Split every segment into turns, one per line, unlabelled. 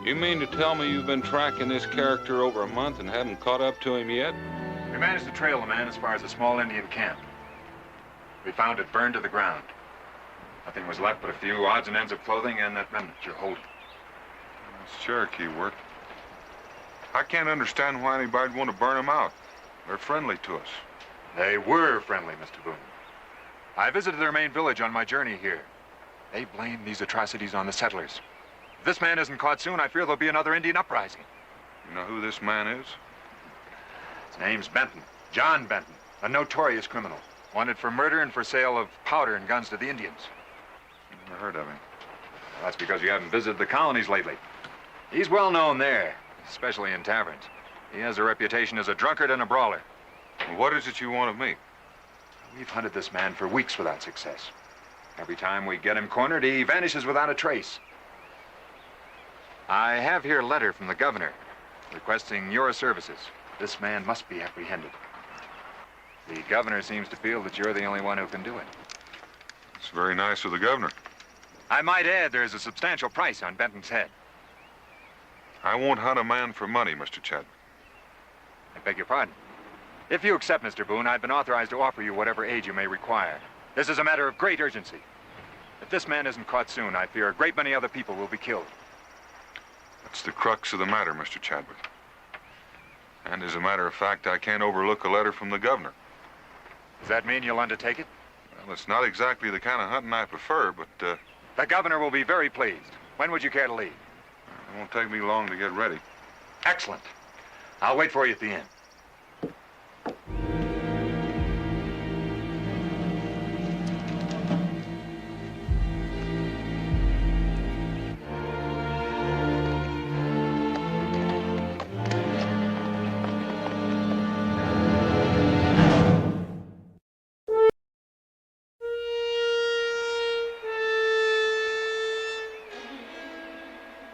You mean to tell me you've been tracking this character over a month and haven't caught up to him yet?
We managed to trail the man as far as a small Indian camp. We found it burned to the ground. Nothing was left but a few odds and ends of clothing and that remnant you're holding.
It's Cherokee work. I can't understand why anybody'd want to burn them out. They're friendly to us.
They were friendly, Mr. Boone. I visited their main village on my journey here. They blame these atrocities on the settlers. If this man isn't caught soon, I fear there'll be another Indian uprising.
You know who this man is?
His name's Benton. John Benton, a notorious criminal. Wanted for murder and for sale of powder and guns to the Indians.
Never heard of him.
Well, that's because you haven't visited the colonies lately. He's well known there, especially in taverns. He has a reputation as a drunkard and a brawler.
Well, what is it you want of me?
We've hunted this man for weeks without success. Every time we get him cornered, he vanishes without a trace. I have here a letter from the governor requesting your services. This man must be apprehended. The governor seems to feel that you're the only one who can do it.
It's very nice of the governor.
I might add there's a substantial price on Benton's head.
I won't hunt a man for money, Mr. Chadwick.
I beg your pardon. If you accept, Mr. Boone, I've been authorized to offer you whatever aid you may require. This is a matter of great urgency. If this man isn't caught soon, I fear a great many other people will be killed.
That's the crux of the matter, Mr. Chadwick. And as a matter of fact, I can't overlook a letter from the governor.
Does that mean you'll undertake it?
Well, it's not exactly the kind of hunting I prefer, but,
The governor will be very pleased. When would you care to leave?
it won't take me long to get ready.
Excellent. I'll wait for you at the inn.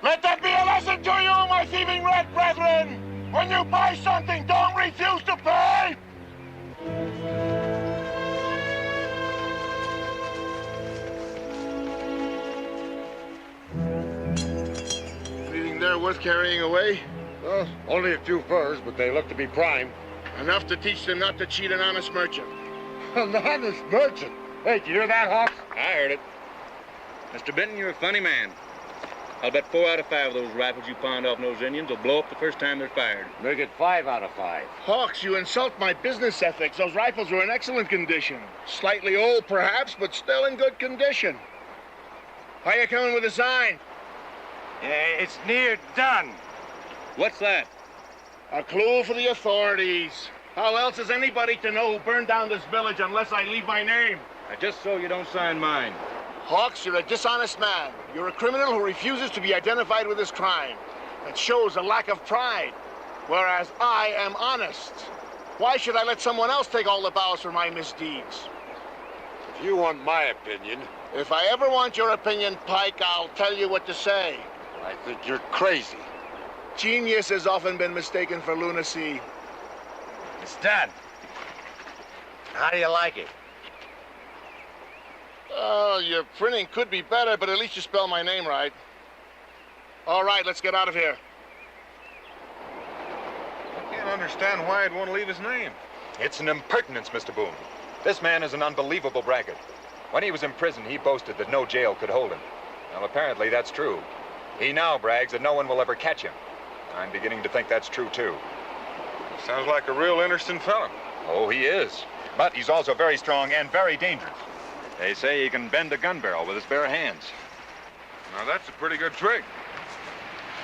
Let that be a lesson to you, my thieving red brethren! When you buy something, don't refuse to pay! Anything there worth carrying away?
Well, only a few furs, but they look to be prime.
Enough to teach them not to cheat an honest merchant.
An honest merchant? Hey, did you hear that, Hawks?
I heard it. Mr. Benton, you're a funny man. I'll bet 4 out of 5 of those rifles you pawned off those Indians will blow up the first time they're fired.
Make it 5 out of 5.
Hawks, you insult my business ethics. Those rifles were in excellent condition. Slightly old, perhaps, but still in good condition. How you coming with the sign?
It's near done.
What's that?
A clue for the authorities. How else is anybody to know who burned down this village unless I leave my name?
Just so you don't sign mine.
Hawks, you're a dishonest man. You're a criminal who refuses to be identified with his crime. That shows a lack of pride, whereas I am honest. Why should I let someone else take all the bows for my misdeeds?
If you want my opinion,
If I ever want your opinion, Pike, I'll tell you what to say.
I think you're crazy.
Genius has often been mistaken for lunacy.
It's done. How do you like it?
Oh, your printing could be better, but at least you spell my name right. All right, let's get out of here.
I can't understand why I'd want to leave his name.
It's an impertinence, Mr. Boone. This man is an unbelievable braggart. When he was in prison, he boasted that no jail could hold him. Well, apparently that's true. He now brags that no one will ever catch him. I'm beginning to think that's true, too.
Sounds like a real interesting fellow.
Oh, he is. But he's also very strong and very dangerous. They say he can bend a gun barrel with his bare hands.
Now, that's a pretty good trick.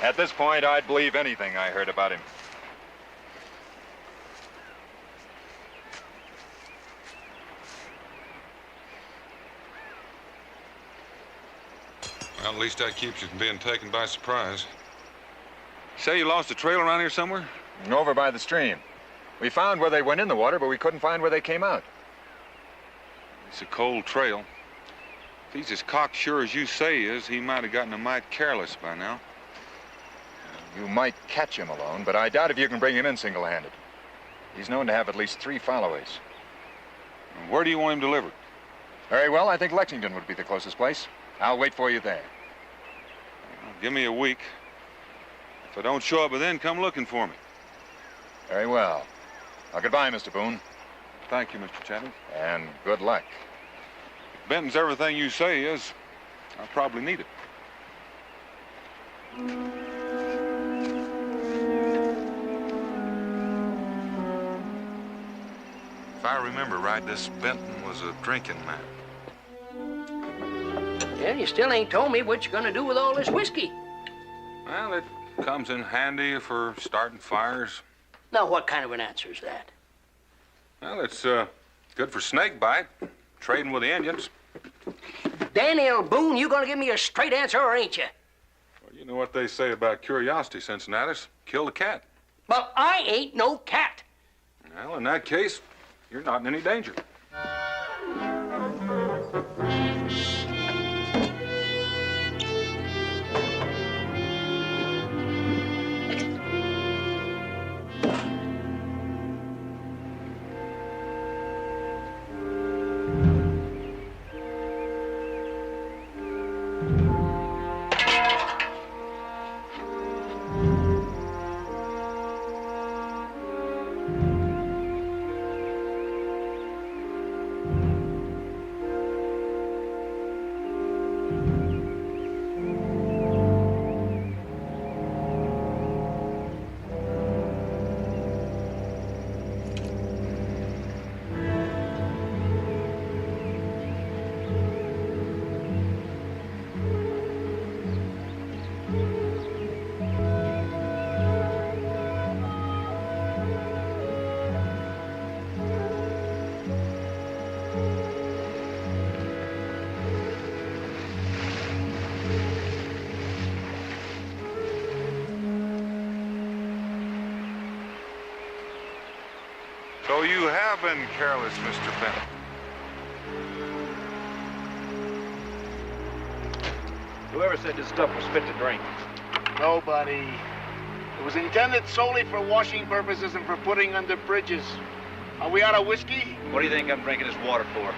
At this point, I'd believe anything I heard about him.
Well, at least that keeps you from being taken by surprise. Say you lost a trail around here somewhere?
Over by the stream. We found where they went in the water, but we couldn't find where they came out.
It's a cold trail. If he's as cocksure as you say he is, he might have gotten a mite careless by now.
You might catch him alone, but I doubt if you can bring him in single-handed. He's known to have at least 3 followays.
And where do you want him delivered?
Very well, I think Lexington would be the closest place. I'll wait for you there.
Well, give me a week. If I don't show up then, come looking for me.
Very well. Well, goodbye, Mr. Boone.
Thank you, Mr. Chadwick.
And good luck.
If Benton's everything you say he is, I'll probably need it. If I remember right, this Benton was a drinking man.
Well, you still ain't told me what you're gonna do with all this whiskey.
Well, it comes in handy for starting fires.
Now, what kind of an answer is that?
Well, it's good for snake bite, trading with the Indians.
Daniel Boone, you gonna give me a straight answer, or ain't you?
Well, you know what they say about curiosity, Cincinnatus. Kill the cat.
Well, I ain't no cat.
Well, in that case, you're not in any danger. So you have been careless, Mr. Benton.
Whoever said this stuff was fit to drink?
Nobody. It was intended solely for washing purposes and for putting under bridges. Are we out of whiskey?
What do you think I'm drinking this water for?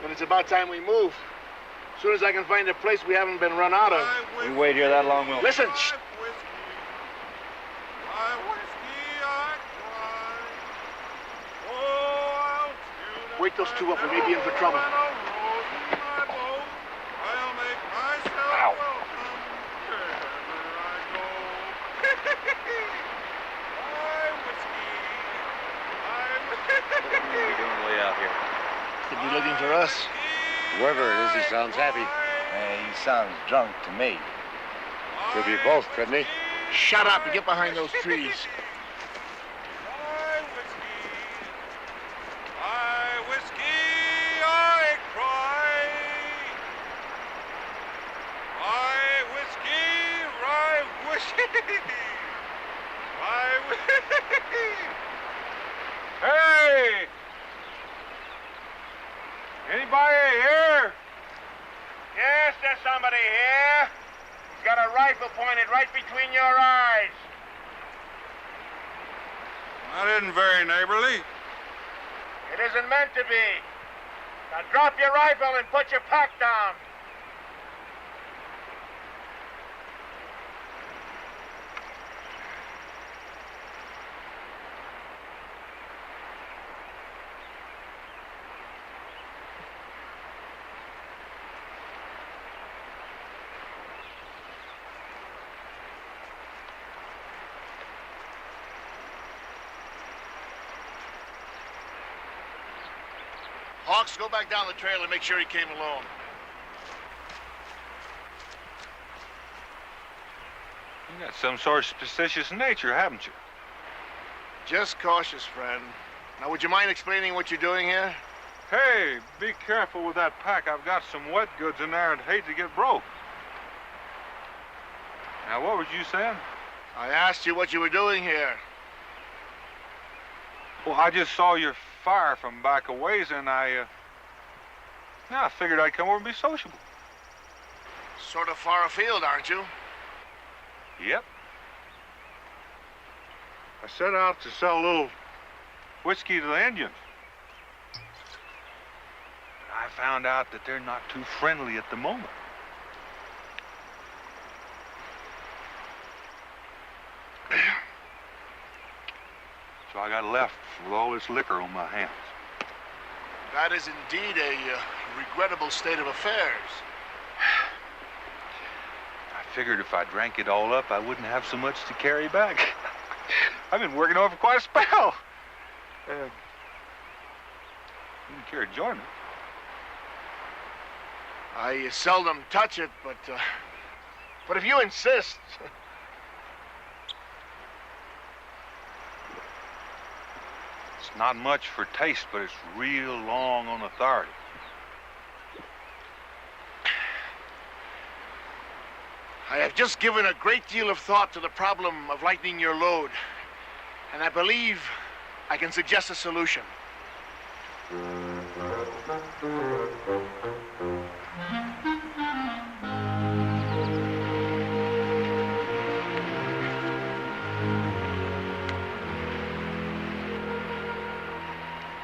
But it's about time we move. As soon as I can find a place we haven't been run out of.
We wait here that long, we'll...
Listen! Shh. Wake those two up. We may be in for trouble.
Ow.
What are we doing way out here?
Could be looking for us.
Whoever it is, he sounds happy.
He sounds drunk to me.
Could be both, couldn't he?
Shut up and get behind those trees.
Hey! Anybody here?
Yes, there's somebody here. He's got a rifle pointed right between your eyes.
That isn't very neighborly.
It isn't meant to be. Now drop your rifle and put your pack down. Hawks, go back down the trail and make sure he came alone.
You got some sort of suspicious nature, haven't you?
Just cautious, friend. Now, would you mind explaining what you're doing here?
Hey, be careful with that pack. I've got some wet goods in there and hate to get broke. Now, what was you saying?
I asked you what you were doing here.
Well, I just saw your fire from back a ways, and I figured I'd come over and be sociable.
Sort of far afield, aren't you?
Yep. I set out to sell a little whiskey to the Indians. I found out that they're not too friendly at the moment. So I got left with all this liquor on my hands.
That is indeed a regrettable state of affairs.
I figured if I drank it all up, I wouldn't have so much to carry back. I've been working on it for quite a spell. You didn't care to join me.
I seldom touch it, but if you insist.
It's not much for taste, but it's real long on authority.
I have just given a great deal of thought to the problem of lightening your load, and I believe I can suggest a solution.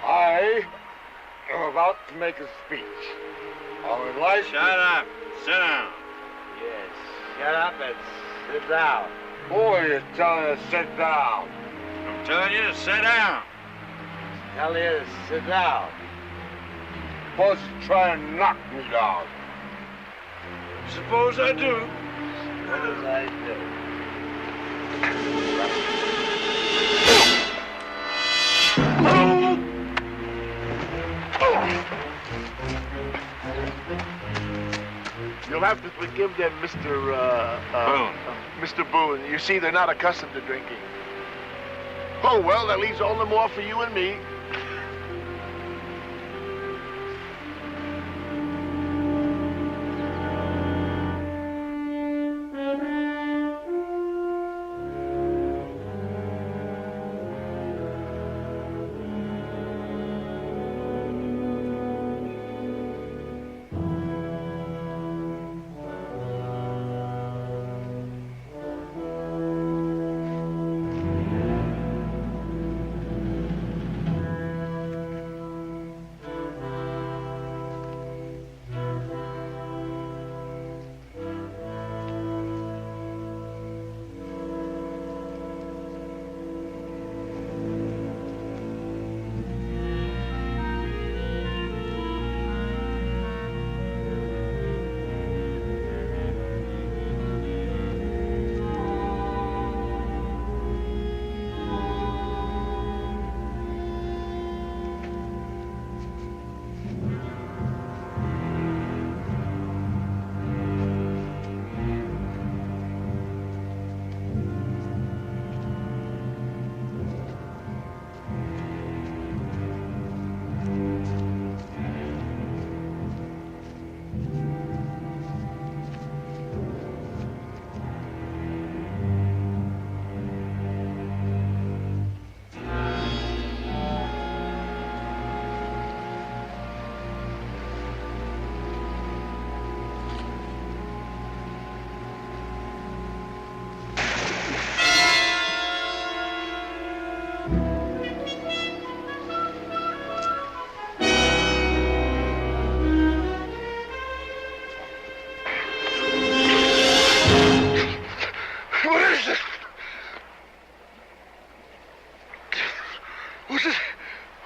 I am about to make a speech. I would like
Shut up. Sit down.
Yes, shut up and sit down. Who are you telling to sit down?
I'm telling you to sit down.
Tell you to sit down. Suppose you try and knock me down.
Suppose I do.
Suppose I do.
You'll have to forgive them,
Boone.
Mr. Boone. You see, they're not accustomed to drinking. Oh, well, that leaves all the more for you and me.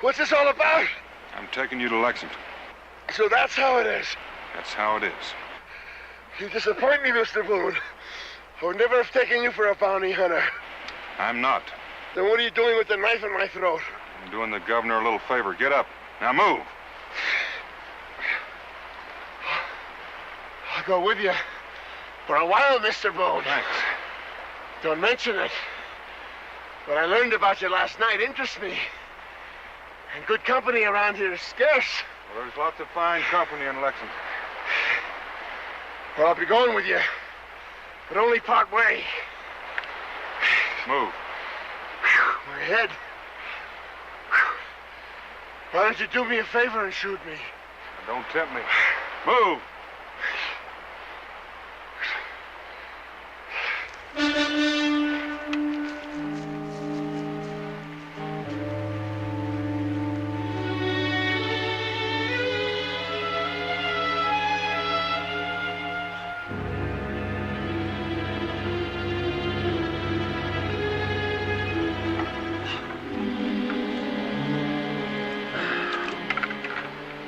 What's this all about?
I'm taking you to Lexington.
So that's how it is.
That's how it is.
You disappoint me, Mr. Boone. I would never have taken you for a bounty hunter.
I'm not.
Then what are you doing with the knife in my throat?
I'm doing the governor a little favor. Get up. Now move.
I'll go with you. For a while, Mr. Boone.
Thanks.
Don't mention it. What I learned about you last night interests me. And good company around here is scarce.
Well, there's lots of fine company in Lexington.
Well, I'll be going with you, but only part way.
Move.
My head. Why don't you do me a favor and shoot me?
Now, don't tempt me. Move!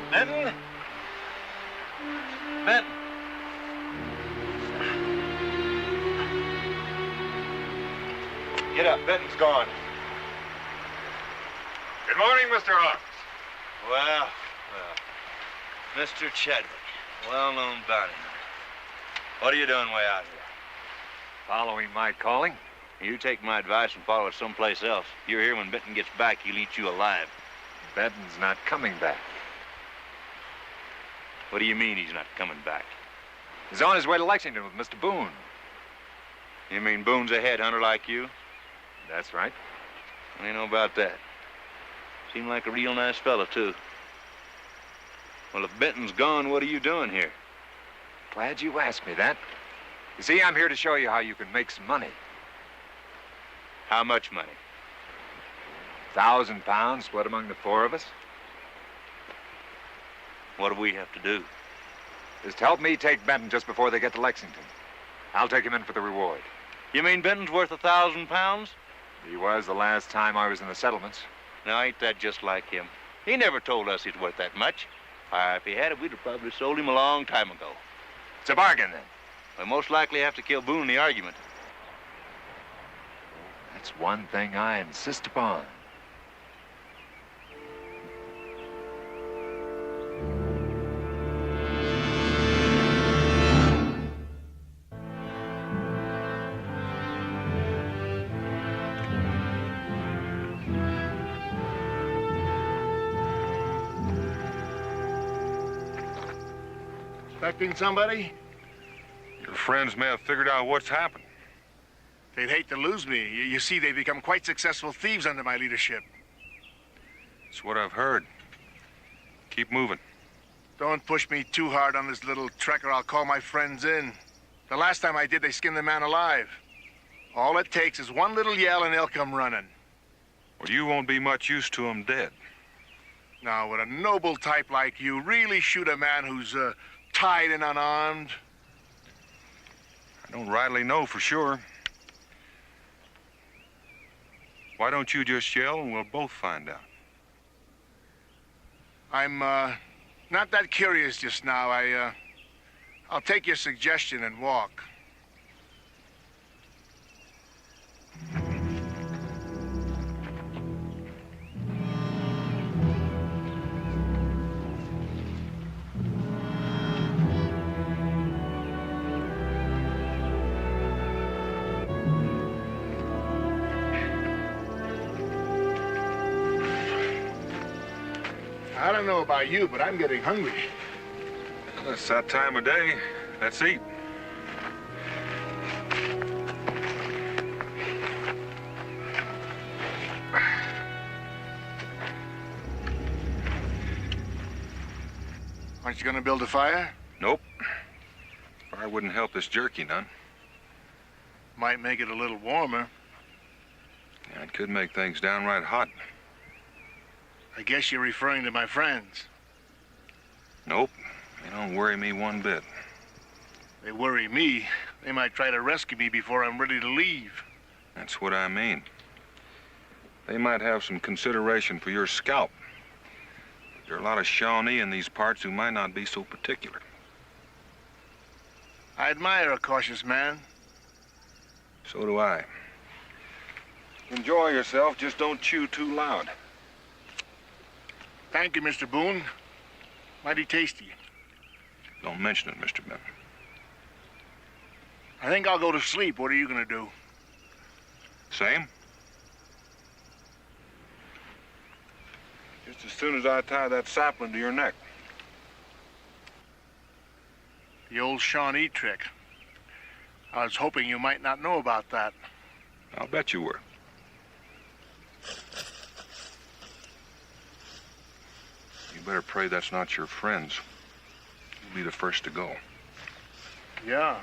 Benton? Benton? Get up, Benton's gone.
Good morning, Mr. Hawks.
Well, Mr. Chadwick, well-known bounty hunter. What are you doing way out here?
Following my calling?
You take my advice and follow it someplace else. You're here when Benton gets back, he'll eat you alive.
Benton's not coming back.
What do you mean he's not coming back?
He's on his way to Lexington with Mr. Boone.
You mean Boone's a headhunter like you?
That's right.
I know about that. Seemed like a real nice fella, too. Well, if Benton's gone, what are you doing here?
Glad you asked me that. You see, I'm here to show you how you can make some money.
How much money?
1,000 pounds split among the four of us.
What do we have to do?
Just help me take Benton just before they get to Lexington. I'll take him in for the reward.
You mean Benton's worth 1,000 pounds?
He was the last time I was in the settlements.
Now, ain't that just like him? He never told us he's worth that much. If he had it, we'd have probably sold him a long time ago.
It's a bargain, then.
We'll most likely have to kill Boone in the argument.
That's one thing I insist upon.
Expecting somebody?
Your friends may have figured out what's happened.
They'd hate to lose me. You see, they've become quite successful thieves under my leadership.
It's what I've heard. Keep moving.
Don't push me too hard on this little trek or I'll call my friends in. The last time I did, they skinned the man alive. All it takes is one little yell and they'll come running.
Well, you won't be much use to them dead.
Now, would a noble type like you really shoot a man who's tied and unarmed?
I don't rightly know for sure. Why don't you just yell and we'll both find out?
I'm not that curious just now. I'll take your suggestion and walk. I don't know about you, but I'm getting hungry.
Well, it's that time of day. Let's eat.
Aren't you gonna build a fire?
Nope. Fire wouldn't help this jerky none.
Might make it a little warmer.
Yeah, it could make things downright hot.
I guess you're referring to my friends.
Nope. They don't worry me one bit.
They worry me. They might try to rescue me before I'm ready to leave.
That's what I mean. They might have some consideration for your scalp. There are a lot of Shawnee in these parts who might not be so particular.
I admire a cautious man.
So do I. Enjoy yourself, just don't chew too loud.
Thank you, Mr. Boone. Mighty tasty.
Don't mention it, Mr. Benton.
I think I'll go to sleep. What are you gonna do?
Same? Just as soon as I tie that sapling to your neck.
The old Shawnee trick. I was hoping you might not know about that.
I'll bet you were. You better pray that's not your friends. You'll be the first to go.
Yeah.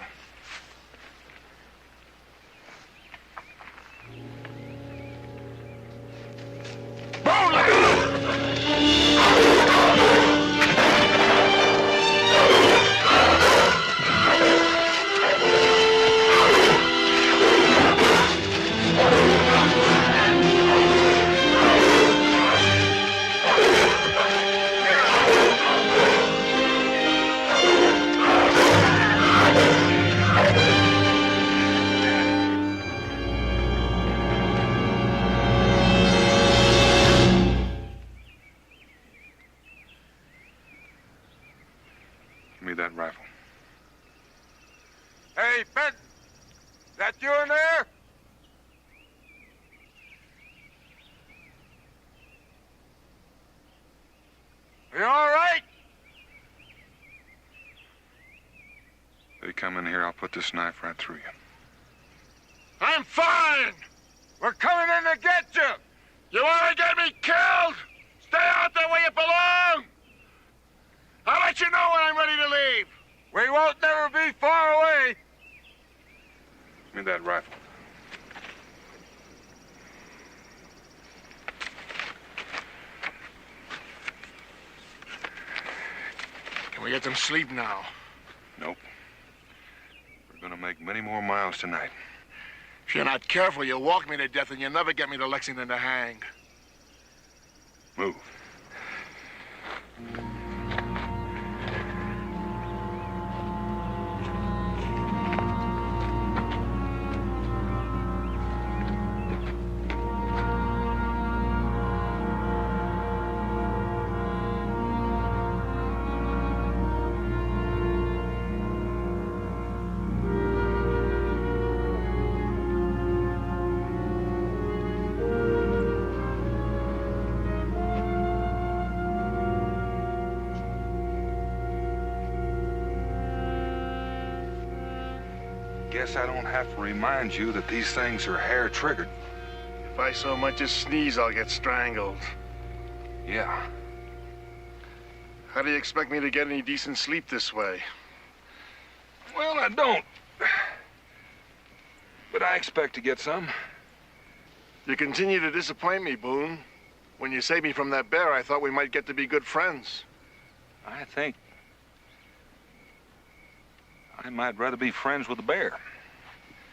Give me that rifle.
Hey, Benton! That you in there? You all right?
If you come in here, I'll put this knife right through you.
I'm fine!
We're coming in to get you!
You want to get me killed? Stay out there where you belong! I'll let you know when I'm ready to leave.
We won't never be far away.
Give me that rifle.
Can we get some sleep now?
Nope. We're gonna make many more miles tonight.
If you're not careful, you'll walk me to death and you'll never get me to Lexington to hang.
Move. Guess I don't have to remind you that these things are hair-triggered.
If I so much as sneeze, I'll get strangled.
Yeah.
How do you expect me to get any decent sleep this way?
Well, I don't. But I expect to get some.
You continue to disappoint me, Boone. When you saved me from that bear, I thought we might get to be good friends.
I think I might rather be friends with the bear.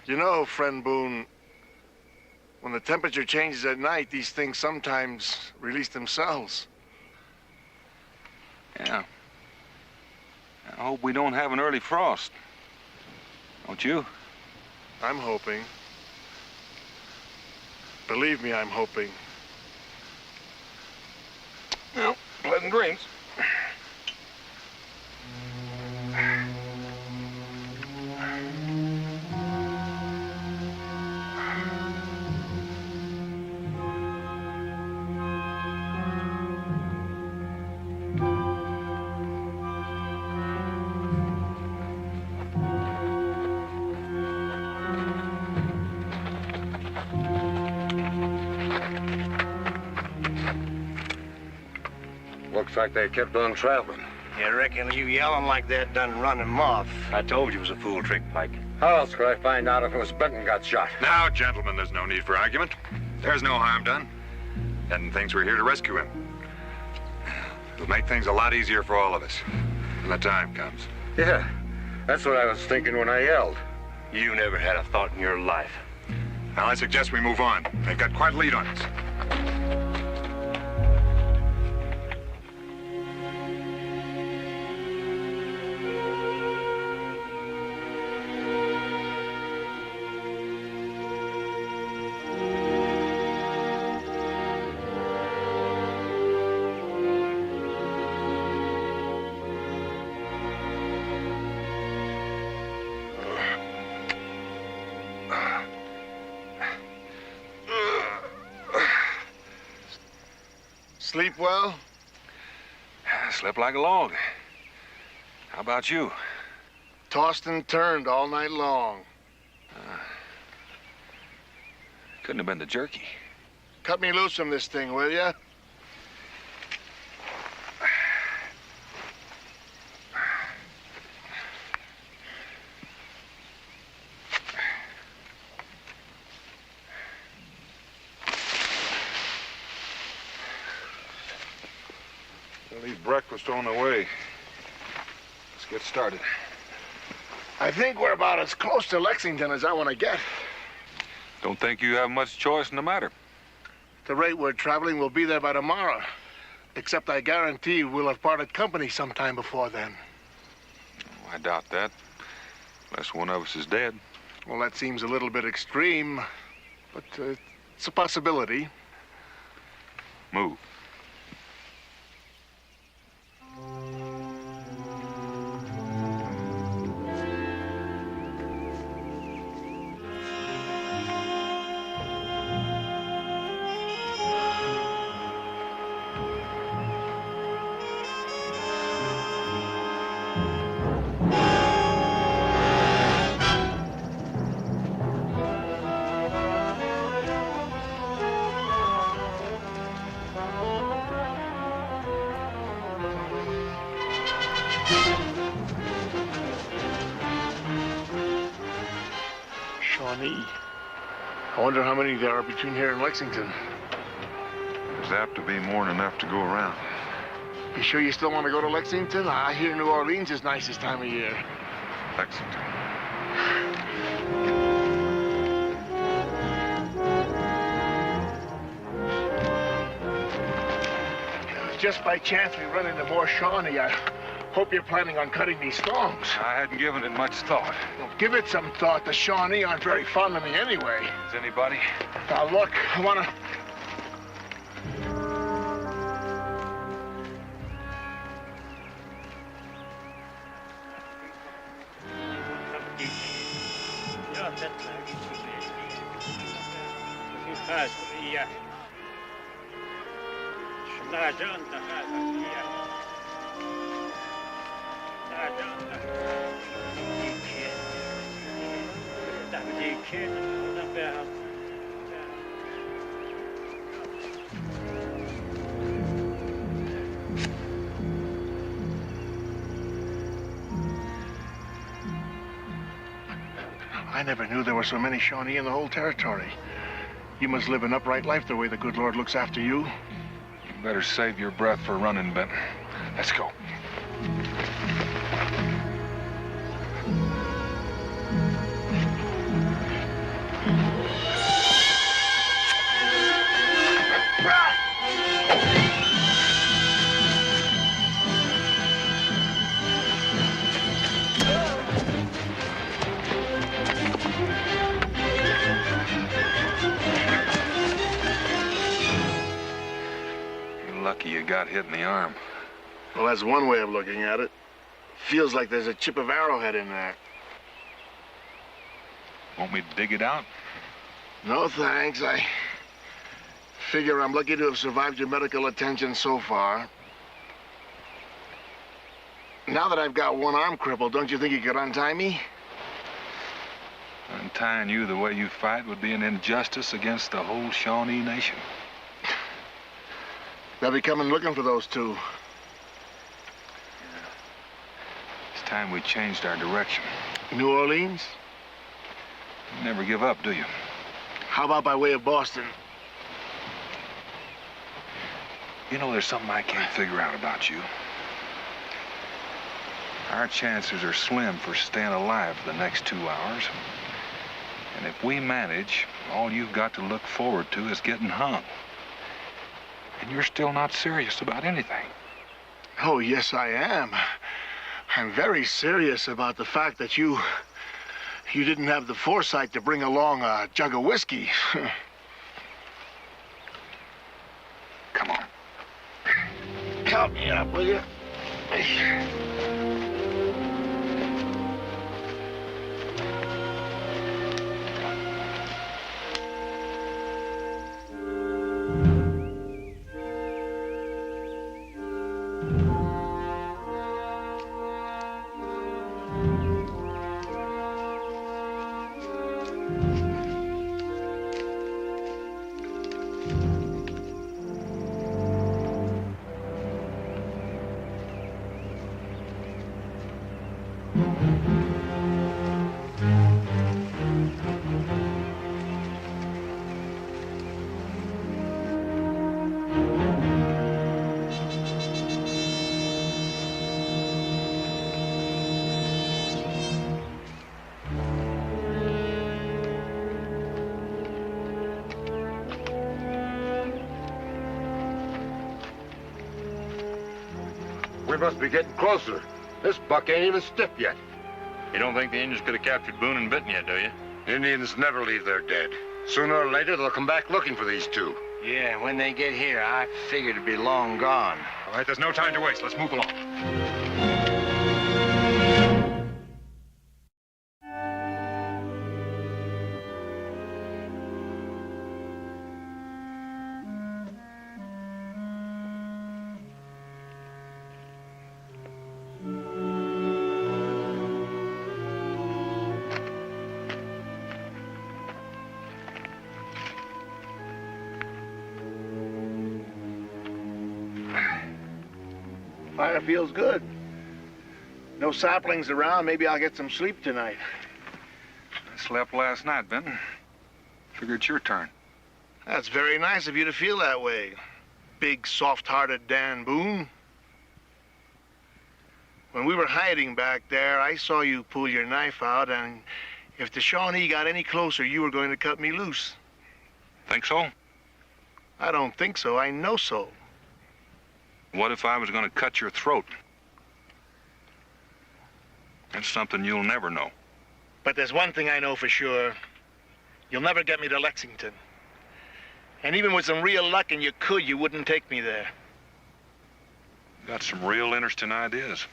You know, friend Boone, when the temperature changes at night, these things sometimes release themselves.
Yeah. I hope we don't have an early frost. Don't you?
I'm hoping. Believe me, I'm hoping.
Well, pleasant dreams.
Looks like they kept on traveling.
You reckon you yelling like that done run him off?
I told you it was a fool trick, Pike.
How else could I find out if it was Benton got shot?
Now, gentlemen, there's no need for argument. There's no harm done. Benton thinks we're here to rescue him. It'll make things a lot easier for all of us when the time comes.
Yeah, that's what I was thinking when I yelled.
You never had a thought in your life.
Now, I suggest we move on. They've got quite a lead on us.
Sleep well?
I slept like a log. How about you?
Tossed and turned all night long.
Couldn't have been the jerky.
Cut me loose from this thing, will ya?
They'll eat breakfast on the way. Let's get started.
I think we're about as close to Lexington as I want to get.
Don't think you have much choice in the matter.
At the rate we're traveling, we'll be there by tomorrow. Except I guarantee we'll have parted company sometime before then.
I doubt that. Unless one of us is dead.
Well, that seems a little bit extreme, but it's a possibility.
Move.
Shawnee. I wonder how many there are between here and Lexington.
There's apt to be more than enough to go around.
You sure you still want to go to Lexington? I hear New Orleans is nice this time of year.
Lexington.
Just by chance we run into more Shawnee. I hope you're planning on cutting these thongs.
I hadn't given it much thought.
Well, give it some thought. The Shawnee aren't very fond of me anyway.
Is anybody?
Now, look, I want to... I never knew there were so many Shawnee in the whole territory. You must live an upright life the way the good Lord looks after you.
You better save your breath for running, Benton. Let's go. Lucky you got hit in the arm.
Well, that's one way of looking at it. Feels like there's a chip of arrowhead in there.
Want me to dig it out?
No, thanks. I figure I'm lucky to have survived your medical attention so far. Now that I've got one arm crippled, don't you think you could untie me?
Untying you the way you fight would be an injustice against the whole Shawnee nation.
They'll be coming looking for those two.
It's time we changed our direction.
New Orleans?
You never give up, do you?
How about by way of Boston?
You know, there's something I can't figure out about you. Our chances are slim for staying alive for the next 2 hours. And if we manage, all you've got to look forward to is getting hung. And you're still not serious about anything.
Oh, yes, I am. I'm very serious about the fact that you didn't have the foresight to bring along a jug of whiskey.
Come on.
Help me up, will you?
We must be getting closer. This buck ain't even stiff yet.
You don't think the Indians could have captured Boone and Benton yet, do you?
Indians never leave their dead. Sooner or later, they'll come back looking for these two.
Yeah, when they get here, I figure to be long gone.
All right, there's no time to waste. Let's move along.
Fire feels good. No saplings around. Maybe I'll get some sleep tonight.
I slept last night, Benton. Figure it's your turn.
That's very nice of you to feel that way. Big, soft-hearted Dan Boone. When we were hiding back there, I saw you pull your knife out, and if the Shawnee got any closer, you were going to cut me loose.
Think so?
I don't think so. I know so.
What if I was going to cut your throat? That's something you'll never know.
But there's one thing I know for sure. You'll never get me to Lexington. And even with some real luck and you could, you wouldn't take me there.
Got some real interesting ideas.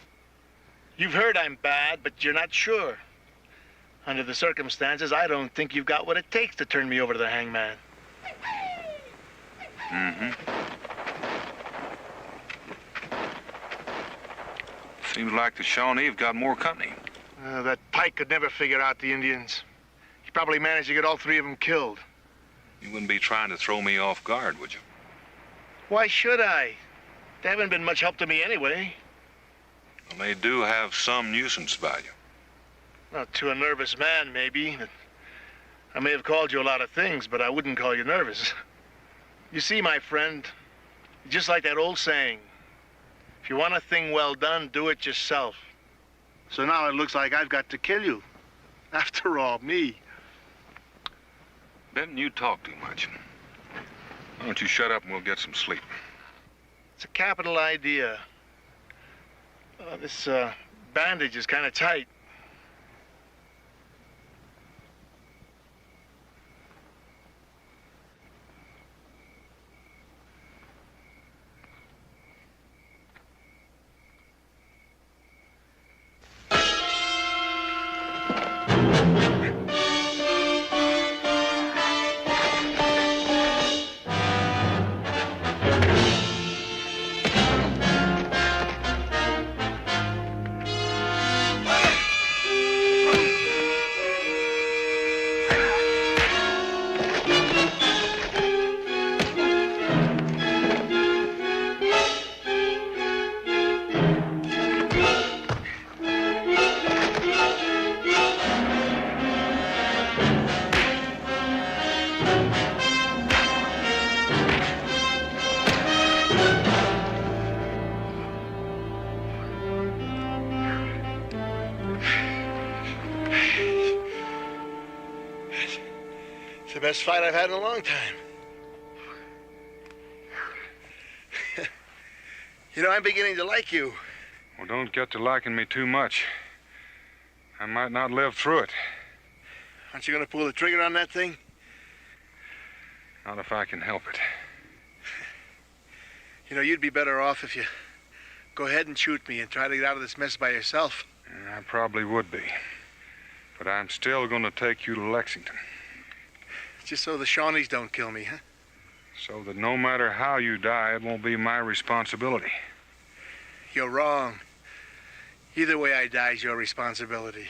You've heard I'm bad, but you're not sure. Under the circumstances, I don't think you've got what it takes to turn me over to the hangman.
Mm-hmm. Seems like the Shawnee have got more company.
That Pike could never figure out the Indians. He probably managed to get all three of them killed.
You wouldn't be trying to throw me off guard, would you?
Why should I? They haven't been much help to me anyway.
Well, they do have some nuisance value.
Well, to a nervous man, maybe. I may have called you a lot of things, but I wouldn't call you nervous. You see, my friend, just like that old saying, if you want a thing well done, do it yourself. So now it looks like I've got to kill you. After all, me.
Benton, you talk too much. Why don't you shut up and we'll get some sleep?
It's a capital idea. This bandage is kind of tight. It's the best fight I've had in a long time. You know, I'm beginning to like you.
Well, don't get to liking me too much. I might not live through it.
Aren't you going to pull the trigger on that thing?
Not if I can help it.
You know, you'd be better off if you go ahead and shoot me and try to get out of this mess by yourself.
I probably would be. But I'm still going to take you to Lexington.
Just so the Shawnees don't kill me, huh?
So that no matter how you die, it won't be my responsibility.
You're wrong. Either way I die is your responsibility.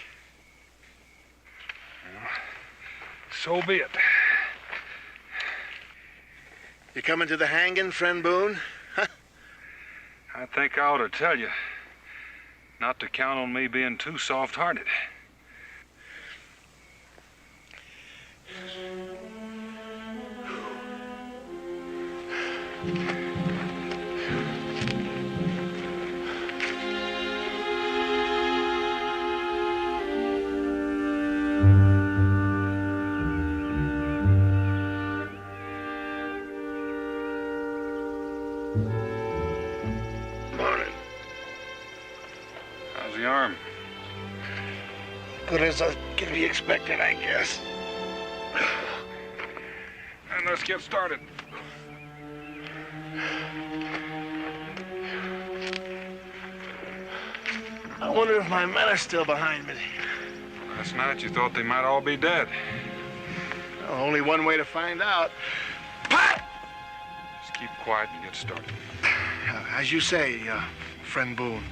Well, so be it.
You coming to the hanging, friend Boone? Huh?
I think I ought to tell you not to count on me being too soft-hearted.
Morning.
Good as can be expected, I guess.
And let's get started.
I wonder if my men are still behind me.
Last night you thought they might all be dead.
Well, only one way to find out.
Just keep quiet and get started.
As you say, friend Boone.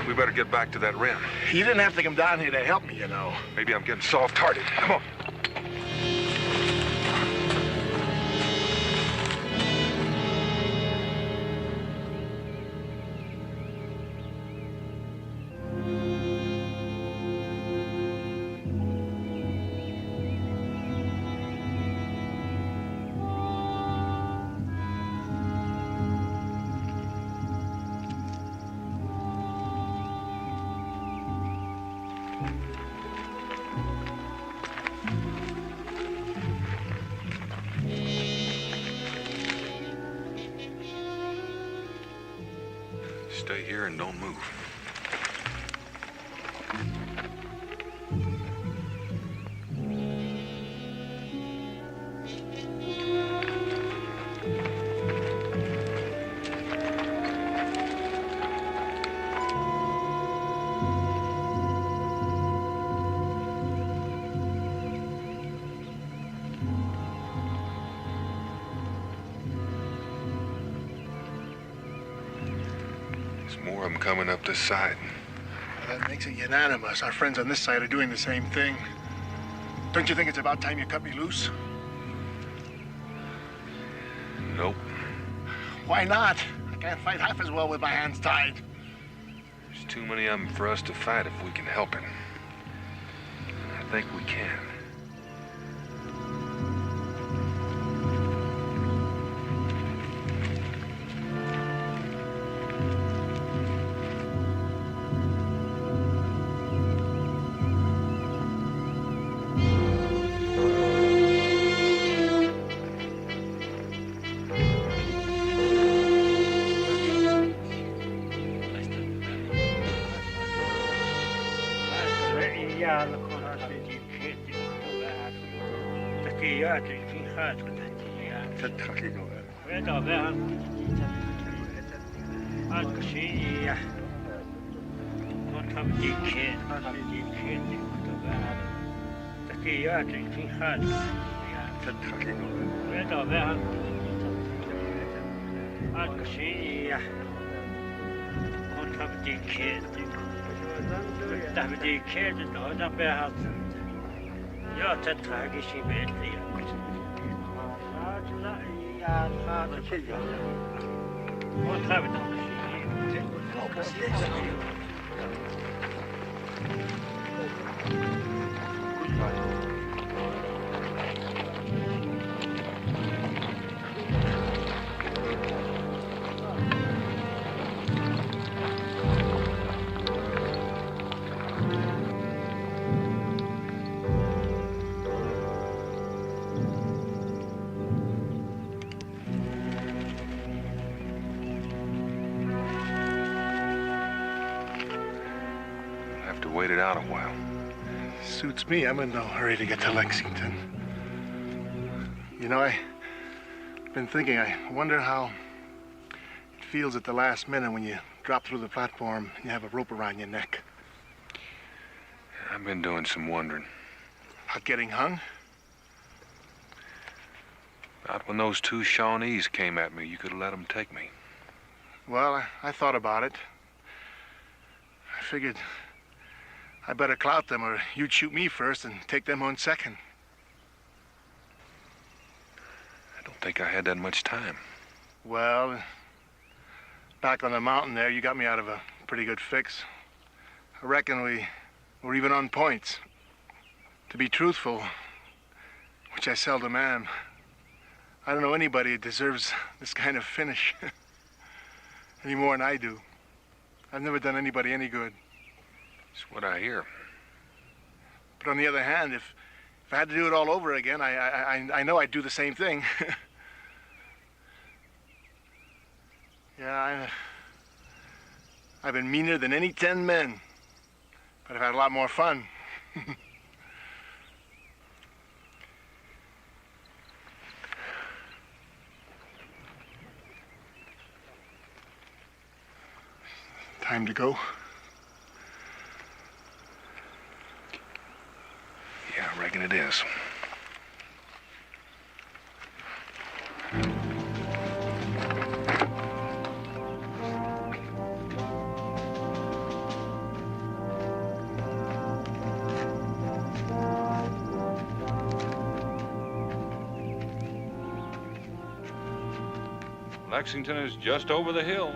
We better get back to that rim.
You didn't have to come down here to help me, you know.
Maybe I'm getting soft-hearted. Come on. Stay here and don't move. More of them coming up this side.
Well, that makes it unanimous. Our friends on this side are doing the same thing. Don't you think it's about time you cut me loose?
Nope.
Why not? I can't fight half as well with my hands tied.
There's too many of them for us to fight if we can help it. I think we can. wait it out a while.
Suits me. I'm in no hurry to get to Lexington. You know, I've been thinking, I wonder how it feels at the last minute when you drop through the platform and you have a rope around your neck.
I've been doing some wondering.
About getting hung?
About when those two Shawnees came at me, you could have let them take me.
Well, I thought about it. I figured I better clout them or you'd shoot me first and take them on second.
I don't think I had that much time.
Well, back on the mountain there, you got me out of a pretty good fix. I reckon we were even on points. To be truthful, which I seldom am, I don't know anybody who deserves this kind of finish any more than I do. I've never done anybody any good.
That's what I hear.
But on the other hand, if I had to do it all over again, I know I'd do the same thing. Yeah, I've been meaner than any 10 men, but I've had a lot more fun. Time to go?
Yeah, I reckon it is.
Lexington is just over the hill.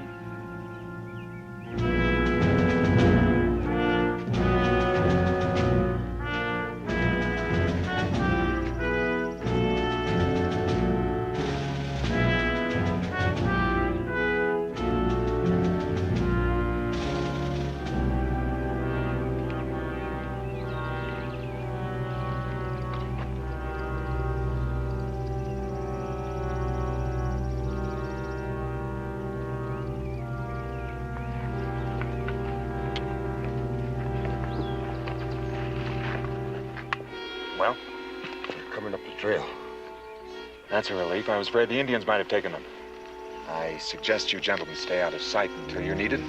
Well, they're coming up the trail. That's a relief. I was afraid the Indians might have taken them. I suggest you gentlemen stay out of sight until you're needed.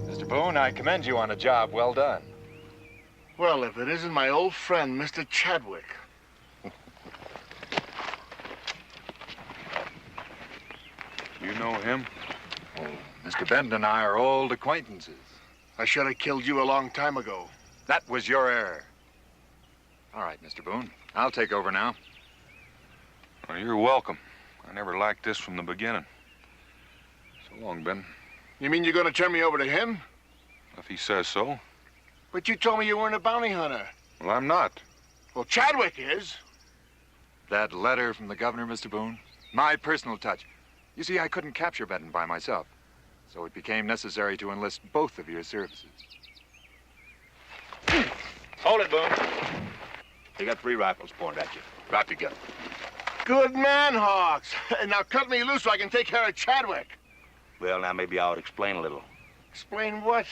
Mr. Boone, I commend you on a job well done.
Well, if it isn't my old friend, Mr. Chadwick.
You know him?
Oh, Mr. Benton and I are old acquaintances.
I should have killed you a long time ago.
That was your error. All right, Mr. Boone. I'll take over now.
Well, you're welcome. I never liked this from the beginning. So long, Ben.
You mean you're going to turn me over to him?
If he says so.
But you told me you weren't a bounty hunter.
Well, I'm not.
Well, Chadwick is.
That letter from the governor, Mr. Boone? My personal touch. You see, I couldn't capture Benton by myself, so it became necessary to enlist both of your services.
Hold it, Boone.
They got 3 rifles pointed at you. Drop your gun.
Good man, Hawks. Now cut me loose so I can take care of Chadwick.
Well, now maybe I ought to explain a little.
Explain what?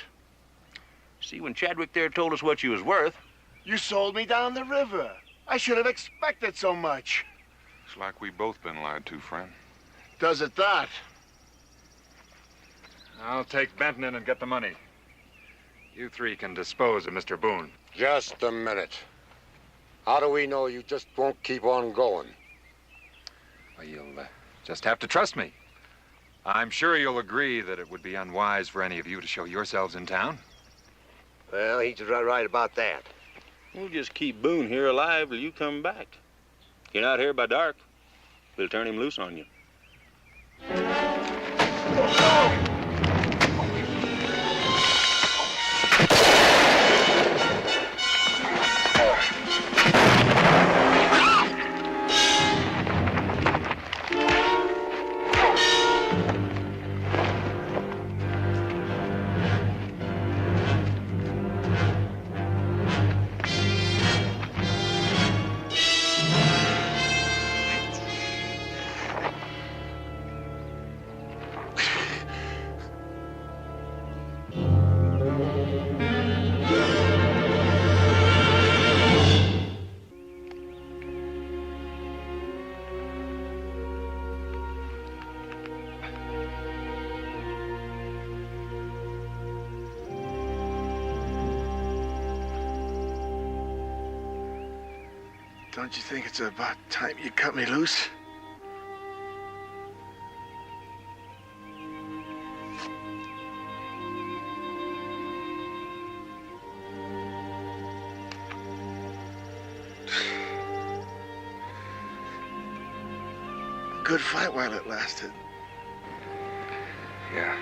See, when Chadwick there told us what you was worth,
You sold me down the river. I should have expected so much.
It's like we both been lied to, friend.
Does it that?
I'll take Benton in and get the money. You 3 can dispose of Mr. Boone.
Just a minute. How do we know you just won't keep on going?
Well, you'll just have to trust me. I'm sure you'll agree that it would be unwise for any of you to show yourselves in town.
Well, he's right about that.
We'll just keep Boone here alive till you come back. If you're not here by dark, we'll turn him loose on you.
Don't you think it's about time you cut me loose? Good fight while it lasted.
Yeah.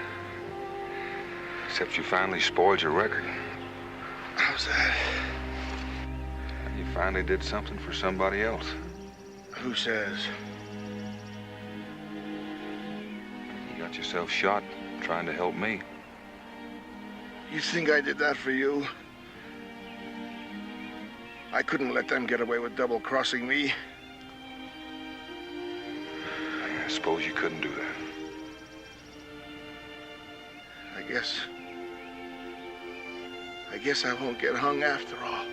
Except you finally spoiled your record.
How's that?
You finally did something for somebody else.
Who says?
You got yourself shot trying to help me.
You think I did that for you? I couldn't let them get away with double-crossing me.
I suppose you couldn't do that.
I guess I won't get hung after all.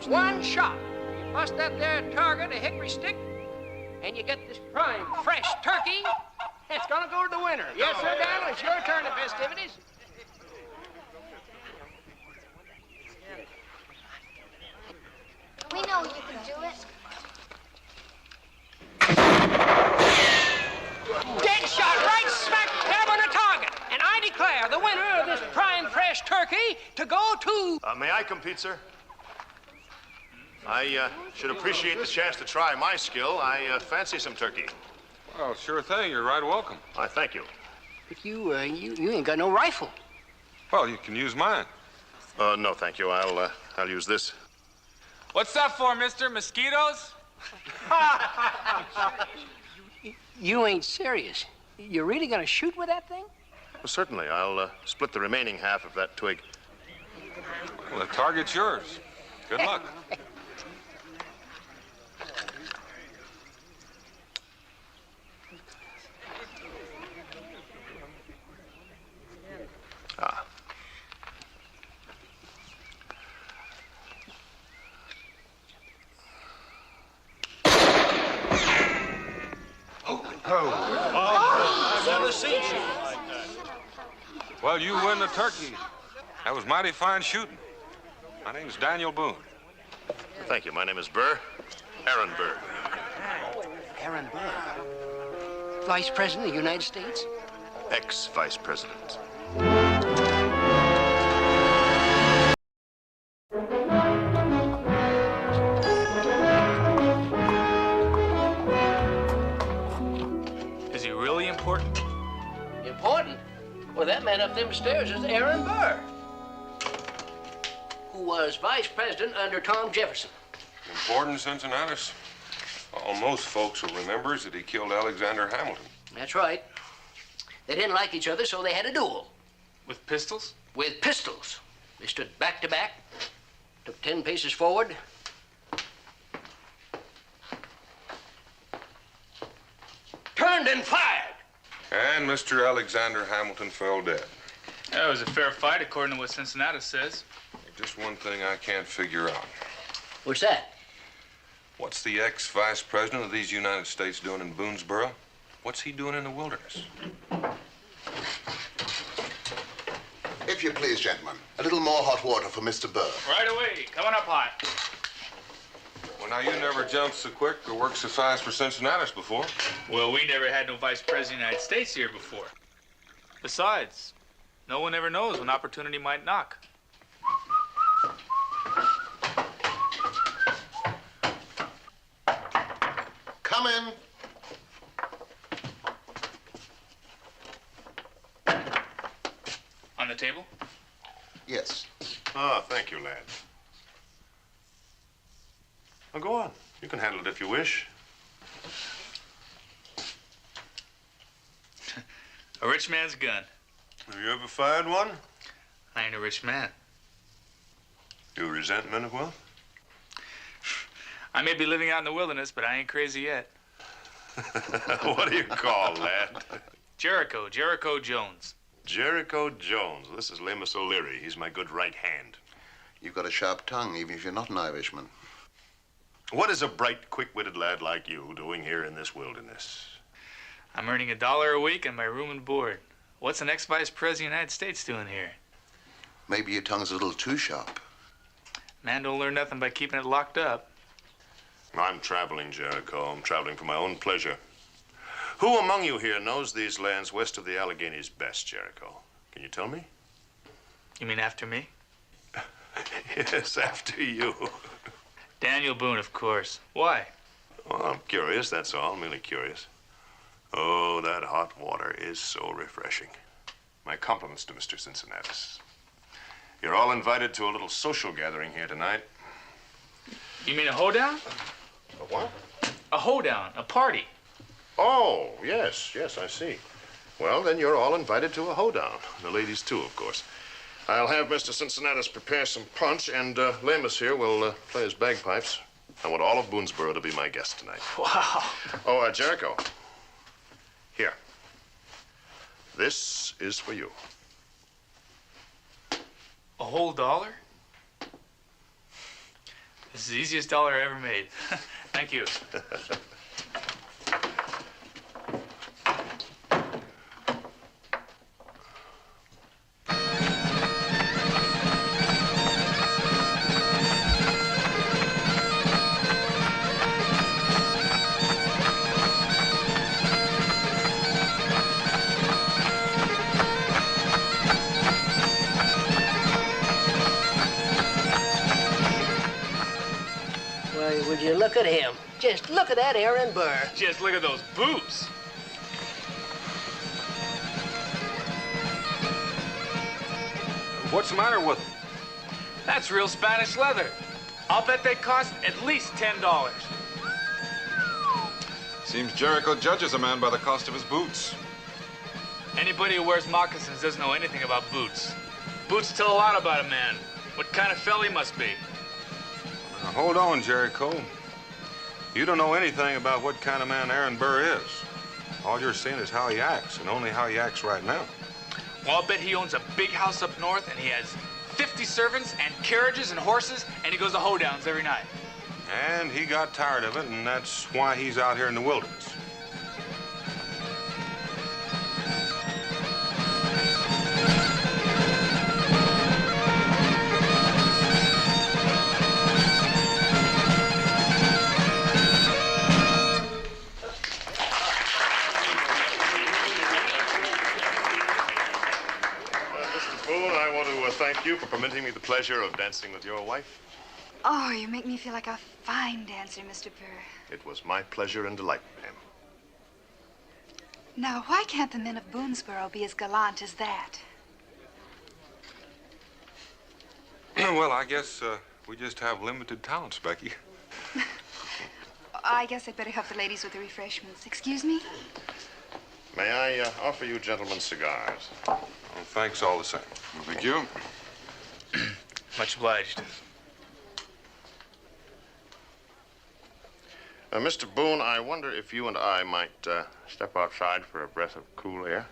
One shot. You bust that there target, a hickory stick, and you get this prime, fresh turkey. It's gonna go to the winner. Yes, sir, Daniel. It's your turn at festivities.
We know you can do it.
Dead shot, right smack dab on the target. And I declare the winner of this prime, fresh turkey to go to...
May I compete, sir? I should appreciate the chance to try my skill. I fancy some turkey.
Well, sure thing. You're right welcome.
I thank you.
But you ain't got no rifle.
Well, you can use mine.
No, thank you. I'll use this.
What's that for, mister? Mosquitoes?
You ain't serious. You really gonna shoot with that thing?
Well, certainly. I'll split the remaining half of that twig.
Well, the target's yours. Good luck.
Ah.
I've never seen shooting like that. Well, you win the turkey. That was mighty fine shooting. My name's Daniel Boone.
Thank you. My name is Burr. Aaron Burr.
Aaron Burr. Vice President of the United States?
Ex-Vice President.
Is he really important?
Important? Well, that man up them stairs is Aaron Burr, who was vice president under Tom Jefferson.
Important, Cincinnatus. All most folks will remember is that he killed Alexander Hamilton.
That's right. They didn't like each other, so they had a duel.
With pistols?
With pistols. They stood back to back, took 10 paces forward, turned and fired.
And Mr. Alexander Hamilton fell dead.
That was a fair fight, according to what Cincinnatus says.
Just one thing I can't figure out.
What's that?
What's the ex-vice president of these United States doing in Boonesboro? What's he doing in the wilderness?
If you please, gentlemen, a little more hot water for Mr. Burr.
Right away. Coming up hot.
Well, now, you never jumped so quick or worked so fast for Cincinnatus before.
Well, we never had no vice president of the United States here before. Besides, no one ever knows when opportunity might knock.
Come in.
On the table?
Yes.
Ah, thank you, lad. Well, go on. You can handle it if you wish.
A rich man's gun.
Have you ever fired one?
I ain't a rich man.
You resent men of wealth?
I may be living out in the wilderness, but I ain't crazy yet.
What do you call, lad?
Jericho Jones.
Jericho Jones. This is Lemus O'Leary. He's my good right hand.
You've got a sharp tongue, even if you're not an Irishman.
What is a bright, quick-witted lad like you doing here in this wilderness?
I'm earning $1 a week and my room and board. What's an ex-vice president of the United States doing here?
Maybe your tongue's a little too sharp.
Man don't learn nothing by keeping it locked up.
I'm traveling, Jericho. I'm traveling for my own pleasure. Who among you here knows these lands west of the Alleghenies best, Jericho? Can you tell me?
You mean after me?
Yes, after you.
Daniel Boone, of course. Why?
Well, I'm curious, that's all. Merely curious. Oh, that hot water is so refreshing. My compliments to Mr. Cincinnatus. You're all invited to a little social gathering here tonight.
You mean a hoedown?
A what?
A hoedown, a party.
Oh, yes, I see. Well, then you're all invited to a hoedown. The ladies, too, of course. I'll have Mr. Cincinnatus prepare some punch, and Lemus here will play his bagpipes. I want all of Boonesboro to be my guest tonight.
Wow.
Oh, Jericho. Here. This is for you.
A whole $1? This is the easiest dollar I ever made. Thank you.
Would you look at him? Just look at that Aaron Burr.
Just look at those boots.
What's the matter with them?
That's real Spanish leather. I'll bet they cost at least $10.
Seems Jericho judges a man by the cost of his boots.
Anybody who wears moccasins doesn't know anything about boots. Boots tell a lot about a man. What kind of fella he must be.
Now, hold on, Jericho. You don't know anything about what kind of man Aaron Burr is. All you're seeing is how he acts, and only how he acts right now.
Well, I'll bet he owns a big house up north, and he has 50 servants and carriages and horses, and he goes to hoedowns every night.
And he got tired of it, and that's why he's out here in the wilderness.
Thank you for permitting me the pleasure of dancing with your wife.
Oh, you make me feel like a fine dancer, Mr. Burr.
It was my pleasure and delight, ma'am.
Now, why can't the men of Boonesboro be as gallant as that?
Well, I guess we just have limited talents, Becky.
I guess I'd better help the ladies with the refreshments. Excuse me?
May I offer you gentlemen cigars?
Well, thanks all the same.
Thank you.
Much obliged.
Mr. Boone, I wonder if you and I might step outside for a breath of cool air.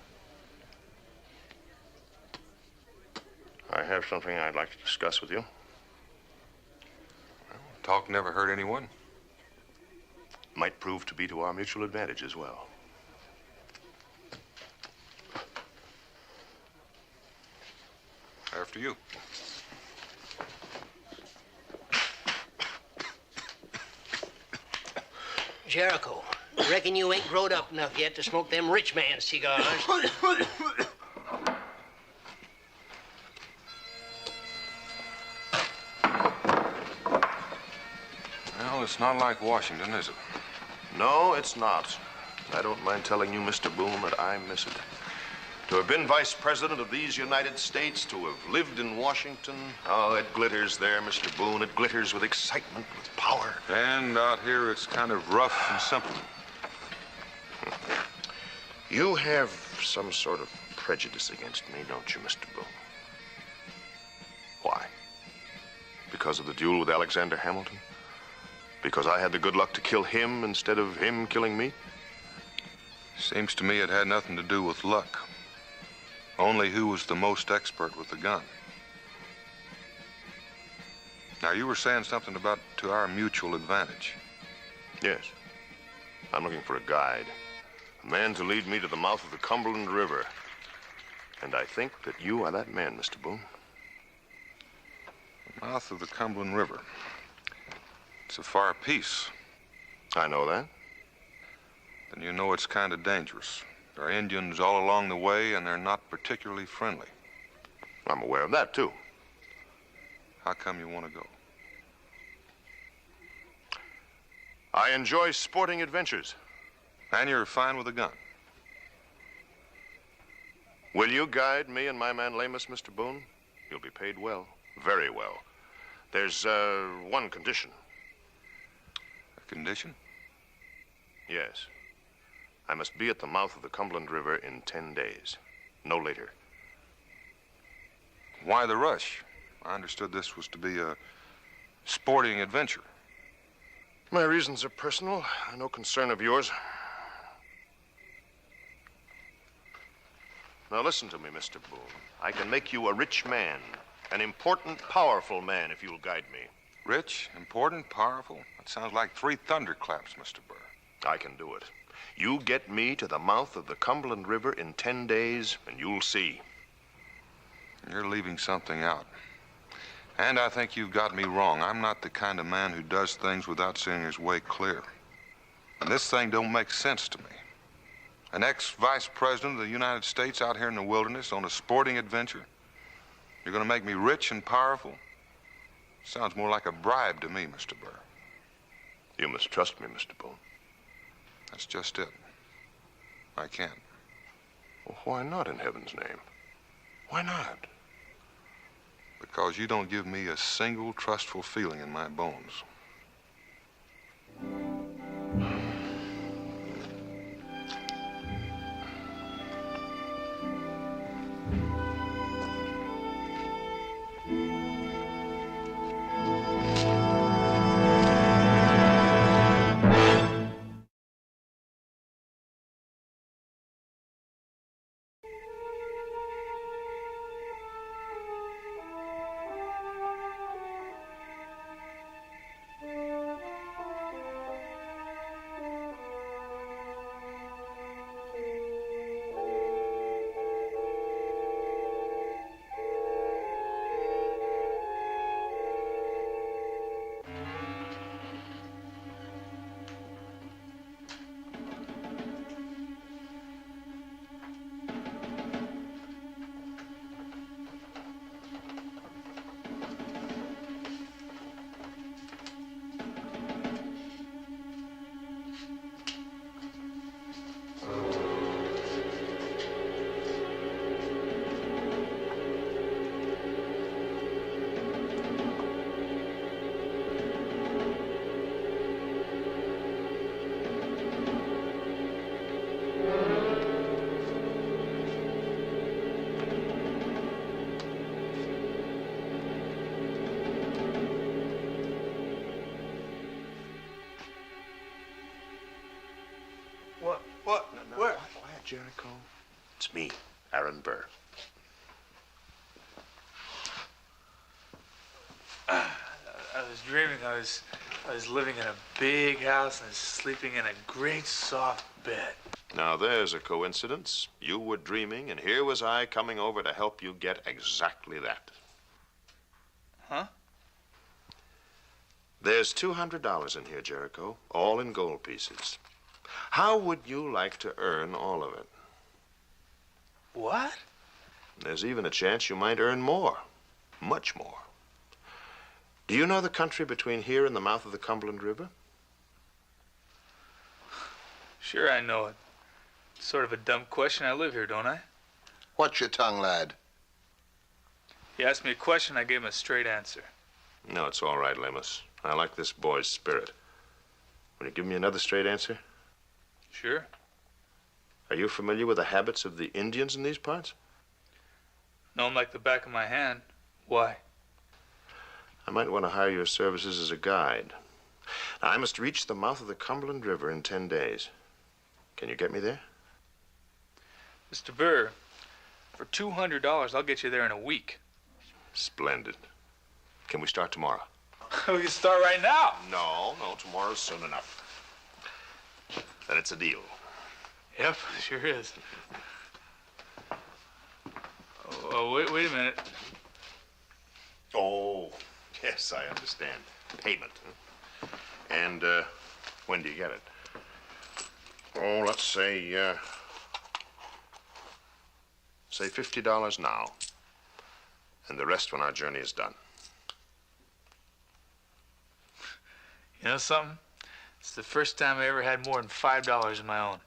I have something I'd like to discuss with you.
Well, talk never hurt anyone.
Might prove to be to our mutual advantage as well.
After you.
Jericho, reckon you ain't growed up enough yet to smoke them rich man cigars.
Well, it's not like Washington, is it?
No, it's not. I don't mind telling you, Mr. Boone, that I miss it. To have been vice president of these United States, to have lived in Washington, oh, it glitters there, Mr. Boone. It glitters with excitement, with power.
And out here, it's kind of rough and simple.
You have some sort of prejudice against me, don't you, Mr. Boone? Why? Because of the duel with Alexander Hamilton? Because I had the good luck to kill him instead of him killing me?
Seems to me it had nothing to do with luck. Only who was the most expert with the gun. Now, you were saying something about to our mutual advantage.
Yes. I'm looking for a guide. A man to lead me to the mouth of the Cumberland River. And I think that you are that man, Mr. Boone.
The mouth of the Cumberland River. It's a far piece.
I know that.
Then you know it's kind of dangerous. There are Indians all along the way, and they're not particularly friendly.
I'm aware of that, too.
How come you want to go?
I enjoy sporting adventures.
And you're fine with a gun.
Will you guide me and my man Lamus, Mr. Boone? You'll be paid well, very well. There's one condition.
A condition?
Yes. I must be at the mouth of the Cumberland River in 10 days. No later.
Why the rush? I understood this was to be a sporting adventure.
My reasons are personal. No concern of yours. Now listen to me, Mr. Boone. I can make you a rich man, an important, powerful man, if you'll guide me.
Rich, important, powerful? That sounds like 3 thunderclaps, Mr. Burr.
I can do it. You get me to the mouth of the Cumberland River in 10 days, and you'll see.
You're leaving something out. And I think you've got me wrong. I'm not the kind of man who does things without seeing his way clear. And this thing don't make sense to me. An ex-vice president of the United States out here in the wilderness on a sporting adventure? You're going to make me rich and powerful? Sounds more like a bribe to me, Mr. Burr.
You must trust me, Mr. Boone.
That's just it. I can't.
Well, why not, in heaven's name? Why not?
Because you don't give me a single trustful feeling in my bones.
Jericho? It's me, Aaron Burr.
I was dreaming I was living in a big house and sleeping in a great soft bed.
Now there's a coincidence. You were dreaming, and here was I coming over to help you get exactly that.
Huh?
There's $200 in here, Jericho, all in gold pieces. How would you like to earn all of it?
What?
There's even a chance you might earn more, much more. Do you know the country between here and the mouth of the Cumberland River?
Sure, I know it. It's sort of a dumb question. I live here, don't I?
Watch your tongue, lad.
You asked me a question, I gave him a straight answer.
No, it's all right, Lemus. I like this boy's spirit. Will you give me another straight answer?
Sure.
Are you familiar with the habits of the Indians in these parts?
Know them like the back of my hand. Why?
I might want to hire your services as a guide. Now, I must reach the mouth of the Cumberland River in 10 days. Can you get me there?
Mr. Burr, For $200, I'll get you there in a week.
Splendid. Can we start tomorrow?
We can start right now.
No, tomorrow's soon enough. Then it's a deal.
Yep, sure is. Oh, wait a minute.
Oh, yes, I understand. Payment. Huh? And when do you get it? Oh, let's say $50 now. And the rest when our journey is done.
You know something? It's the first time I ever had more than $5 of my own.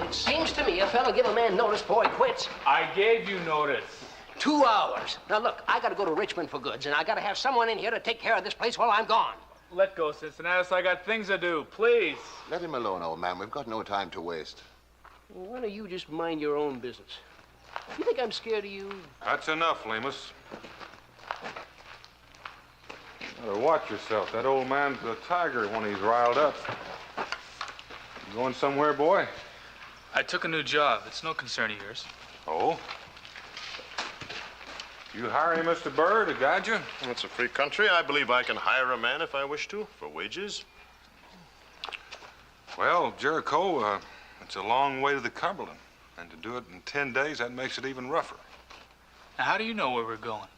It seems to me a fellow give a man notice before he quits.
I gave you notice.
2 hours. Now, look, I gotta go to Richmond for goods, and I gotta have someone in here to take care of this place while I'm gone.
Let go, Cincinnatus. I got things to do. Please.
Let him alone, old man. We've got no time to waste.
Well, why don't you just mind your own business? You think I'm scared of you?
That's enough, Lemus. Better watch yourself. That old man's a tiger when he's riled up. You going somewhere, boy?
I took a new job. It's no concern of yours.
Oh? You hiring Mr. Burr to guide you?
It's a free country. I believe I can hire a man if I wish to, for wages.
Well, Jericho, it's a long way to the Cumberland. And to do it in 10 days, that makes it even rougher.
Now, how do you know where we're going?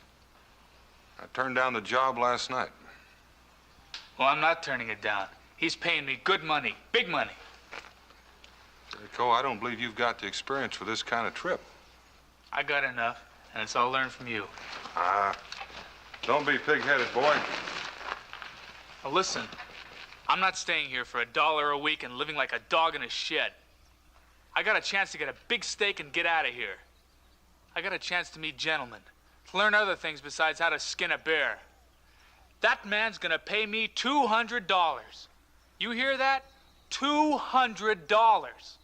I turned down the job last night.
Well, I'm not turning it down. He's paying me good money, big money.
Jericho, I don't believe you've got the experience for this kind of trip.
I got enough, and it's all learned from you.
Don't be pig-headed, boy.
Now, listen, I'm not staying here for $1 a week and living like a dog in a shed. I got a chance to get a big steak and get out of here. I got a chance to meet gentlemen, to learn other things besides how to skin a bear. That man's gonna pay me $200. You hear that? $200.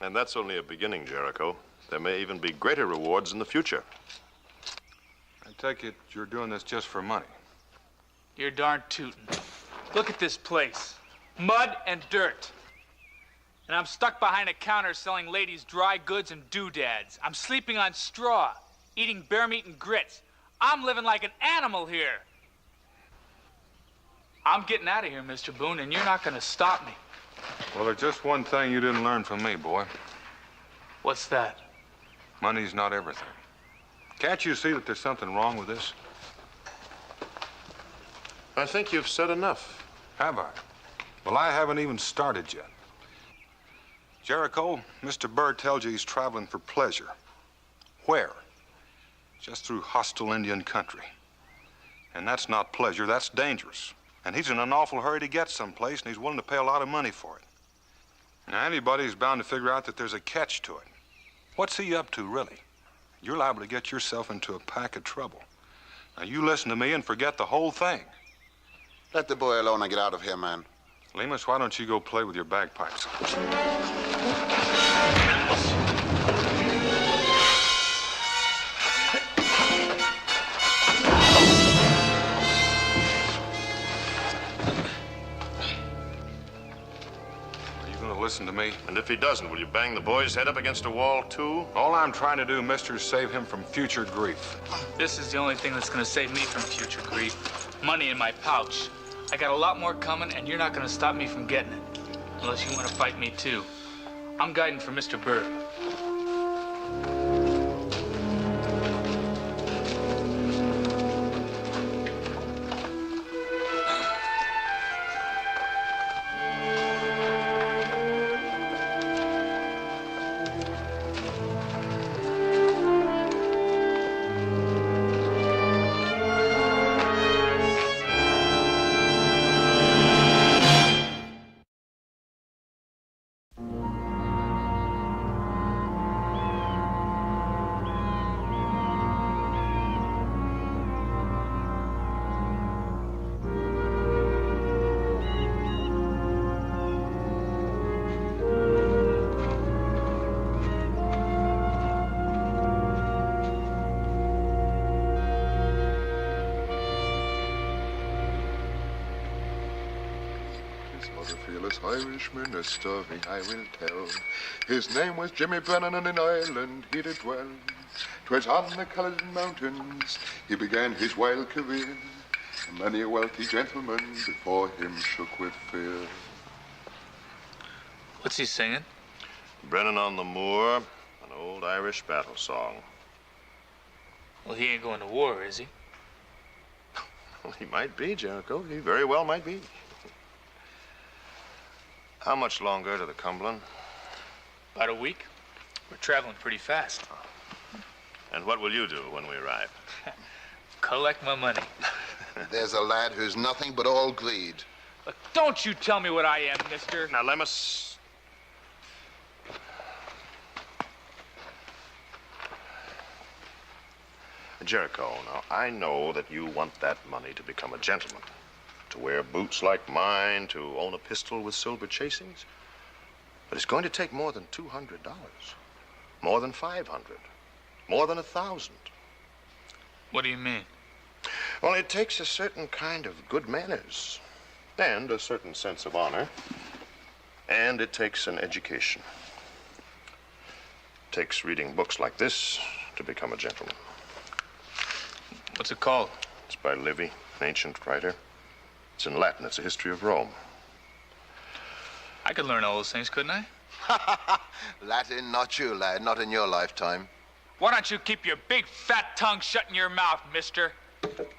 And that's only a beginning, Jericho. There may even be greater rewards in the future.
I take it you're doing this just for money.
You're darn tootin'. Look at this place. Mud and dirt. And I'm stuck behind a counter selling ladies dry goods and doodads. I'm sleeping on straw, eating bear meat and grits. I'm living like an animal here. I'm getting out of here, Mr. Boone, and you're not gonna stop me.
Well, there's just one thing you didn't learn from me, boy.
What's that?
Money's not everything. Can't you see that there's something wrong with this?
I think you've said enough.
Have I? Well, I haven't even started yet. Jericho, Mr. Burr tells you he's traveling for pleasure. Where? Just through hostile Indian country. And that's not pleasure, that's dangerous. And he's in an awful hurry to get someplace, and he's willing to pay a lot of money for it. Now, anybody's bound to figure out that there's a catch to it. What's he up to, really? You're liable to get yourself into a pack of trouble. Now, you listen to me and forget the whole thing.
Let the boy alone and get out of here, man.
Lemus, why don't you go play with your bagpipes? Listen to me.
And if he doesn't, will you bang the boy's head up against a wall, too?
All I'm trying to do, mister, is save him from future grief.
This is the only thing that's gonna save me from future grief. Money in my pouch. I got a lot more coming, and you're not gonna stop me from getting it. Unless you want to fight me, too. I'm guiding for Mr. Burr.
For the fearless Irishman, a story I will tell. His name was Jimmy Brennan, and in Ireland he did dwell. 'Twas on the Culloden Mountains he began his wild career. Many a wealthy gentleman before him shook with fear.
What's he singing?
Brennan on the Moor, an old Irish battle song.
Well, he ain't going to war, is he?
Well, he might be, Jericho. He very well might be. How much longer to the Cumberland?
About a week. We're traveling pretty fast.
And what will you do when we arrive?
Collect my money.
There's a lad who's nothing but all greed.
Look, don't you tell me what I am, mister.
Now, Lemus. Jericho, now, I know that you want that money to become a gentleman. To wear boots like mine, to own a pistol with silver chasings. But it's going to take more than $200. More than $500. More than $1,000.
What do you mean?
Well, it takes a certain kind of good manners. And a certain sense of honor. And it takes an education. It takes reading books like this to become a gentleman.
What's it called?
It's by Livy, an ancient writer. It's in Latin. It's a history of Rome.
I could learn all those things, couldn't I?
Latin, not you, lad. Not in your lifetime.
Why don't you keep your big fat tongue shut in your mouth, mister?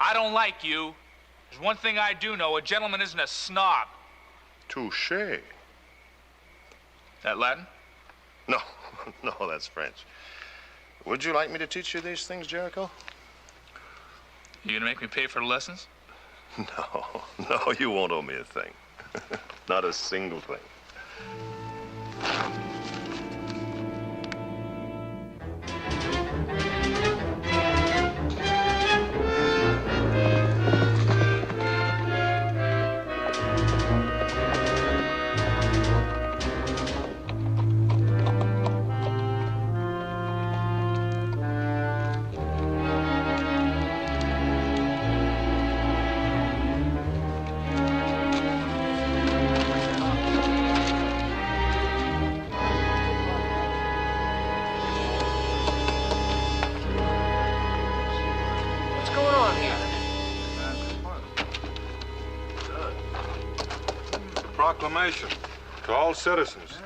I don't like you. There's one thing I do know. A gentleman isn't a snob.
Touché.
That Latin?
No, no, that's French. Would you like me to teach you these things, Jericho?
You gonna make me pay for the lessons?
No, you won't owe me a thing. Not a single thing.
Proclamation to all citizens.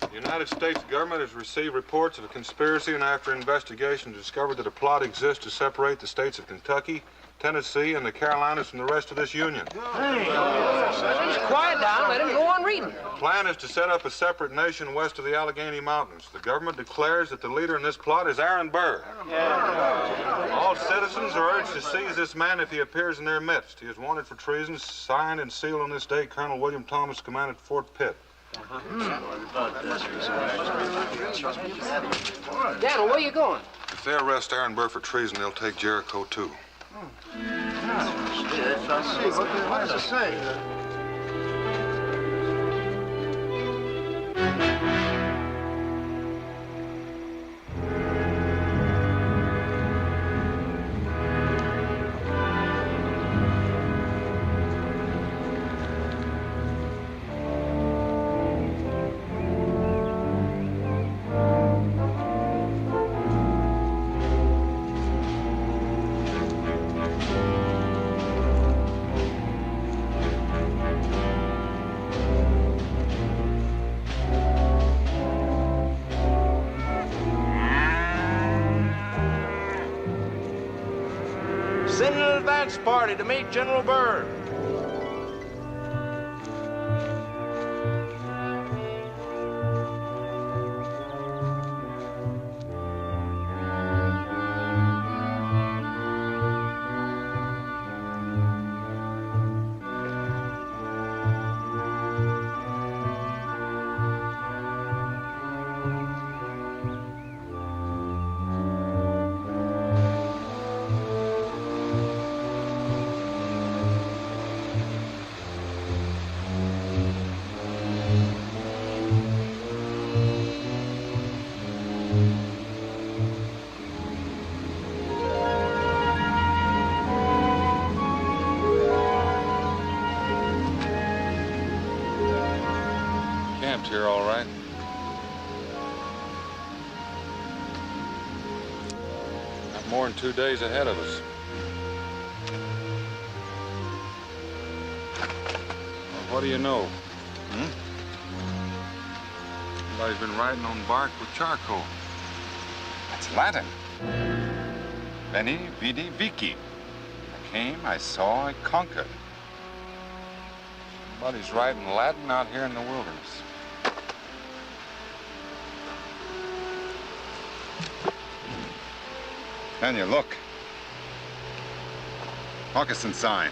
The United States government has received reports of a conspiracy and after investigation discovered that a plot exists to separate the states of Kentucky, Tennessee, and the Carolinas from the rest of this union.
Just quiet down. Let him go on reading.
The plan is to set up a separate nation west of the Allegheny Mountains. The government declares that the leader in this plot is Aaron Burr. All citizens are urged to seize this man if he appears in their midst. He is wanted for treason, signed and sealed on this day, Colonel William Thomas, commanded Fort Pitt.
Daniel, where you going?
If they arrest Aaron Burr for treason, they'll take Jericho, too.
What does it say?
Send an advance party to meet General Burr.
camped here all right. Not more than 2 days ahead of us. Well, what do you know? Somebody's been writing on bark with charcoal.
That's Latin. Veni, vidi, vici. I came, I saw, I conquered.
Somebody's writing Latin out here in the wilderness.
Daniel, look. Moccasin sign.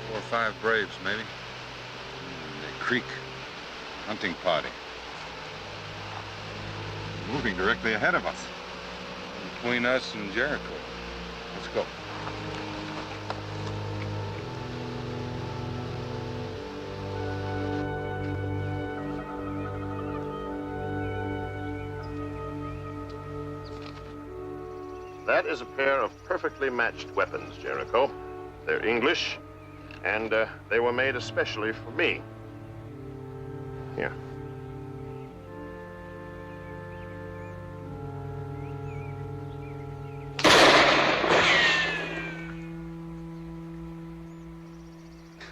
4 or 5 braves, maybe.
The creek. Hunting party. Moving directly ahead of us.
Between us and Jericho. Let's go.
That is a pair of perfectly matched weapons, Jericho. They're English, and they were made especially for me. Here.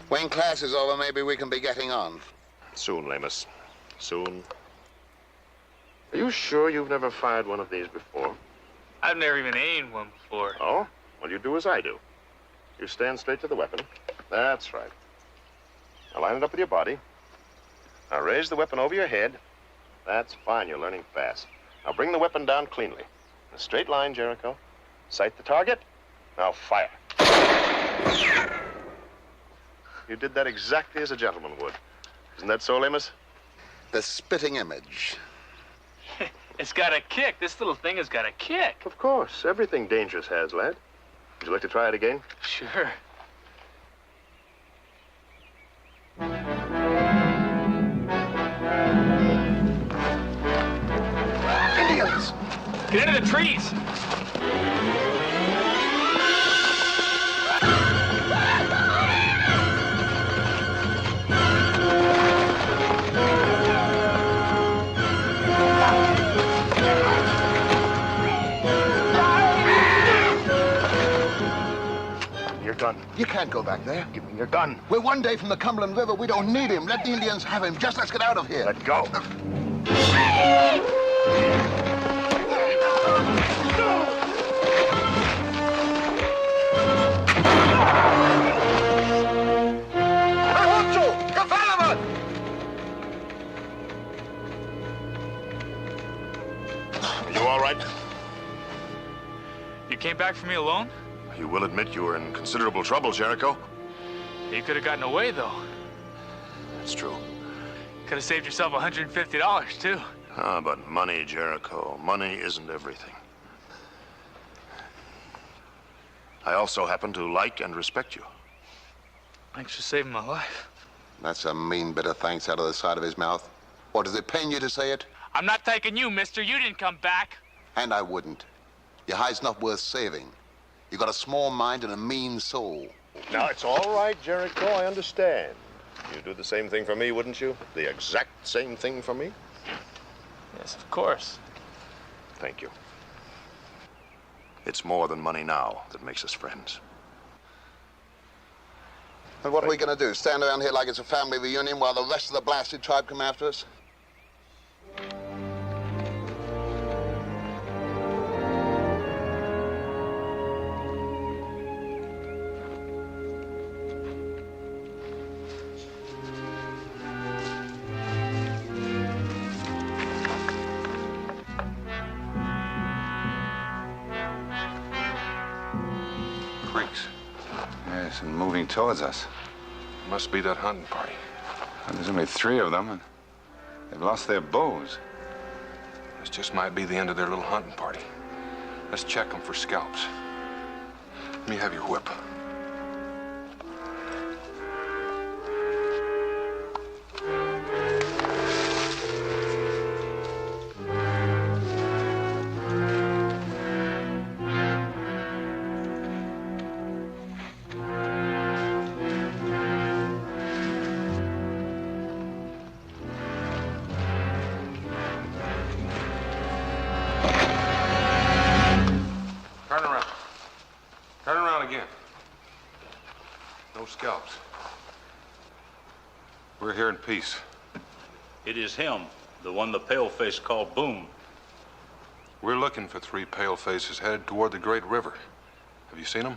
When class is over, maybe we can be getting on.
Soon, Lamus. Soon. Are you sure you've never fired one of these before?
I've never even aimed one before.
Oh? Well, you do as I do. You stand straight to the weapon. That's right. Now line it up with your body. Now raise the weapon over your head. That's fine. You're learning fast. Now bring the weapon down cleanly. In a straight line, Jericho. Sight the target. Now fire. You did that exactly as a gentleman would. Isn't that so, Lamus?
The spitting image.
It's got a kick. This little thing has got a kick.
Of course. Everything dangerous has, lad. Would you like to try it again?
Sure.
Indians!
Get into the trees!
Your gun.
You can't go back there.
Give me your gun.
We're 1 day from the Cumberland River. We don't need him. Let the Indians have him. Just let's get out of here.
Let go. Are you all right?
You came back for me alone?
You will admit you were in considerable trouble, Jericho.
You could have gotten away, though.
That's true.
Could have saved yourself $150, too.
Ah, but money, Jericho. Money isn't everything. I also happen to like and respect you.
Thanks for saving my life.
That's a mean bit of thanks out of the side of his mouth. What, does it pain you to say it?
I'm not thanking you, mister. You didn't come back.
And I wouldn't. Your hide's not worth saving. You got a small mind and a mean soul.
Now, it's all right, Jericho. I understand. You'd do the same thing for me, wouldn't you? The exact same thing for me?
Yes, of course.
Thank you. It's more than money now that makes us friends.
And what are we going to do? Stand around here like it's a family reunion while the rest of the blasted tribe come after us?
Creeks.
Yes, and moving towards us.
Must be that hunting party.
And there's only 3 of them, and they've lost their bows.
This just might be the end of their little hunting party. Let's check them for scalps. Let me have your whip. We're here in peace.
It is him, the one the paleface called Boone.
We're looking for 3 palefaces headed toward the Great River. Have you seen them?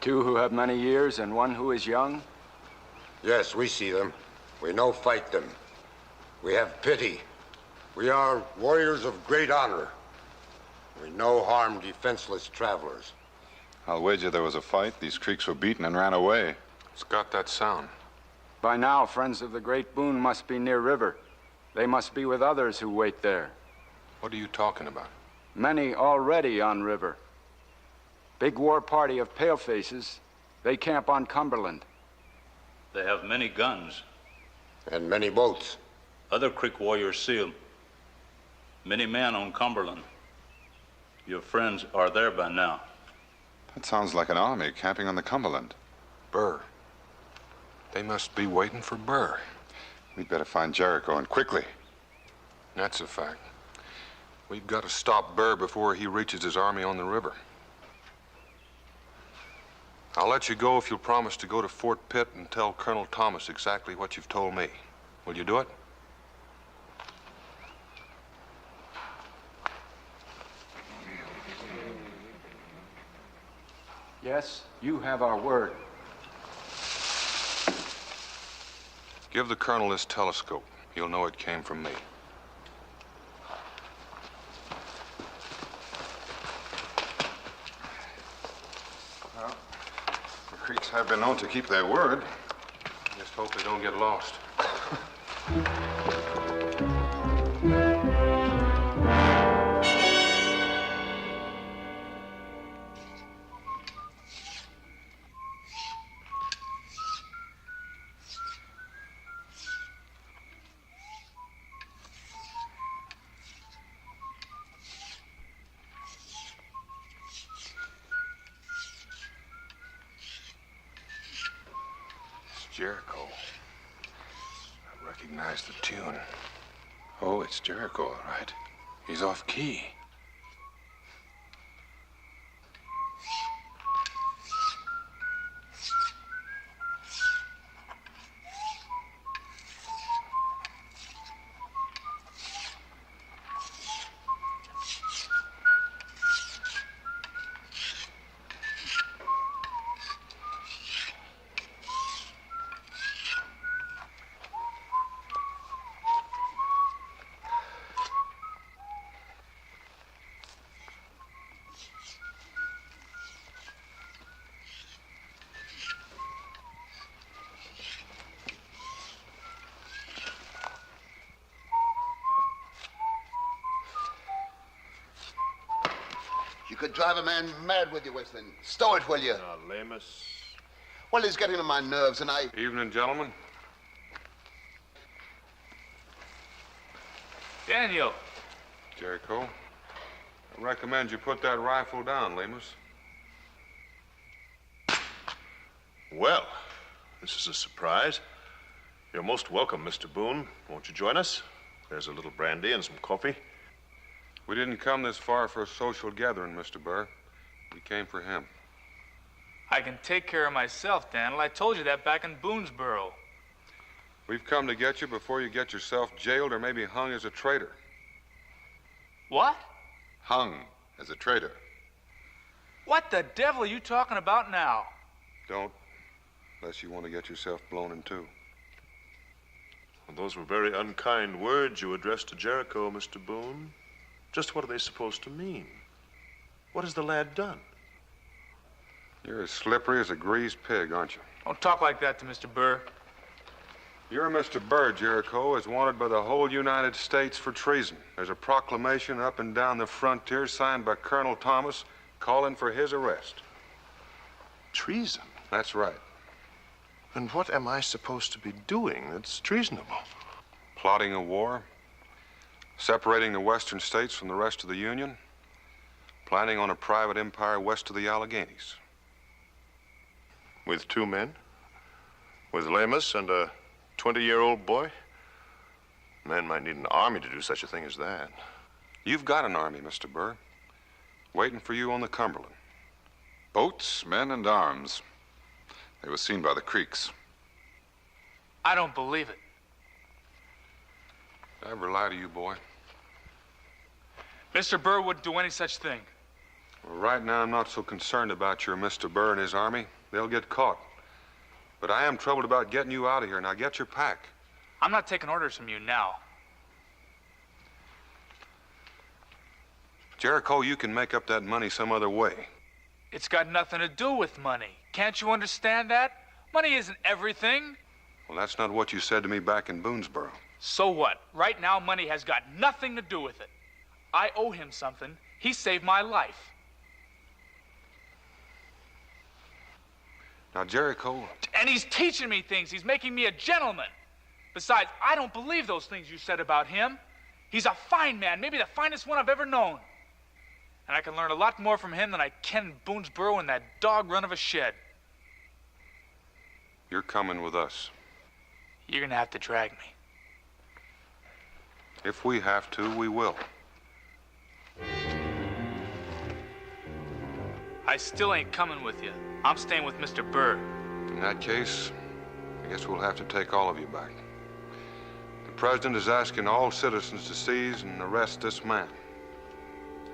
2 who have many years and 1 who is young?
Yes, we see them. We no fight them. We have pity. We are warriors of great honor. We no harm defenseless travelers.
I'll wager there was a fight. These Creeks were beaten and ran away.
It's got that sound.
By now, friends of the great Boone must be near river. They must be with others who wait there.
What are you talking about?
Many already on river. Big war party of palefaces. They camp on Cumberland.
They have many guns.
And many boats.
Other Creek warriors see them. Many men on Cumberland. Your friends are there by now.
That sounds like an army camping on the Cumberland.
Burr. They must be waiting for Burr.
We'd better find Jericho, and quickly.
That's a fact. We've got to stop Burr before he reaches his army on the river. I'll let you go if you'll promise to go to Fort Pitt and tell Colonel Thomas exactly what you've told me. Will you do it?
Yes, you have our word.
Give the colonel this telescope. He'll know it came from me.
Well, the Creeks have been known to keep their word.
Just hope they don't get lost. Jericho. I recognize the tune.
Oh, it's Jericho, all right.
He's off key.
You could drive a man mad with you, Westland. Stow it, will you?
Lamus.
Well, it's getting on my nerves, and I...
Evening, gentlemen.
Daniel.
Jericho. I recommend you put that rifle down, Lemus.
Well, this is a surprise. You're most welcome, Mr. Boone. Won't you join us? There's a little brandy and some coffee.
We didn't come this far for a social gathering, Mr. Burr. We came for him.
I can take care of myself, Daniel. I told you that back in Boonesboro.
We've come to get you before you get yourself jailed or maybe hung as a traitor.
What?
Hung as a traitor.
What the devil are you talking about now?
Don't, unless you want to get yourself blown in two.
Well, those were very unkind words you addressed to Jericho, Mr. Boone. Just what are they supposed to mean? What has the lad done?
You're as slippery as a greased pig, aren't you?
Don't talk like that to Mr. Burr.
You're Mr. Burr, Jericho, is wanted by the whole United States for treason. There's a proclamation up and down the frontier signed by Colonel Thomas calling for his arrest.
Treason?
That's right.
And what am I supposed to be doing that's treasonable?
Plotting a war, separating the western states from the rest of the Union, planning on a private empire west of the Alleghenies.
With 2 men? With Lamus and a 20-year-old boy? A man might need an army to do such a thing as that.
You've got an army, Mr. Burr, waiting for you on the Cumberland.
Boats, men, and arms. They were seen by the Creeks.
I don't believe it.
Did I ever lie to you, boy?
Mr. Burr wouldn't do any such thing.
Well, right now, I'm not so concerned about your Mr. Burr and his army. They'll get caught. But I am troubled about getting you out of here. Now, get your pack.
I'm not taking orders from you now.
Jericho, you can make up that money some other way.
It's got nothing to do with money. Can't you understand that? Money isn't everything.
Well, that's not what you said to me back in Boonesboro.
So what? Right now, money has got nothing to do with it. I owe him something. He saved my life.
Now, Jericho...
And he's teaching me things. He's making me a gentleman. Besides, I don't believe those things you said about him. He's a fine man, maybe the finest one I've ever known. And I can learn a lot more from him than I can in Boonesboro in that dog run of a shed.
You're coming with us.
You're gonna have to drag me.
If we have to, we will.
I still ain't coming with you. I'm staying with Mr. Burr.
In that case, I guess we'll have to take all of you back. The president is asking all citizens to seize and arrest this man.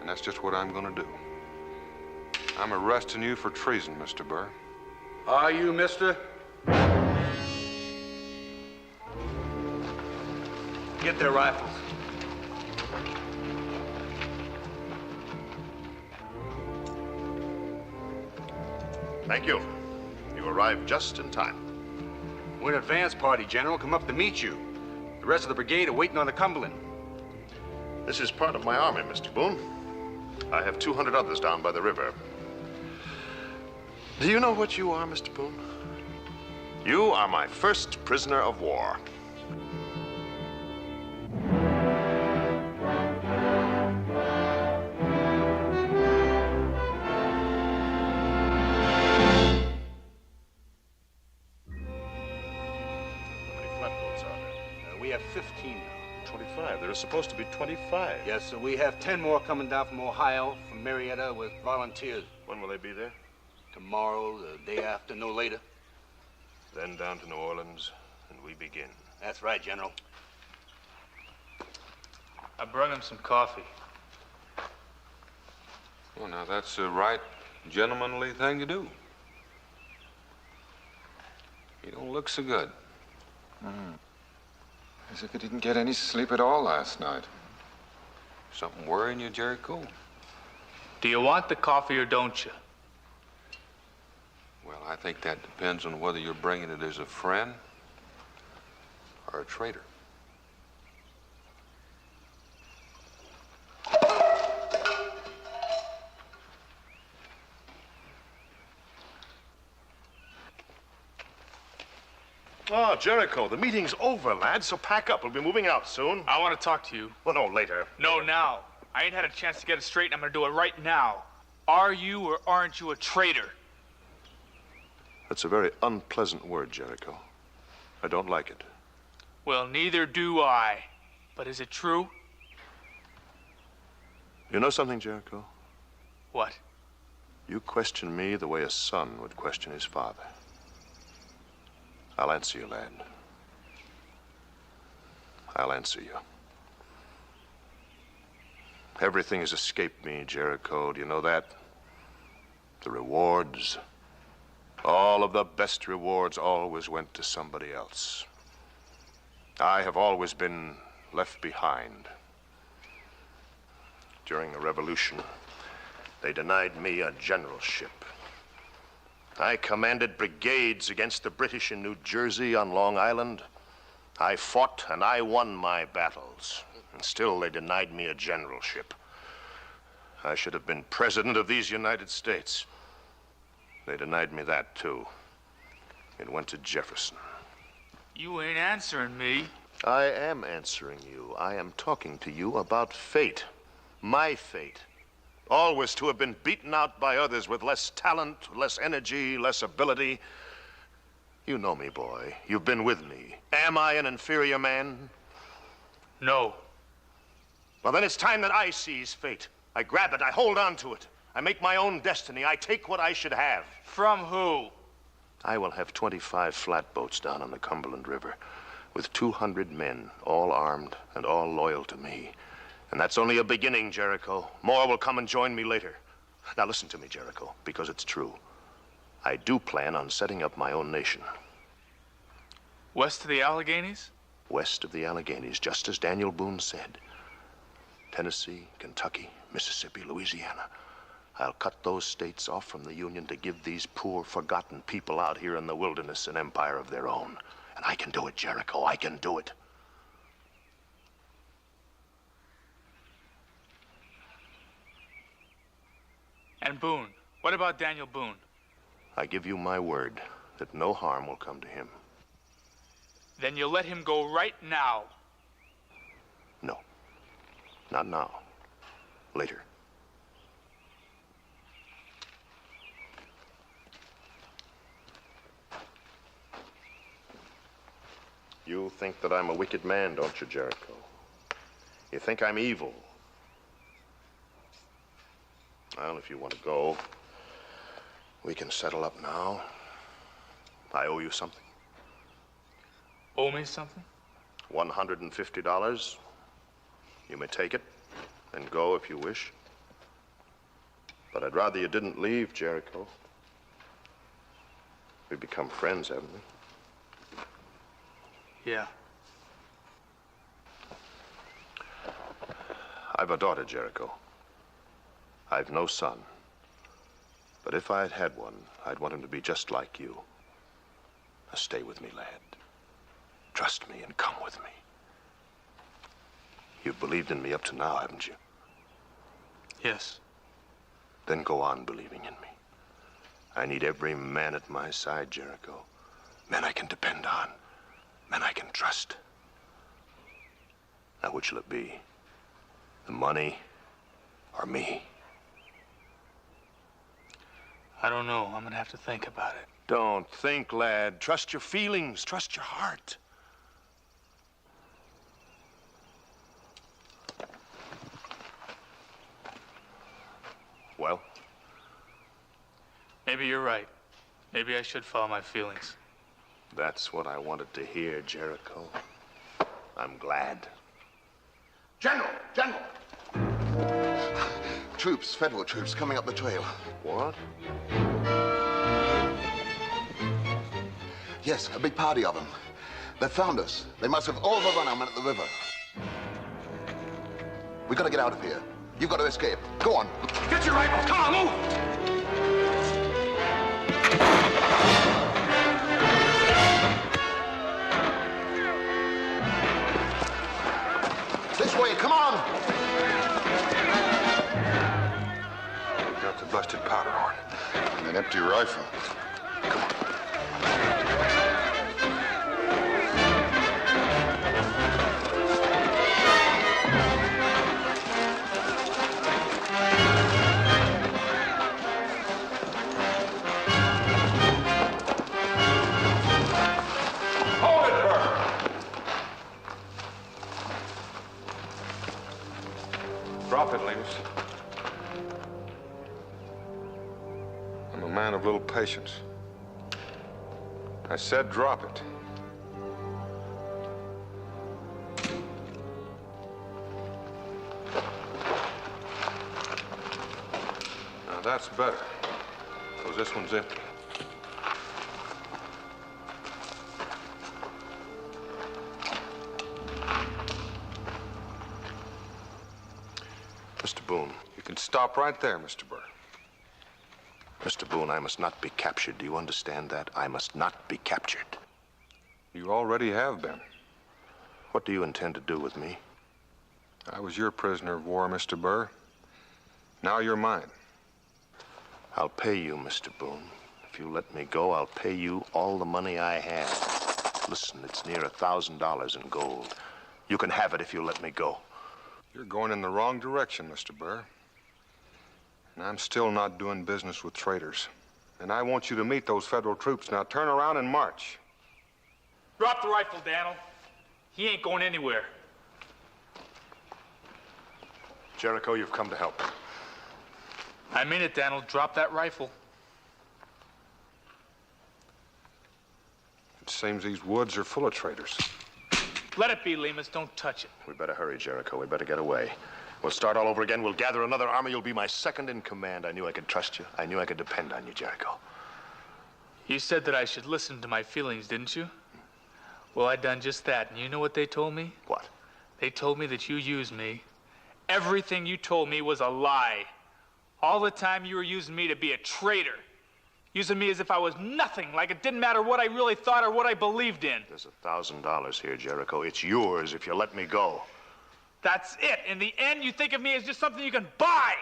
And that's just what I'm gonna do. I'm arresting you for treason, Mr. Burr.
Are you, mister?
Get their rifles.
Thank you. You arrived just in time.
We're an advance party, General. Come up to meet you. The rest of the brigade are waiting on the Cumberland.
This is part of my army, Mr. Boone. I have 200 others down by the river. Do you know what you are, Mr. Boone? You are my first prisoner of war.
We have 15 now.
25. There are supposed to be 25.
Yes, sir. We have 10 more coming down from Ohio, from Marietta, with volunteers.
When will they be there?
Tomorrow, the day after, no later.
Then down to New Orleans, and we begin.
That's right, General.
I brought him some coffee.
Well, now, that's the right gentlemanly thing to do. You don't look so good.
As if he didn't get any sleep at all last night.
Something worrying you, Jericho?
Do you want the coffee or don't you?
Well, I think that depends on whether you're bringing it as a friend or a traitor.
Oh, Jericho, the meeting's over, lad, so pack up. We'll be moving out soon.
I want to talk to you.
Well, no, later.
No, now. I ain't had a chance to get it straight, and I'm gonna do it right now. Are you or aren't you a traitor?
That's a very unpleasant word, Jericho. I don't like it.
Well, neither do I. But is it true?
You know something, Jericho?
What?
You question me the way a son would question his father. I'll answer you, lad. I'll answer you. Everything has escaped me, Jericho. Do you know that? The rewards. All of the best rewards always went to somebody else. I have always been left behind. During the Revolution, they denied me a generalship. I commanded brigades against the British in New Jersey, on Long Island. I fought and I won my battles. And still they denied me a generalship. I should have been president of these United States. They denied me that, too. It went to Jefferson.
You ain't answering me.
I am answering you. I am talking to you about fate. My fate. Always to have been beaten out by others with less talent, less energy, less ability. You know me, boy. You've been with me. Am I an inferior man?
No.
Well, then it's time that I seize fate. I grab it. I hold on to it. I make my own destiny. I take what I should have.
From who?
I will have 25 flatboats down on the Cumberland River. with 200 men, all armed and all loyal to me. And that's only a beginning, Jericho. More will come and join me later. Now listen to me, Jericho, because it's true. I do plan on setting up my own nation.
West of the Alleghenies?
West of the Alleghenies, just as Daniel Boone said. Tennessee, Kentucky, Mississippi, Louisiana. I'll cut those states off from the Union to give these poor, forgotten people out here in the wilderness an empire of their own. And I can do it, Jericho. I can do it.
And Boone. What about Daniel Boone?
I give you my word that no harm will come to him.
Then you'll let him go right now.
No. Not now. Later. You think that I'm a wicked man, don't you, Jericho? You think I'm evil. Well, if you want to go, we can settle up now. I owe you something.
Owe me something?
$150. You may take it and go if you wish. But I'd rather you didn't leave, Jericho. We've become friends, haven't we?
Yeah.
I've a daughter, Jericho. I've no son. But if I'd had one, I'd want him to be just like you. Now stay with me, lad. Trust me and come with me. You've believed in me up to now, haven't you?
Yes.
Then go on believing in me. I need every man at my side, Jericho. Men I can depend on. Men I can trust. Now, which will it be? The money or me?
I don't know. I'm gonna have to think about it.
Don't think, lad. Trust your feelings. Trust your heart. Well?
Maybe you're right. Maybe I should follow my feelings.
That's what I wanted to hear, Jericho. I'm glad.
General! General!
Troops, federal troops, coming up the trail.
What?
Yes, a big party of them. They found us. They must have overrun our men at the river. We gotta get out of here. You've got to escape. Go on.
Get your rifle. Come on, move!
This way, come on!
We got the busted powder horn.
And an empty rifle.
Drop it, Lemus. I'm a man of little patience. I said drop it. Now that's better, because this one's empty.
Mr. Boone.
You can stop right there, Mr. Burr.
Mr. Boone, I must not be captured. Do you understand that? I must not be captured.
You already have been.
What do you intend to do with me?
I was your prisoner of war, Mr. Burr. Now you're mine.
I'll pay you, Mr. Boone. If you let me go, I'll pay you all the money I have. Listen, it's near $1,000 in gold. You can have it if you let me go.
You're going in the wrong direction, Mr. Burr. And I'm still not doing business with traitors. And I want you to meet those federal troops. Now turn around and march.
Drop the rifle, Daniel. He ain't going anywhere.
Jericho, you've come to help.
I mean it, Daniel. Drop that rifle.
It seems these woods are full of traitors.
Let it be, Lemus. Don't touch it.
We better hurry, Jericho. We better get away. We'll start all over again. We'll gather another army. You'll be my second in command. I knew I could trust you. I knew I could depend on you, Jericho.
You said that I should listen to my feelings, didn't you? Well, I done just that. And you know what they told me?
What?
They told me that you used me. Everything you told me was a lie. All the time you were using me to be a traitor. Using me as if I was nothing, like it didn't matter what I really thought or what I believed in.
There's $1,000 here, Jericho. It's yours if you let me go.
That's it. In the end, you think of me as just something you can buy.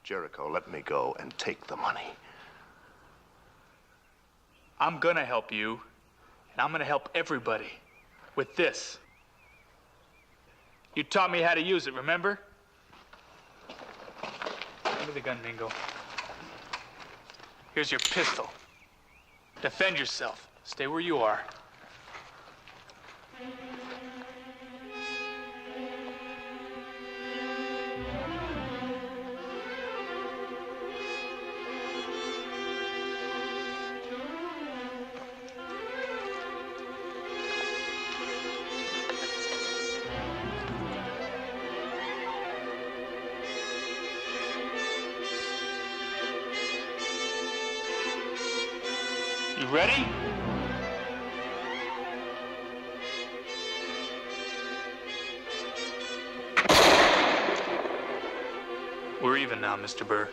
Jericho, let me go and take the money.
I'm gonna help you, and I'm gonna help everybody with this. You taught me how to use it, remember? Give me the gun, Mingo. Here's your pistol. Defend yourself. Stay where you are. You ready? We're even now, Mr. Burr.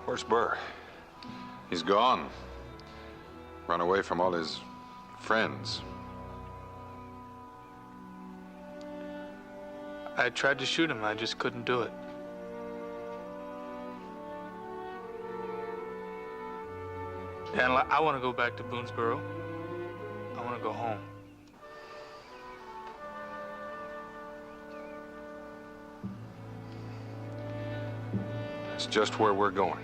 Where's Burr? He's gone. Run away from all his friends.
I tried to shoot him, I just couldn't do it. And I want to go back to Boonesboro. I want to go home.
It's just where we're going.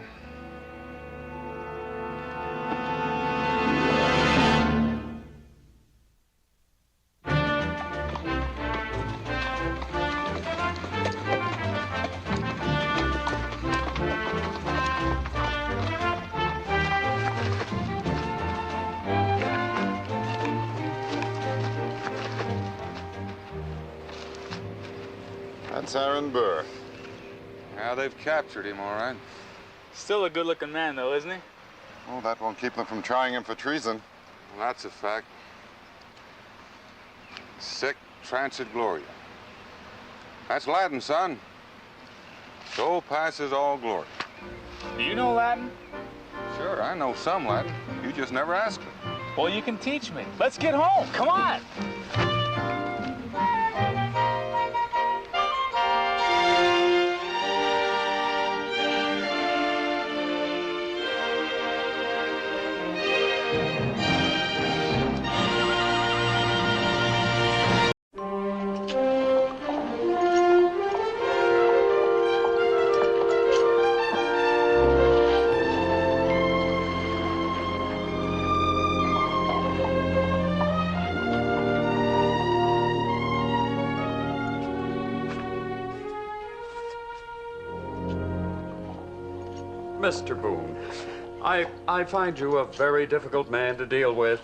That's Aaron Burr.
Yeah, they've captured him, all right.
Still a good-looking man, though, isn't he?
Well, that won't keep them from trying him for treason.
Well, that's a fact. Sic transit gloria. That's Latin, son. So passes all glory.
Do you know Latin?
Sure, I know some Latin. You just never asked me.
Well, you can teach me. Let's get home. Come on.
Mr. Boone, I find you a very difficult man to deal with.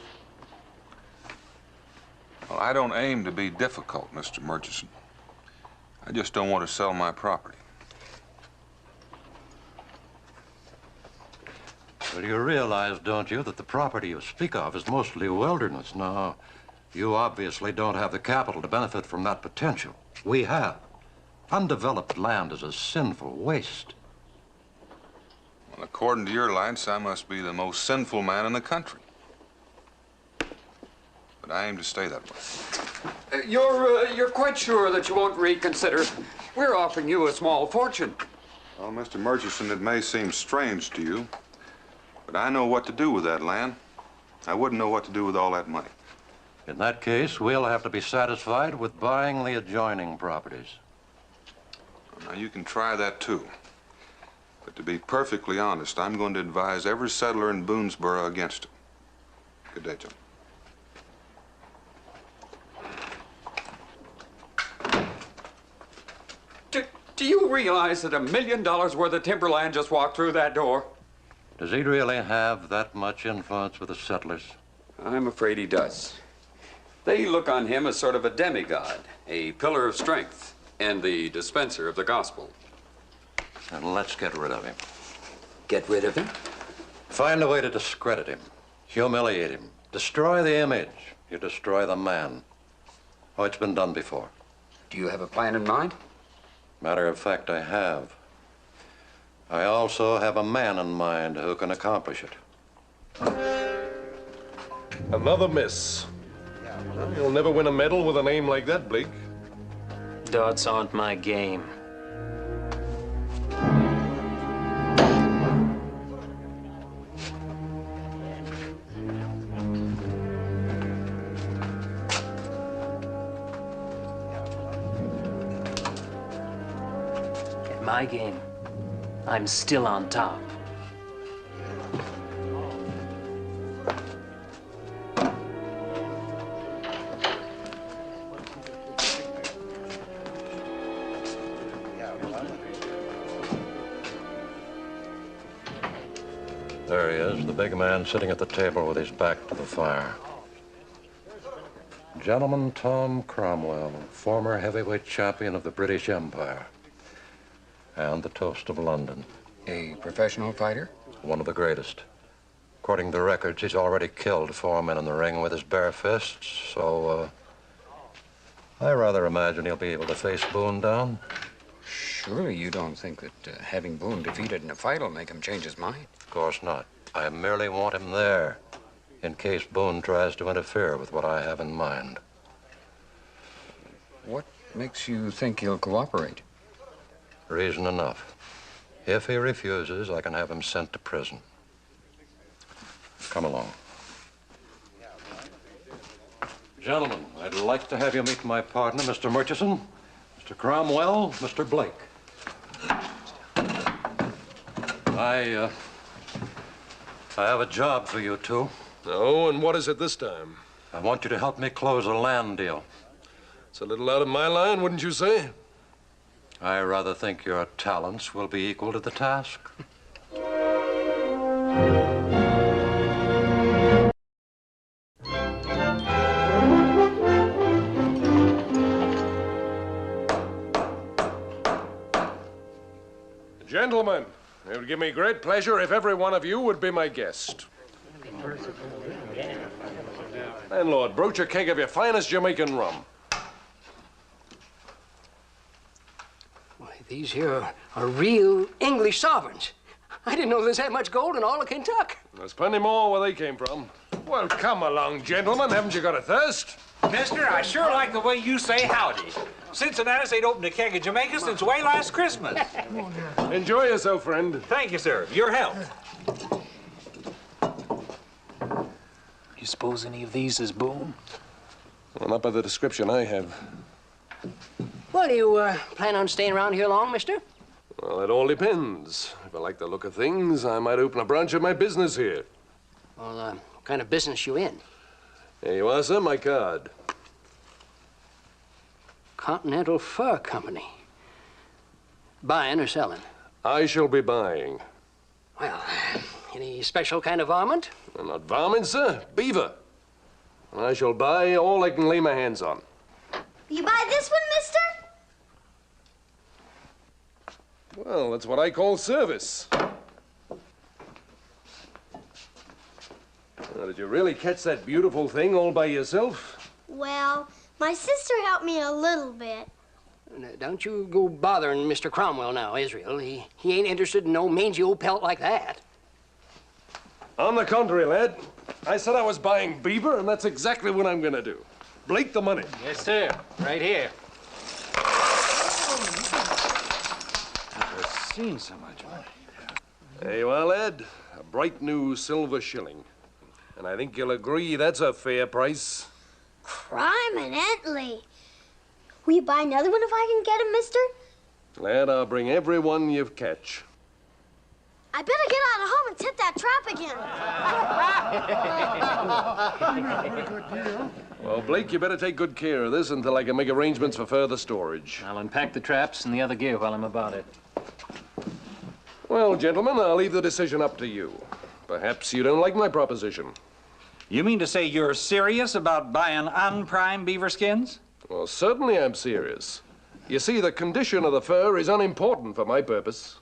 Well, I don't aim to be difficult, Mr. Murchison. I just don't want to sell my property.
Well, you realize, don't you, that the property you speak of is mostly wilderness. Now, you obviously don't have the capital to benefit from that potential. We have. Undeveloped land is a sinful waste.
Well, according to your lights, I must be the most sinful man in the country.
but I aim to stay that way.
You're quite sure that you won't reconsider? We're offering you a small fortune.
Well, Mr. Murchison, it may seem strange to you, but I know what to do with that land. I wouldn't know what to do with all that money.
In that case, we'll have to be satisfied with buying the adjoining properties.
Now, you can try that, too. But to be perfectly honest, I'm going to advise every settler in Boonesboro against it. Good day, John.
Do you realize that $1 million worth of timberland just walked through that door?
Does he really have that much influence with the settlers?
I'm afraid he does. They look on him as sort of a demigod, a pillar of strength, and the dispenser of the gospel.
And let's get rid of him.
Get rid of him?
Find a way to discredit him, humiliate him, destroy the image. You destroy the man. Oh, it's been done before.
Do you have a plan in mind?
Matter of fact, I have. I also have a man in mind who can accomplish it.
Another miss. You'll never win a medal with a name like that, Blake.
Dots aren't my game. In my game, I'm still on top.
There he is, the big man sitting at the table with his back to the fire. Gentleman Tom Cromwell, former heavyweight champion of the British Empire. And the toast of London.
A professional fighter?
One of the greatest. According to the records, he's already killed 4 men in the ring with his bare fists, so, I rather imagine he'll be able to face Boone down.
Surely you don't think that having Boone defeated in a fight will make him change his mind?
Of course not. I merely want him there, in case Boone tries to interfere with what I have in mind.
What makes you think he'll cooperate?
Reason enough. If he refuses, I can have him sent to prison. Come along. Gentlemen, I'd like to have you meet my partner, Mr. Murchison, Mr. Cromwell, Mr. Blake. I have a job for you two.
Oh, and what is it this time?
I want you to help me close a land deal.
It's a little out of my line, wouldn't you say?
I rather think your talents will be equal to the task.
Gentlemen, it would give me great pleasure if every one of you would be my guest. Landlord, broach a keg of your finest Jamaican rum.
These here are real English sovereigns. I didn't know there's that much gold in all of Kentucky.
There's plenty more where they came from. Well, come along, gentlemen. Haven't you got a thirst?
Mister, I sure like the way you say howdy. Cincinnati's ain't opened a keg of Jamaica since way last Christmas.
Enjoy yourself, friend.
Thank you, sir. Your health.
You suppose any of these is Boone?
Well, not by the description I have.
Well, do you plan on staying around here long, mister?
Well, it all depends. If I like the look of things, I might open a branch of my business here.
Well, what kind of business you in?
Here you are, sir, my card.
Continental Fur Company. Buying or selling?
I shall be buying.
Well, any special kind of varmint?
Well, not varmint, sir. Beaver. I shall buy all I can lay my hands on.
You buy this one, mister?
Well, that's what I call service. Now, did you really catch that beautiful thing all by yourself?
Well, my sister helped me a little bit.
Now, don't you go bothering Mr. Cromwell now, Israel. He ain't interested in no mangy old pelt like that.
On the contrary, lad, I said I was buying beaver, and that's exactly what I'm gonna do. Blake, the money.
Yes, sir. Right here.
I've never seen so much money. There you are, lad. A bright new silver shilling. And I think you'll agree that's a fair price.
Criminally. Will you buy another one if I can get it, mister?
Lad, I'll bring every one you catch.
I better get out of home and set that trap again.
Well, Blake, you better take good care of this until I can make arrangements for further storage.
I'll unpack the traps and the other gear while I'm about it.
Well, gentlemen, I'll leave the decision up to you. Perhaps you don't like my proposition.
You mean to say you're serious about buying unprimed beaver skins?
Well, certainly I'm serious. You see, the condition of the fur is unimportant for my purpose.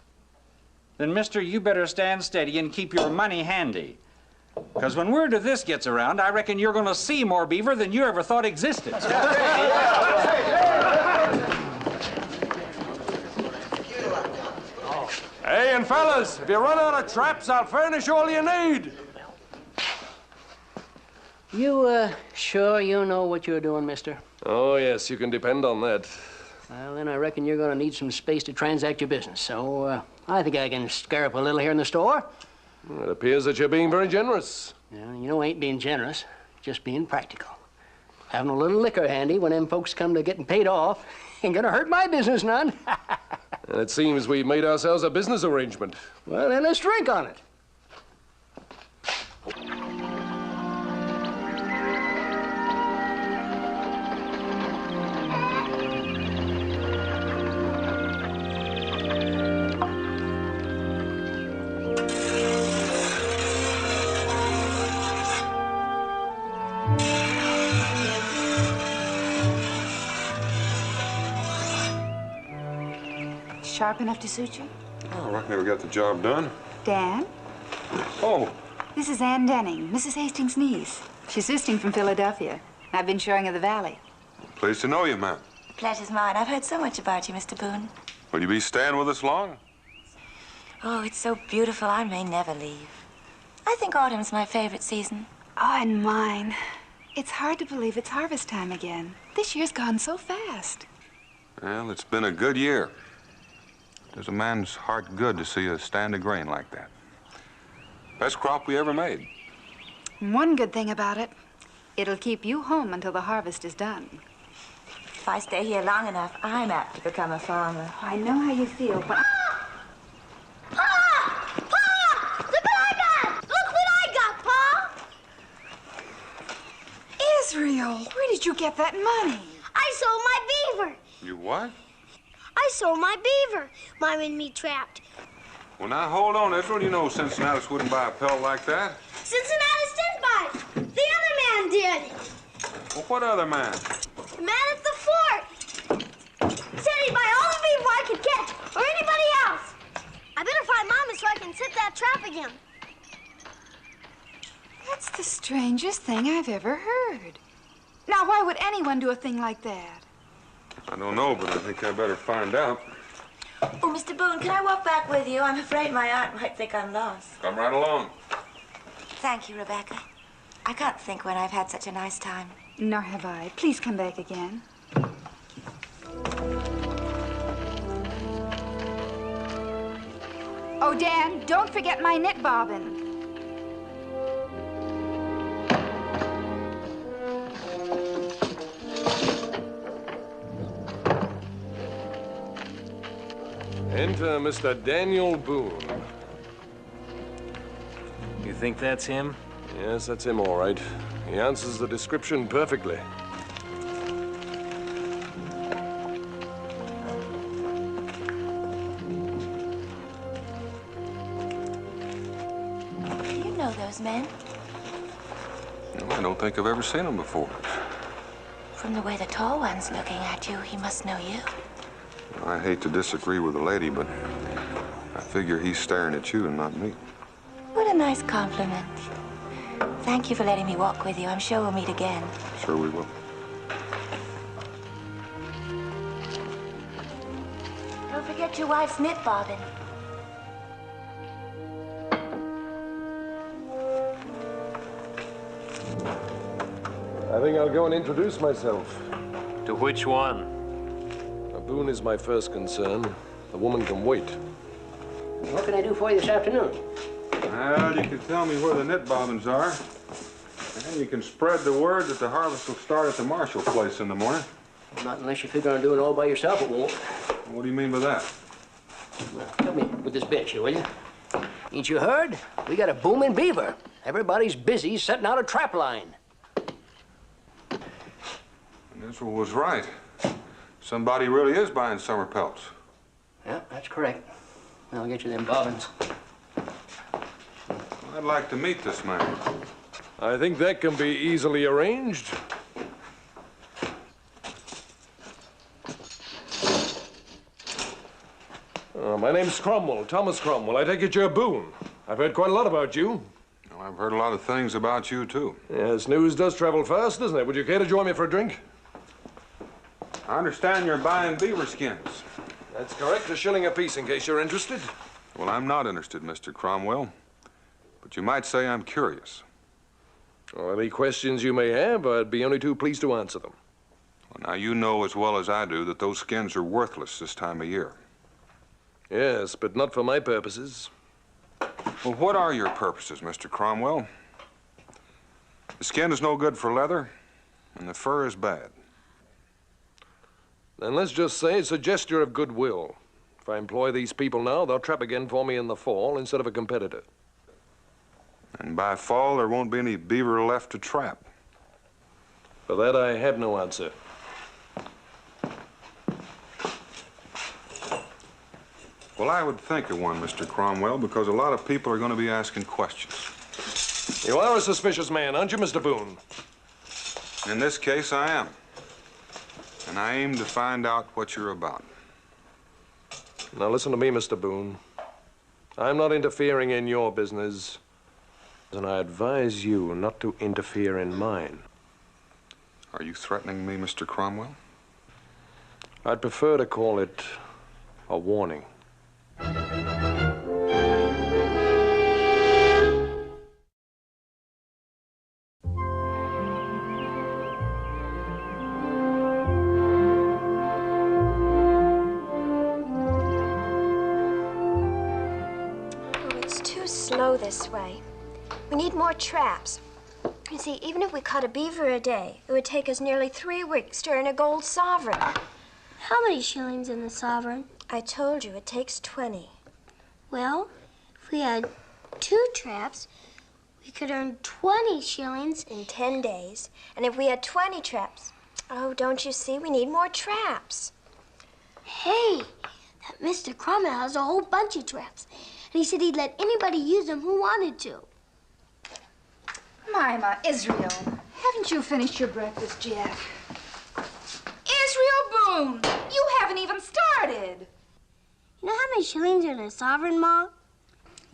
Then, mister, you better stand steady and keep your money handy. Because when word of this gets around, I reckon you're going to see more beaver than you ever thought existed.
Hey, and fellas, if you run out of traps, I'll furnish all you need.
You, sure you know what you're doing, mister?
Oh, yes, you can depend on that.
Well, then I reckon you're gonna need some space to transact your business. So, I think I can scare up a little here in the store.
It appears that you're being very generous.
Yeah, you know, I ain't being generous, just being practical. Having a little liquor handy when them folks come to getting paid off ain't gonna hurt my business none.
And it seems we've made ourselves a business arrangement.
Well, then let's drink on it.
Sharp enough to suit you?
Oh, I reckon we got the job done.
Dan?
Oh.
This is Ann Denning, Mrs. Hastings' niece. She's visiting from Philadelphia. I've been showing her the valley.
Pleased to know you, ma'am.
Pleasure's mine. I've heard so much about you, Mr. Boone.
Will you be staying with us long?
Oh, it's so beautiful, I may never leave. I think autumn's my favorite season.
Oh, and mine. It's hard to believe it's harvest time again. This year's gone so fast.
Well, it's been a good year. Does a man's heart good to see a stand of grain like that. Best crop we ever made.
One good thing about it, it'll keep you home until the harvest is done.
If I stay here long enough, I'm apt to become a farmer.
I know how you feel, but...
Pa! Pa! Look what I got! Look what I got, Pa!
Israel, where did you get that money?
I sold my beaver.
You what?
I sold my beaver. Mine and me trapped.
Well, now, hold on, Israel. You know Cincinnatus wouldn't buy a pelt like that.
Cincinnatus didn't buy it. The other man did.
Well, what other man?
The man at the fort. Said he'd buy all the beaver I could get, or anybody else. I better find Mama so I can set that trap again.
That's the strangest thing I've ever heard. Now, why would anyone do a thing like that?
I don't know, but I think I better find out.
Oh, Mr. Boone, can I walk back with you? I'm afraid my aunt might think I'm lost.
Come right along.
Thank you, Rebecca. I can't think when I've had such a nice time.
Nor have I. Please come back again. Oh, Dan, don't forget my knit bobbin.
Enter Mr. Daniel Boone.
You think that's him?
Yes, that's him, all right. He answers the description perfectly.
Do you know those men?
Well, I don't think I've ever seen him before.
From the way the tall one's looking at you, he must know you.
I hate to disagree with the lady, but I figure he's staring at you and not me.
What a nice compliment. Thank you for letting me walk with you. I'm sure we'll meet again.
Sure we will.
Don't forget your wife's knit bobbin.
I think I'll go and introduce myself.
To which one?
Boone is my first concern. The woman can wait.
What can I do for you this afternoon?
Well, you can tell me where the knit bobbins are. And you can spread the word that the harvest will start at the Marshall place in the morning.
Not unless you figure on doing it all by yourself, it won't.
What do you mean by that?
Well, help me with this bitch, will you? Ain't you heard? We got a booming beaver. Everybody's busy setting out a trap line.
And Israel was right. Somebody really is buying summer pelts.
Yeah, that's correct. I'll get you them bobbins.
I'd like to meet this man.
I think that can be easily arranged. My name's Cromwell, Thomas Cromwell. I take it you're Boone. I've heard quite a lot about you.
Well, I've heard a lot of things about you, too.
Yes, news does travel fast, doesn't it? Would you care to join me for a drink?
I understand you're buying beaver skins.
That's correct. A shilling apiece, in case you're interested.
Well, I'm not interested, Mr. Cromwell. But you might say I'm curious.
Well, any questions you may have, I'd be only too pleased to answer them.
Well, now, you know as well as I do that those skins are worthless this time of year.
Yes, but not for my purposes.
Well, what are your purposes, Mr. Cromwell? The skin is no good for leather, and the fur is bad.
Then let's just say it's a gesture of goodwill. If I employ these people now, they'll trap again for me in the fall instead of a competitor.
And by fall, there won't be any beaver left to trap.
For that, I have no answer.
Well, I would think of one, Mr. Cromwell, because a lot of people are going to be asking questions.
You are a suspicious man, aren't you, Mr. Boone?
In this case, I am. And I aim to find out what you're about.
Now, listen to me, Mr. Boone. I'm not interfering in your business, and I advise you not to interfere in mine.
Are you threatening me, Mr. Cromwell?
I'd prefer to call it a warning.
Slow this way. We need more traps. You see, even if we caught a beaver a day, it would take us nearly 3 weeks to earn a gold sovereign. How many shillings in the sovereign? I told you, it takes 20. Well, if we had 2 traps, we could earn 20 shillings in 10 days. And if we had 20 traps, oh, don't you see, we need more traps. Hey, that Mr. Cromwell has a whole bunch of traps. And he said he'd let anybody use them who wanted to.
Mima, Israel, haven't you finished your breakfast yet? Israel Boone, you haven't even started.
You know how many shillings are in a sovereign, Ma?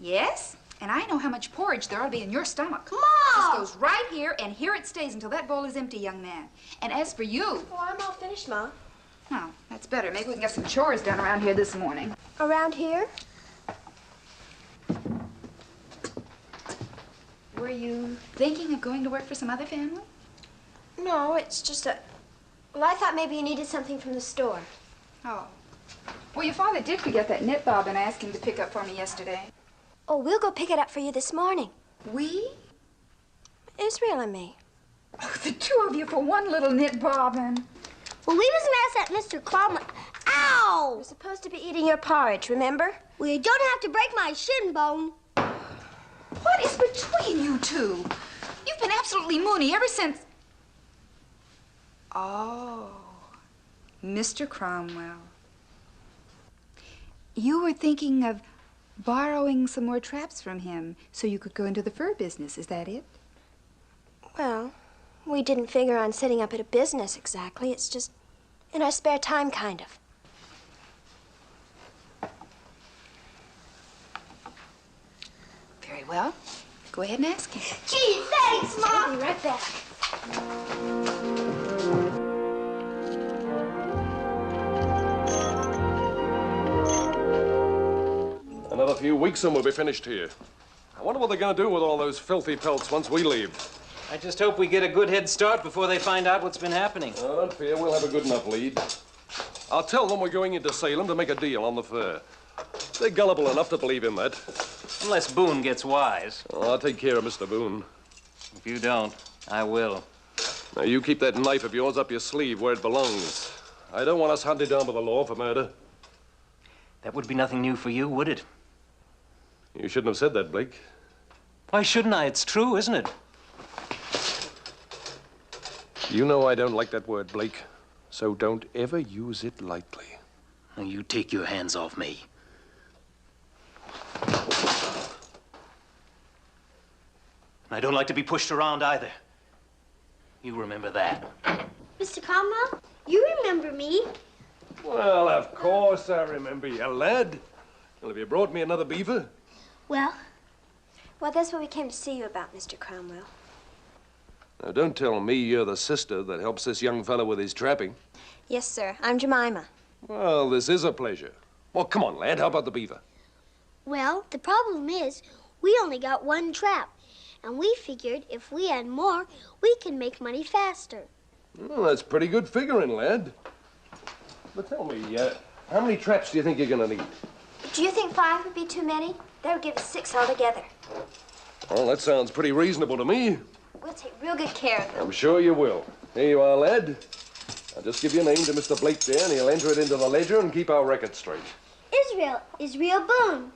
Yes, and I know how much porridge there ought to be in your stomach.
Ma!
This goes right here, and here it stays until that bowl is empty, young man. And as for you...
Oh, I'm all finished, Ma.
Oh, that's better. Maybe we can get some chores done around here this morning.
Around here?
Were you thinking of going to work for some other family?
No, it's just a... Well, I thought maybe you needed something from the store.
Oh. Well, your father did forget that knit bobbin I asked him to pick up for me yesterday.
Oh, we'll go pick it up for you this morning.
We?
Israel and me.
Oh, the 2 of you for one little knit bobbin.
Well, we mustn't ask that Mr. Cromwell. Ow! We're supposed to be eating your porridge, remember? Well, you don't have to break my shin bone.
What is between you two? You've been absolutely moony ever since... Oh, Mr. Cromwell. You were thinking of borrowing some more traps from him so you could go into the fur business, is that it?
Well, we didn't figure on setting up at a business exactly. It's just in our spare time, kind of.
Very well. Go ahead and ask him.
Gee, thanks, Mom.
I'll be right back.
Another few weeks and we'll be finished here. I wonder what they're going to do with all those filthy pelts once we leave.
I just hope we get a good head start before they find out what's been happening.
Oh, don't fear, we'll have a good enough lead. I'll tell them we're going into Salem to make a deal on the fur. They're gullible enough to believe in that.
Unless Boone gets wise.
Oh, I'll take care of Mr. Boone.
If you don't, I will.
Now, you keep that knife of yours up your sleeve where it belongs. I don't want us hunted down by the law for murder.
That would be nothing new for you, would it?
You shouldn't have said that, Blake.
Why shouldn't I? It's true, isn't it?
You know I don't like that word, Blake. So don't ever use it lightly.
Now, you take your hands off me. I don't like to be pushed around either. You remember that.
Mr. Cromwell, you remember me.
Well, of course I remember you, lad. Well, have you brought me another beaver?
Well, that's what we came to see you about, Mr. Cromwell.
Now, don't tell me you're the sister that helps this young fellow with his trapping.
Yes, sir. I'm Jemima.
Well, this is a pleasure. Well, come on, lad. How about the beaver?
Well, the problem is we only got one trap. And we figured if we had more, we can make money faster.
Well, that's pretty good figuring, lad. But tell me, how many traps do you think you're going to need?
Do you think 5 would be too many? That would give us 6 altogether.
Well, that sounds pretty reasonable to me.
We'll take real good care of them.
I'm sure you will. Here you are, lad. I'll just give your name to Mr. Blake there, and he'll enter it into the ledger and keep our record straight.
Israel Boone.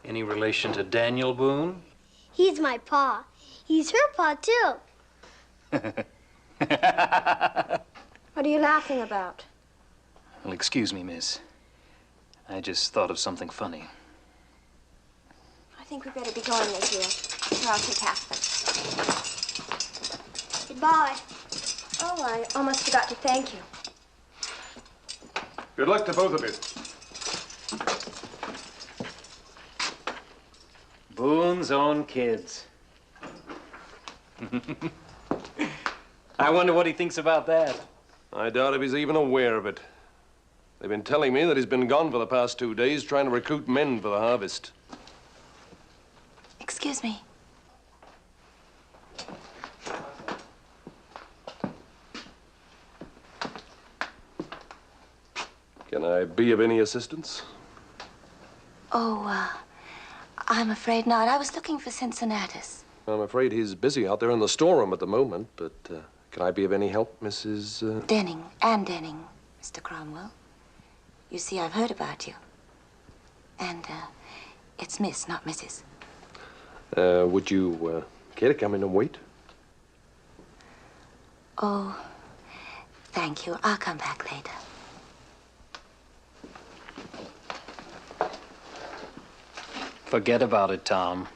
Any relation to Daniel Boone?
He's my pa. He's her pa, too. What are you laughing about?
Well, excuse me, miss. I just thought of something funny.
I think we better be going, Israel. Or I'll take half of it. Goodbye. Oh, I almost forgot to thank you.
Good luck to both of you.
Boone's own kids. I wonder what he thinks about that.
I doubt if he's even aware of it. They've been telling me that he's been gone for the past 2 days trying to recruit men for the harvest.
Excuse me.
Can I be of any assistance?
Oh, I'm afraid not. I was looking for Cincinnatus.
I'm afraid he's busy out there in the storeroom at the moment, but can I be of any help, Mrs.
Denning, Anne Denning, Mr. Cromwell. You see, I've heard about you. And, it's Miss, not Mrs.
Would you care to come in and wait?
Oh, thank you. I'll come back later.
Forget about it, Tom.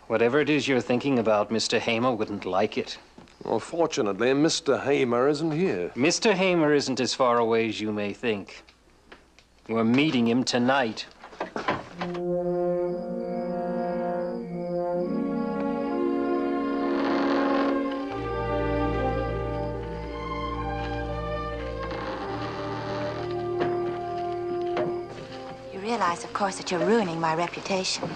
Whatever it is you're thinking about, Mr. Hamer wouldn't like it.
Well, fortunately, Mr. Hamer isn't here.
Mr. Hamer isn't as far away as you may think. We're meeting him tonight.
You realize, of course, that you're ruining my reputation.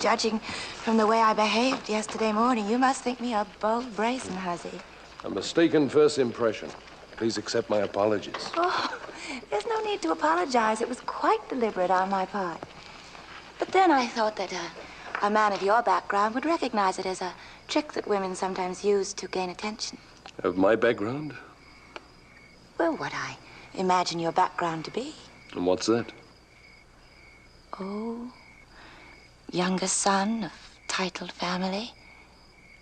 Judging from the way I behaved yesterday morning, you must think me a bold, brazen hussy.
A mistaken first impression. Please accept my apologies.
Oh, there's no need to apologize. It was quite deliberate on my part. But then I thought that a man of your background would recognize it as a trick that women sometimes use to gain attention.
Of my background?
Well, what I imagine your background to be.
And what's that?
Oh, younger son of titled family,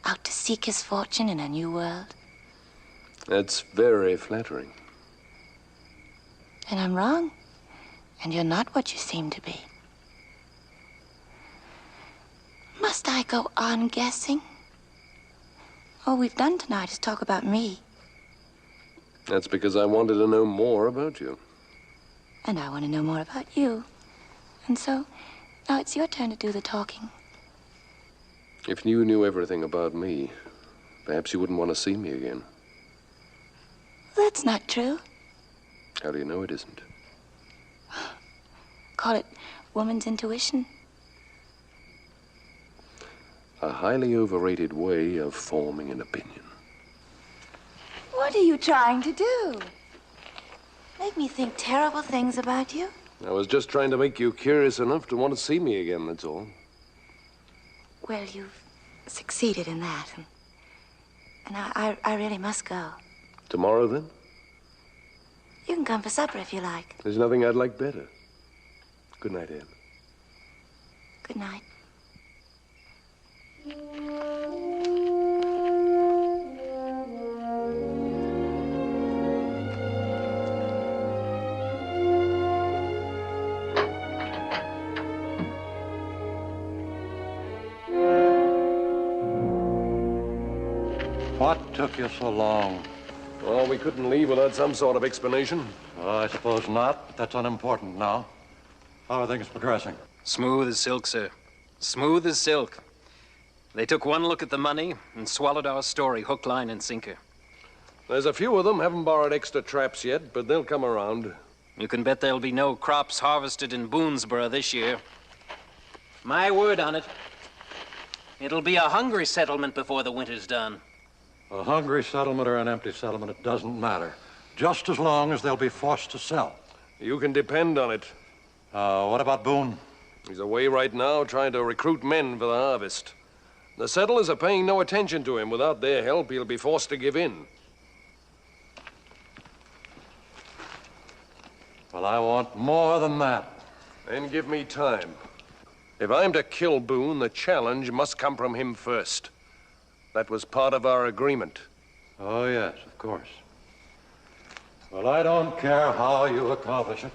out to seek his fortune in a new world.
That's very flattering.
And I'm wrong. And you're not what you seem to be. Must I go on guessing? All we've done tonight is talk about me.
That's because I wanted to know more about you.
And I want to know more about you. And so, now it's your turn to do the talking.
If you knew everything about me, perhaps you wouldn't want to see me again.
That's not true.
How do you know it isn't?
Call it woman's intuition.
a highly overrated way of forming an opinion.
What are you trying to do? Make me think terrible things about you?
I was just trying to make you curious enough to want to see me again, that's all.
Well, you've succeeded in that. And I really must go.
Tomorrow, then?
You can come for supper if you like.
There's nothing I'd like better. Good night, Anne.
Good night.
What took you so long?
Oh, we couldn't leave without some sort of explanation.
Oh, I suppose not, but that's unimportant now. How are things progressing?
Smooth as silk, sir. Smooth as silk. They took one look at the money and swallowed our story, hook, line, and sinker.
There's a few of them haven't borrowed extra traps yet, but they'll come around.
You can bet there'll be no crops harvested in Boonesboro this year. My word on it. It'll be a hungry settlement before the winter's done.
A hungry settlement or an empty settlement, it doesn't matter. Just as long as they'll be forced to sell.
You can depend on it.
What about Boone?
He's away right now trying to recruit men for the harvest. The settlers are paying no attention to him. Without their help, he'll be forced to give in.
Well, I want more than that.
Then give me time. If I'm to kill Boone, the challenge must come from him first. That was part of our agreement.
Oh, yes, of course. Well, I don't care how you accomplish it.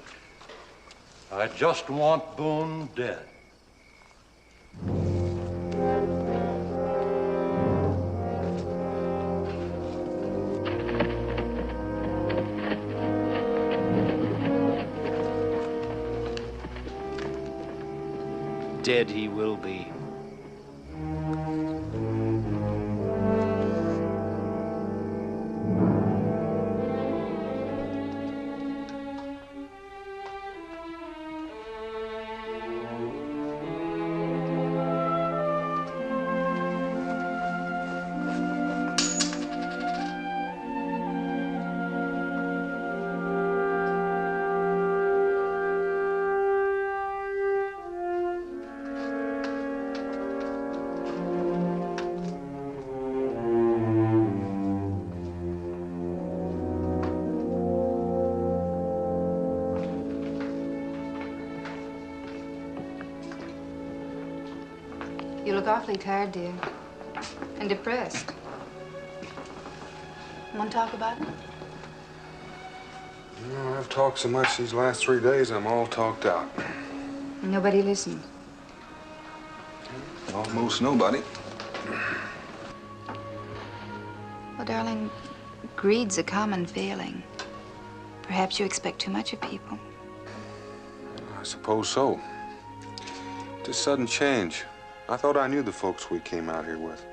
I just want Boone dead.
Dead he will be.
You look awfully tired, dear. And depressed. Want to talk about it?
You know, I've talked so much these last 3 days, I'm all talked out.
Nobody listened.
Almost nobody.
Well, darling, greed's a common failing. Perhaps you expect too much of people.
I suppose so. This sudden change. I thought I knew the folks we came out here with.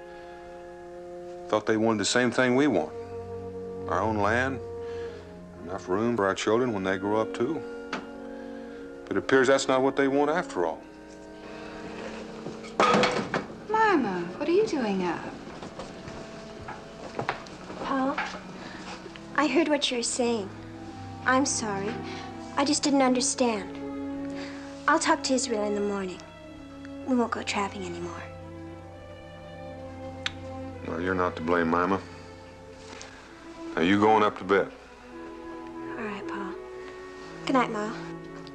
Thought they wanted the same thing we want. Our own land, enough room for our children when they grow up, too. But it appears that's not what they want after all.
Mama, what are you doing up?
Paul, I heard what you were saying. I'm sorry. I just didn't understand. I'll talk to Israel in the morning. We won't go trapping anymore.
No, you're not to blame, Mama. Now, you going up to bed.
All right, Paul. Good night, Ma.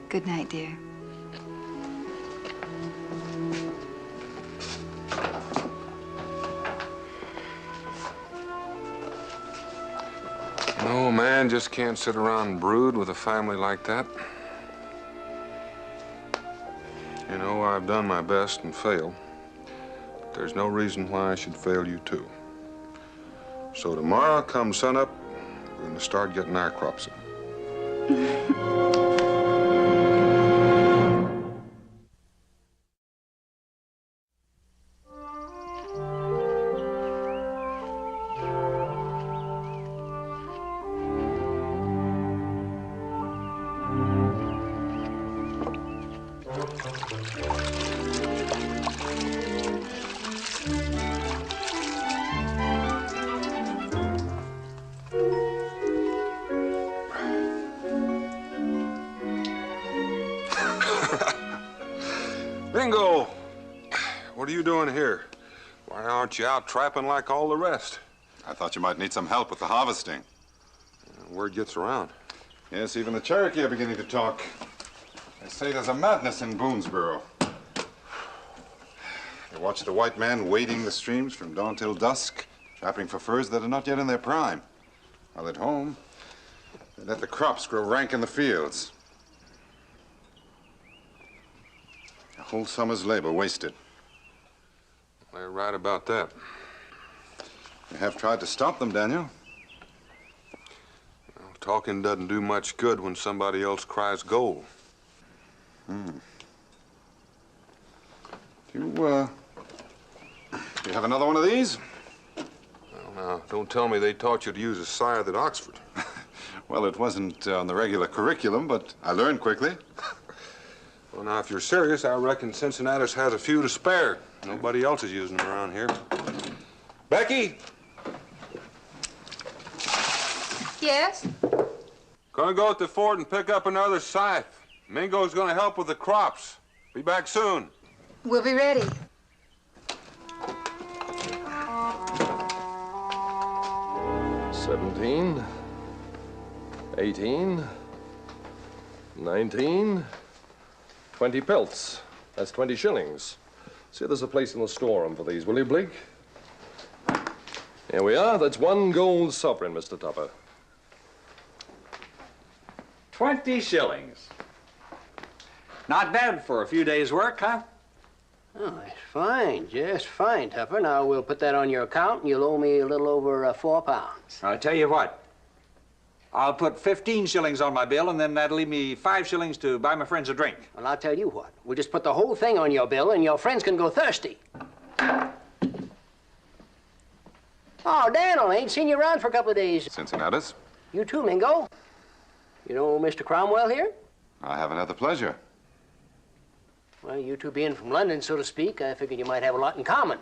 Good night, dear.
No, a man just can't sit around and brood with a family like that. You know, I've done my best and failed. But there's no reason why I should fail you, too. So tomorrow, come sunup, we're going to start getting our crops in. are you doing here? Why aren't you out trapping like all the rest?
I thought you might need some help with the harvesting.
Word gets around.
Yes, even the Cherokee are beginning to talk. They say there's a madness in Boonesboro. They watch the white man wading the streams from dawn till dusk, trapping for furs that are not yet in their prime. While at home, they let the crops grow rank in the fields. A whole summer's labor wasted.
They're right about that.
You have tried to stop them, Daniel.
Well, talking doesn't do much good when somebody else cries gold.
Do you have another one of these?
Well, now, don't tell me they taught you to use a scythe at Oxford.
Well, it wasn't on the regular curriculum, but I learned quickly.
Well, now, if you're serious, I reckon Cincinnatus has a few to spare. Nobody else is using them around here. Becky?
Yes?
Gonna go at the fort and pick up another scythe. Mingo's gonna help with the crops. Be back soon.
We'll be ready.
$17, $18, $19, 20 pelts. That's 20 shillings. See, there's a place in the storeroom for these, will you, Blake? Here we are. That's 1 gold sovereign, Mr. Tupper.
20 shillings. Not bad for a few days' work, huh?
Oh, that's fine, just fine, Tupper. Now, we'll put that on your account, and you'll owe me a little over 4 pounds.
I'll tell you what. I'll put 15 shillings on my bill, and then that'll leave me 5 shillings to buy my friends a drink.
Well, I'll tell you what. We'll just put the whole thing on your bill, and your friends can go thirsty. Oh, Daniel, I ain't seen you around for a couple of days.
Cincinnatus?
You too, Mingo. You know Mr. Cromwell here?
I haven't had the pleasure.
Well, you two being from London, so to speak, I figured you might have a lot in common.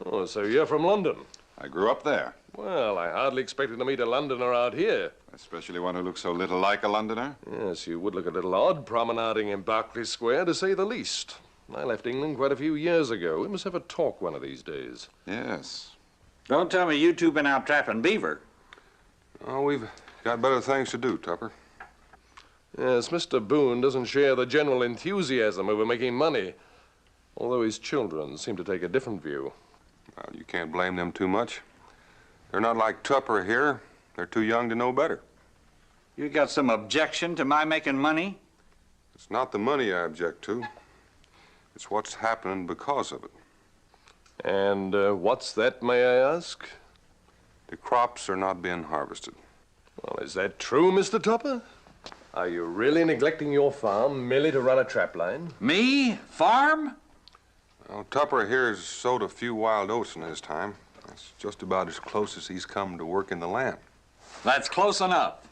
Oh, so you're from London?
I grew up there.
Well, I hardly expected to meet a Londoner out here.
Especially one who looks so little like a Londoner.
Yes, you would look a little odd promenading in Berkeley Square, to say the least. I left England quite a few years ago. We must have a talk one of these days.
Yes.
Don't tell me you two been out trapping beaver.
Oh, we've got better things to do, Tupper.
Yes, Mr. Boone doesn't share the general enthusiasm over making money, although his children seem to take a different view.
Well, you can't blame them too much. They're not like Tupper here. They're too young to know better.
You got some objection to my making money?
It's not the money I object to. It's what's happening because of it.
And what's that, may I ask?
The crops are not being harvested.
Well, is that true, Mr. Tupper? Are you really neglecting your farm merely to run a trap line?
Me? Farm?
Well, Tupper here's sowed a few wild oats in his time. That's just about as close as he's come to working the land.
That's close enough.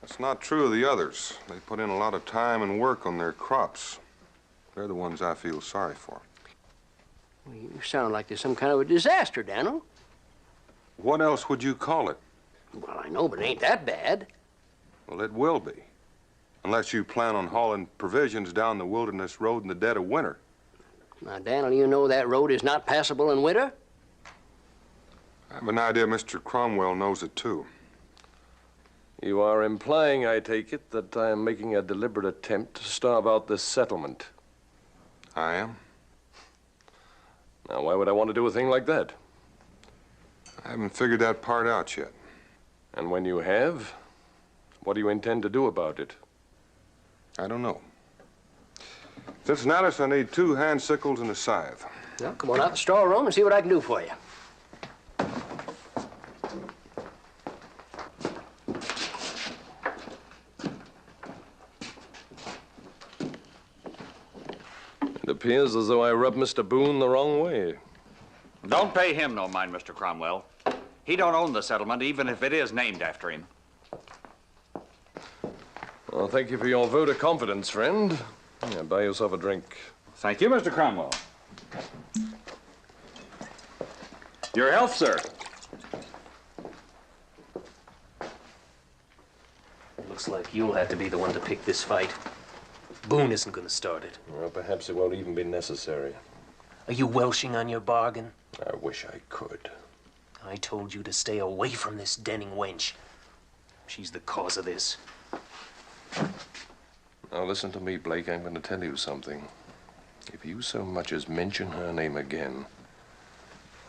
That's not true of the others. They put in a lot of time and work on their crops. They're the ones I feel sorry for.
Well, you sound like there's some kind of a disaster, Daniel.
What else would you call it?
Well, I know, but it ain't that bad.
Well, it will be. Unless you plan on hauling provisions down the wilderness road in the dead of winter.
Now, Daniel, you know that road is not passable in winter?
I have an idea Mr. Cromwell knows it, too.
You are implying, I take it, that I am making a deliberate attempt to starve out this settlement.
I am.
Now, why would I want to do a thing like that?
I haven't figured that part out yet.
And when you have, what do you intend to do about it?
I don't know. Cincinnatus, I need 2 hand sickles and a scythe.
Well, come on out the storeroom and see what I can do for you.
It appears as though I rubbed Mr. Boone the wrong way.
Don't pay him no mind, Mr. Cromwell. He don't own the settlement, even if it is named after him.
Well, thank you for your vote of confidence, friend. Yeah, buy yourself a drink.
Thank you, Mr. Cromwell. Your health, sir.
Looks like you'll have to be the one to pick this fight.
Boone isn't going to start it.
Well, perhaps it won't even be necessary.
Are you welshing on your bargain?
I wish I could.
I told you to stay away from this Denning wench. She's the cause of this.
Now, listen to me, Blake. I'm going to tell you something. If you so much as mention her name again,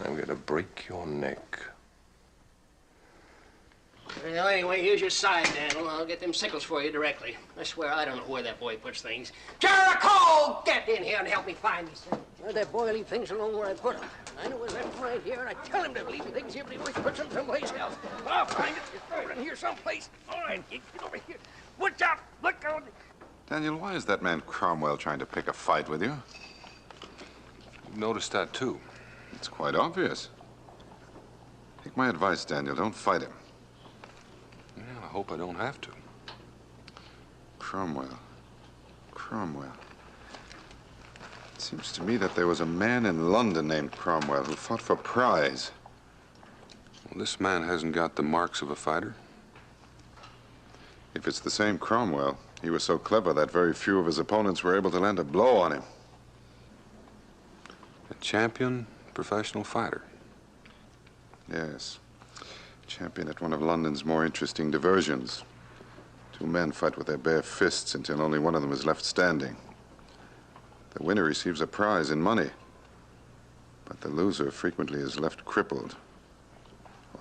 I'm going to break your neck.
Well, anyway, here's your side, Daniel. I'll get them sickles for you directly. I swear I don't know where that boy puts things. Jericho! Get in here and help me find these things. Where'd that boy leave things alone where I put them? I know it's left right here, and I tell him to leave things here, but he always puts them someplace else. I'll find it. It's over in here someplace. All right, get over here. Watch out! Look out!
Daniel, why is that man Cromwell trying to pick a fight with you?
You've noticed that, too.
It's quite obvious. Take my advice, Daniel. Don't fight him.
Yeah, I hope I don't have to.
Cromwell. It seems to me that there was a man in London named Cromwell who fought for prize.
Well, this man hasn't got the marks of a fighter.
If it's the same Cromwell, he was so clever that very few of his opponents were able to land a blow on him.
A champion professional fighter.
Yes. Champion at one of London's more interesting diversions. Two men fight with their bare fists until only one of them is left standing. The winner receives a prize in money, but the loser frequently is left crippled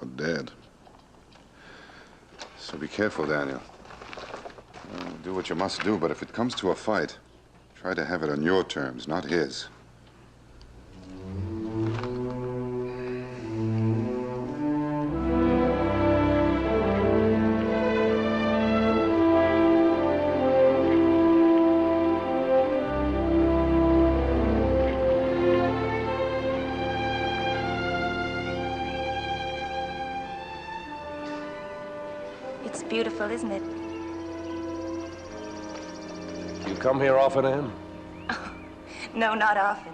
or dead. So be careful, Daniel. Do what you must do, but if it comes to a fight, try to have it on your terms, not his.
It's beautiful, isn't it?
You come here often, Anne?
No, not often.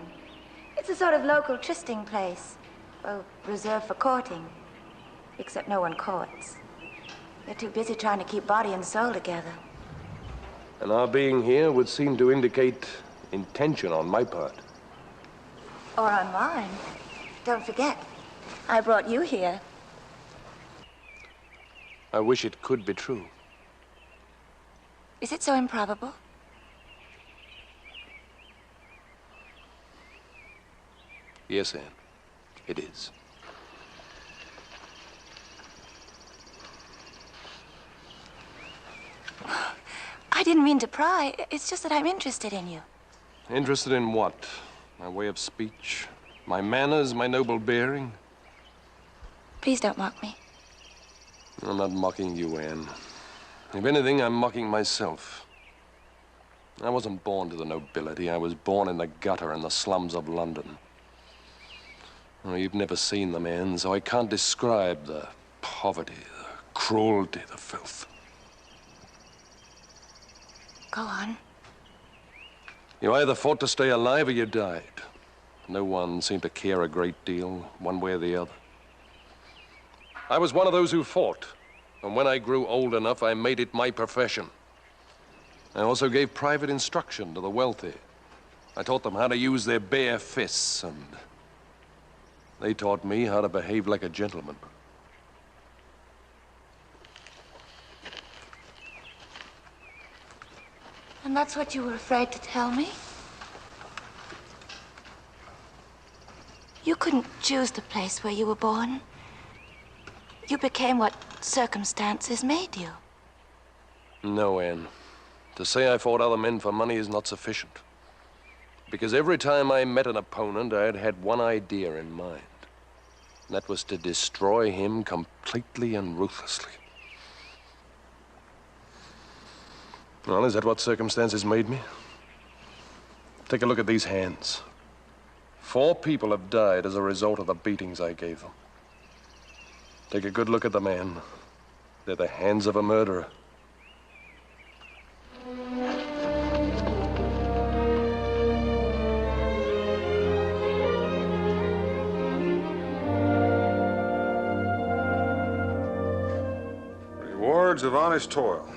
It's a sort of local trysting place. Well, reserved for courting. Except no one courts. They're too busy trying to keep body and soul together.
And our being here would seem to indicate intention on my part.
Or on mine. Don't forget, I brought you here.
I wish it could be true.
Is it so improbable?
Yes, Anne, it is.
I didn't mean to pry. It's just that I'm interested in you.
Interested in what? My way of speech? My manners? My noble bearing?
Please don't mock me.
I'm not mocking you, Anne. If anything, I'm mocking myself. I wasn't born to the nobility. I was born in the gutter in the slums of London. Oh, you've never seen them, Anne, so I can't describe the poverty, the cruelty, the filth.
Go on.
You either fought to stay alive or you died. No one seemed to care a great deal, one way or the other. I was one of those who fought, and when I grew old enough, I made it my profession. I also gave private instruction to the wealthy. I taught them how to use their bare fists, and they taught me how to behave like a gentleman.
And that's what you were afraid to tell me? You couldn't choose the place where you were born. You became what circumstances made you.
No, Anne. To say I fought other men for money is not sufficient. Because every time I met an opponent, I had one idea in mind. And that was to destroy him completely and ruthlessly. Well, is that what circumstances made me? Take a look at these hands. 4 people have died as a result of the beatings I gave them. Take a good look at the man. They're the hands of a murderer.
Rewards of honest toil.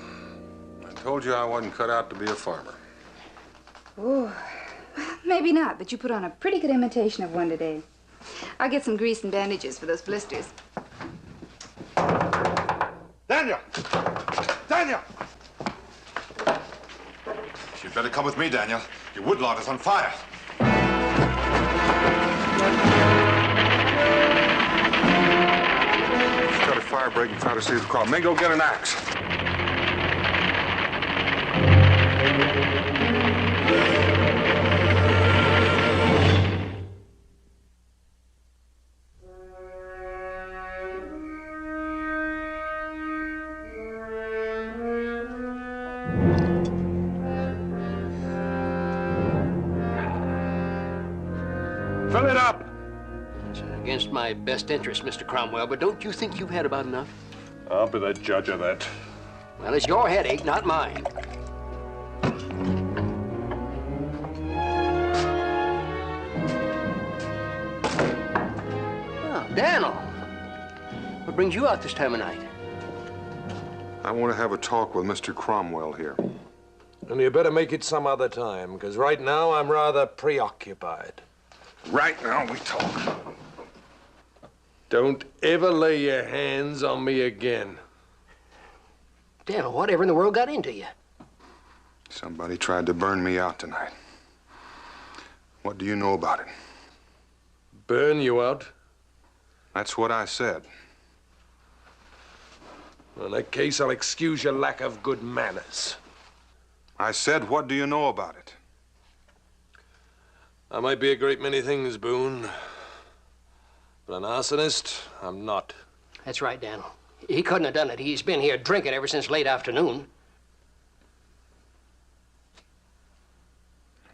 I told you I wasn't cut out to be a farmer.
Oh, maybe not, but you put on a pretty good imitation of one today. I'll get some grease and bandages for those blisters.
Daniel! Daniel! You'd better come with me, Daniel. Your woodlot is on fire.
Start a fire break and try to save the crowd. May go get an axe.
Fill it up.
It's against my best interest, Mr. Cromwell, but don't you think you've had about enough?
I'll be the judge of that.
Well, it's your headache, not mine. Oh, Daniel. What brings you out this time of night?
I want to have a talk with Mr. Cromwell here.
And you better make it some other time, because right now I'm rather preoccupied.
Right now we talk.
Don't ever lay your hands on me again.
Daniel, whatever in the world got into you?
Somebody tried to burn me out tonight. What do you know about it?
Burn you out?
That's what I said.
In that case, I'll excuse your lack of good manners.
I said, what do you know about it?
I might be a great many things, Boone. But an arsonist, I'm not.
That's right, Daniel. He couldn't have done it. He's been here drinking ever since late afternoon.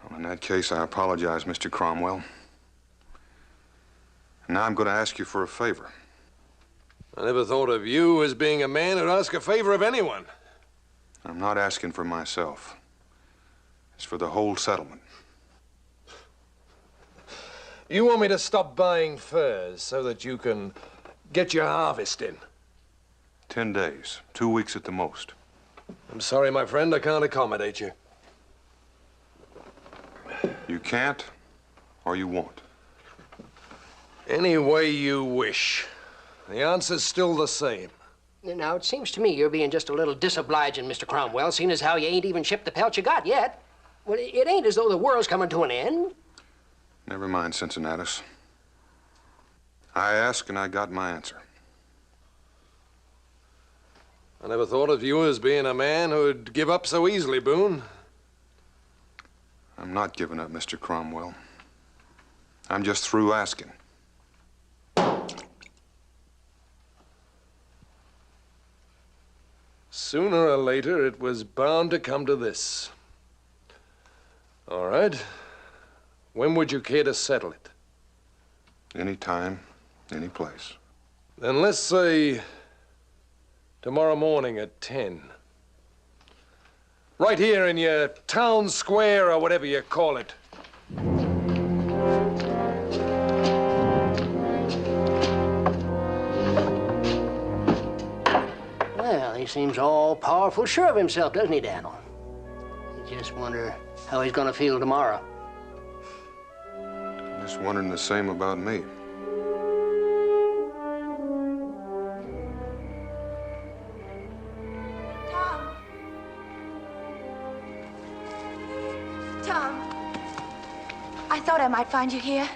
Well, in that case, I apologize, Mr. Cromwell. And now I'm going to ask you for a favor.
I never thought of you as being a man who'd ask a favor of anyone.
I'm not asking for myself. It's for the whole settlement.
You want me to stop buying furs so that you can get your harvest in?
10 days, 2 weeks at the most.
I'm sorry, my friend, I can't accommodate you.
You can't, or you won't.
Any way you wish. The answer's still the same.
Now, it seems to me you're being just a little disobliging, Mr. Cromwell, seeing as how you ain't even shipped the pelt you got yet. Well, it ain't as though the world's coming to an end.
Never mind, Cincinnatus. I asked and I got my answer.
I never thought of you as being a man who'd give up so easily, Boone.
I'm not giving up, Mr. Cromwell. I'm just through asking.
Sooner or later, it was bound to come to this. All right. When would you care to settle it?
Any time, any place.
Then let's say tomorrow morning at 10. Right here in your town square or whatever you call it.
Well, he seems all powerful sure of himself, doesn't he, Daniel? You just wonder how he's gonna feel tomorrow.
Just wondering the same about me.
Tom, I thought I might find you here.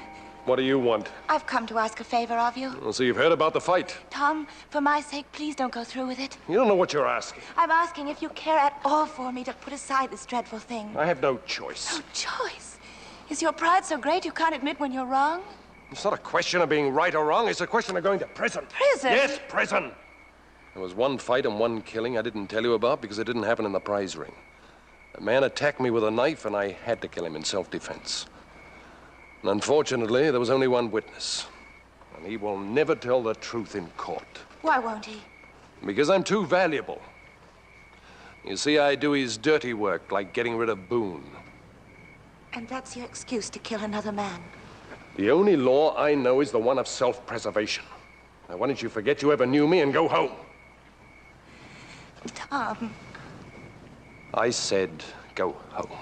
What do you want?
I've come to ask a favor of you.
Well, so you've heard about the fight.
Tom, for my sake, please don't go through with it.
You don't know what you're asking.
I'm asking if you care at all for me to put aside this dreadful thing.
I have no choice.
No choice? Is your pride so great you can't admit when you're wrong?
It's not a question of being right or wrong. It's a question of going to prison.
Prison?
Yes, prison. There was one fight and one killing I didn't tell you about because it didn't happen in the prize ring. A man attacked me with a knife, and I had to kill him in self-defense. And unfortunately, there was only one witness. And he will never tell the truth in court.
Why won't he?
Because I'm too valuable. You see, I do his dirty work, like getting rid of Boone.
And that's your excuse to kill another man.
The only law I know is the one of self-preservation. Now, why don't you forget you ever knew me and go home?
Tom.
I said go home.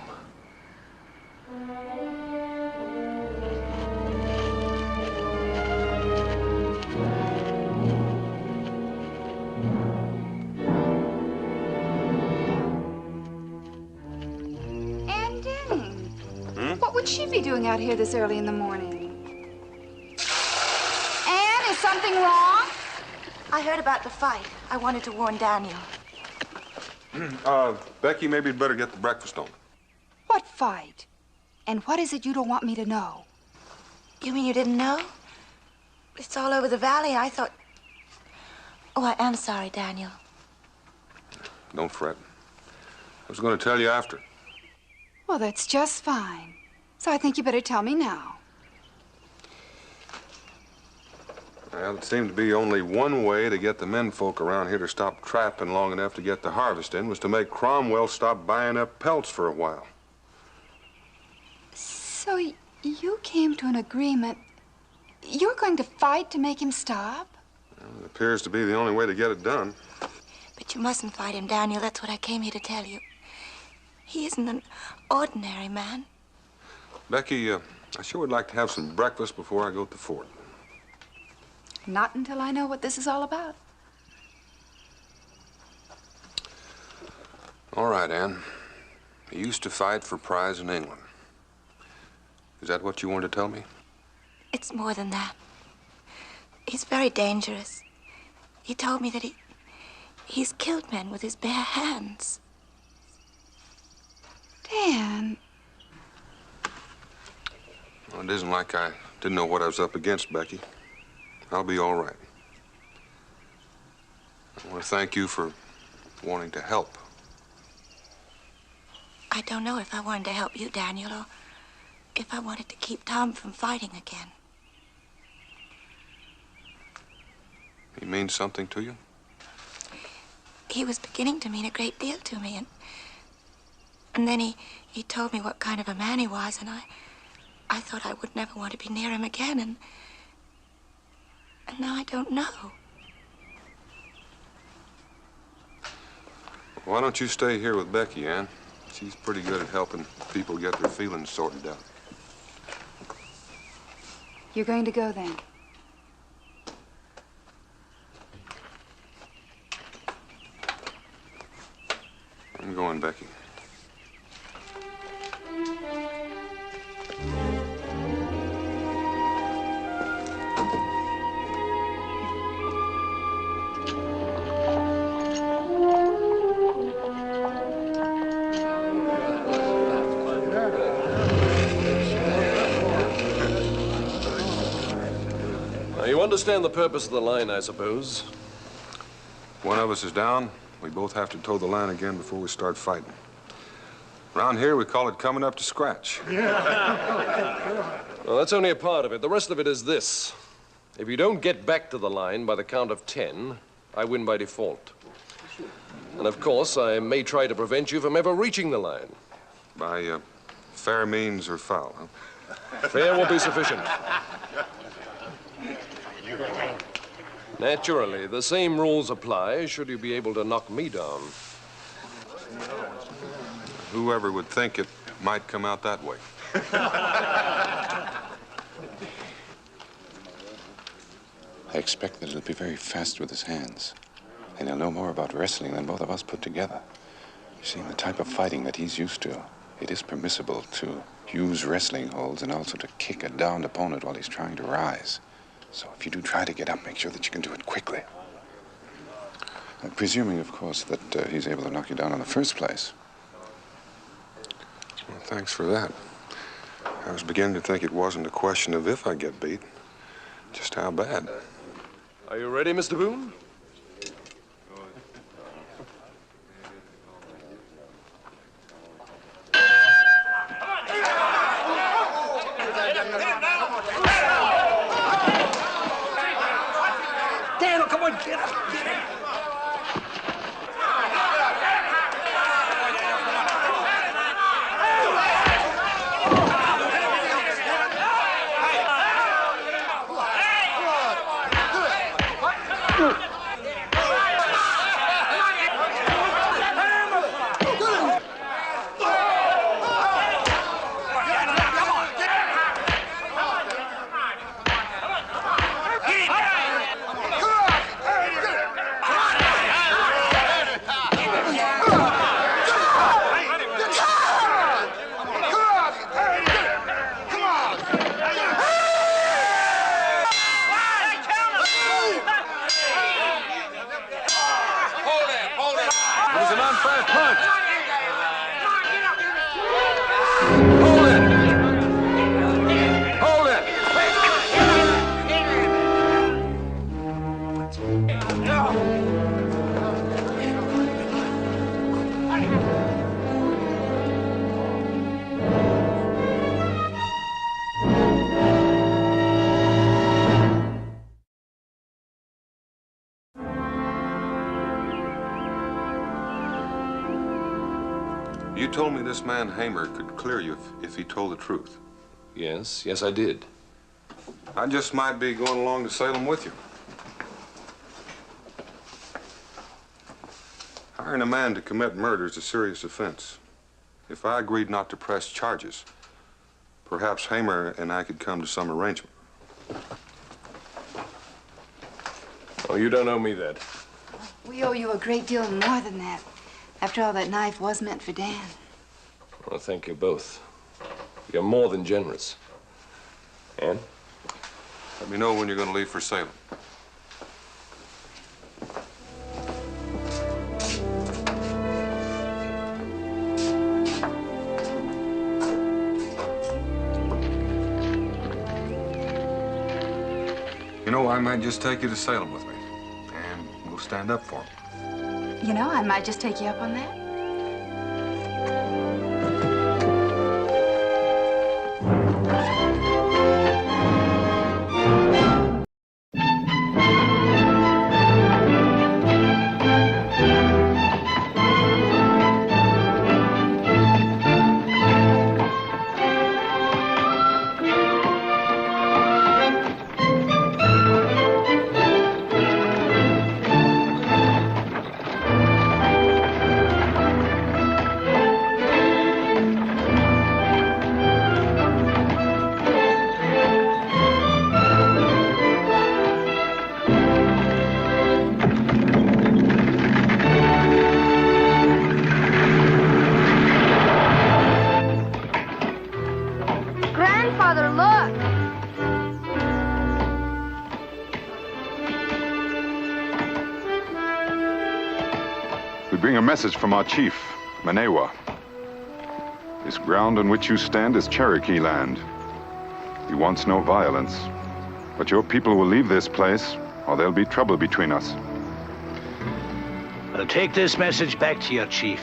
Ann Denning. What would she be doing out here this early in the morning? Ann, is something wrong?
I heard about the fight. I wanted to warn Daniel.
Becky, maybe you'd better get the breakfast on.
What fight? And what is it you don't want me to know?
You mean you didn't know? It's all over the valley. I thought... Oh, I am sorry, Daniel.
Don't fret. I was going to tell you after.
Well, that's just fine. So I think you better tell me now.
Well, it seemed to be only one way to get the menfolk around here to stop trapping long enough to get the harvest in was to make Cromwell stop buying up pelts for a while.
So you came to an agreement. You're going to fight to make him stop?
Well, it appears to be the only way to get it done.
But you mustn't fight him, Daniel. That's what I came here to tell you. He isn't an ordinary man.
Becky, I sure would like to have some breakfast before I go to the fort.
Not until I know what this is all about.
All right, Ann. He used to fight for prize in England. Is that what you wanted to tell me?
It's more than that. He's very dangerous. He told me that he's killed men with his bare hands.
Dan.
Well, it isn't like I didn't know what I was up against, Becky. I'll be all right. I want to thank you for wanting to help.
I don't know if I wanted to help you, Daniel, or if I wanted to keep Tom from fighting again.
He means something to you?
He was beginning to mean a great deal to me, and then he told me what kind of a man he was, and I thought I would never want to be near him again, and now I don't know.
Why don't you stay here with Becky, Ann? She's pretty good at helping people get their feelings sorted out.
You're going to go then?
I'm going, Becky.
Now, you understand the purpose of the line, I suppose?
One of us is down. We both have to toe the line again before we start fighting. Around here, we call it coming up to scratch.
Well, that's only a part of it. The rest of it is this. If you don't get back to the line by the count of 10, I win by default. And of course, I may try to prevent you from ever reaching the line.
By fair means or foul, huh?
Fair will be sufficient. Naturally, the same rules apply should you be able to knock me down.
Whoever would think it might come out that way.
I expect that he'll be very fast with his hands. And he'll know more about wrestling than both of us put together. You see, in the type of fighting that he's used to, it is permissible to use wrestling holds and also to kick a downed opponent while he's trying to rise. So if you do try to get up, make sure that you can do it quickly. Presuming, of course, that he's able to knock you down in the first place.
Well, thanks for that. I was beginning to think it wasn't a question of if I get beat, just how bad.
Are you ready, Mr. Boone?
Daniel, come on, get up, get up.
punch! Hold it! Hold it!
You told me this man Hamer could clear you if he told the truth.
Yes, I did.
I just might be going along to Salem with you. Hiring a man to commit murder is a serious offense. If I agreed not to press charges, perhaps Hamer and I could come to some arrangement.
Oh, you don't owe me that.
We owe you a great deal more than that. After all, that knife was meant for Dan.
Well, thank you both. You're more than generous. Ann?
Let me know when you're going to leave for Salem. You know, I might just take you to Salem with me, and we'll stand up for him.
You know, I might just take you up on that.
Grandfather, look!
We bring a message from our chief, Manewa. This ground on which you stand is Cherokee land. He wants no violence. But your people will leave this place, or there'll be trouble between us.
I'll take this message back to your chief.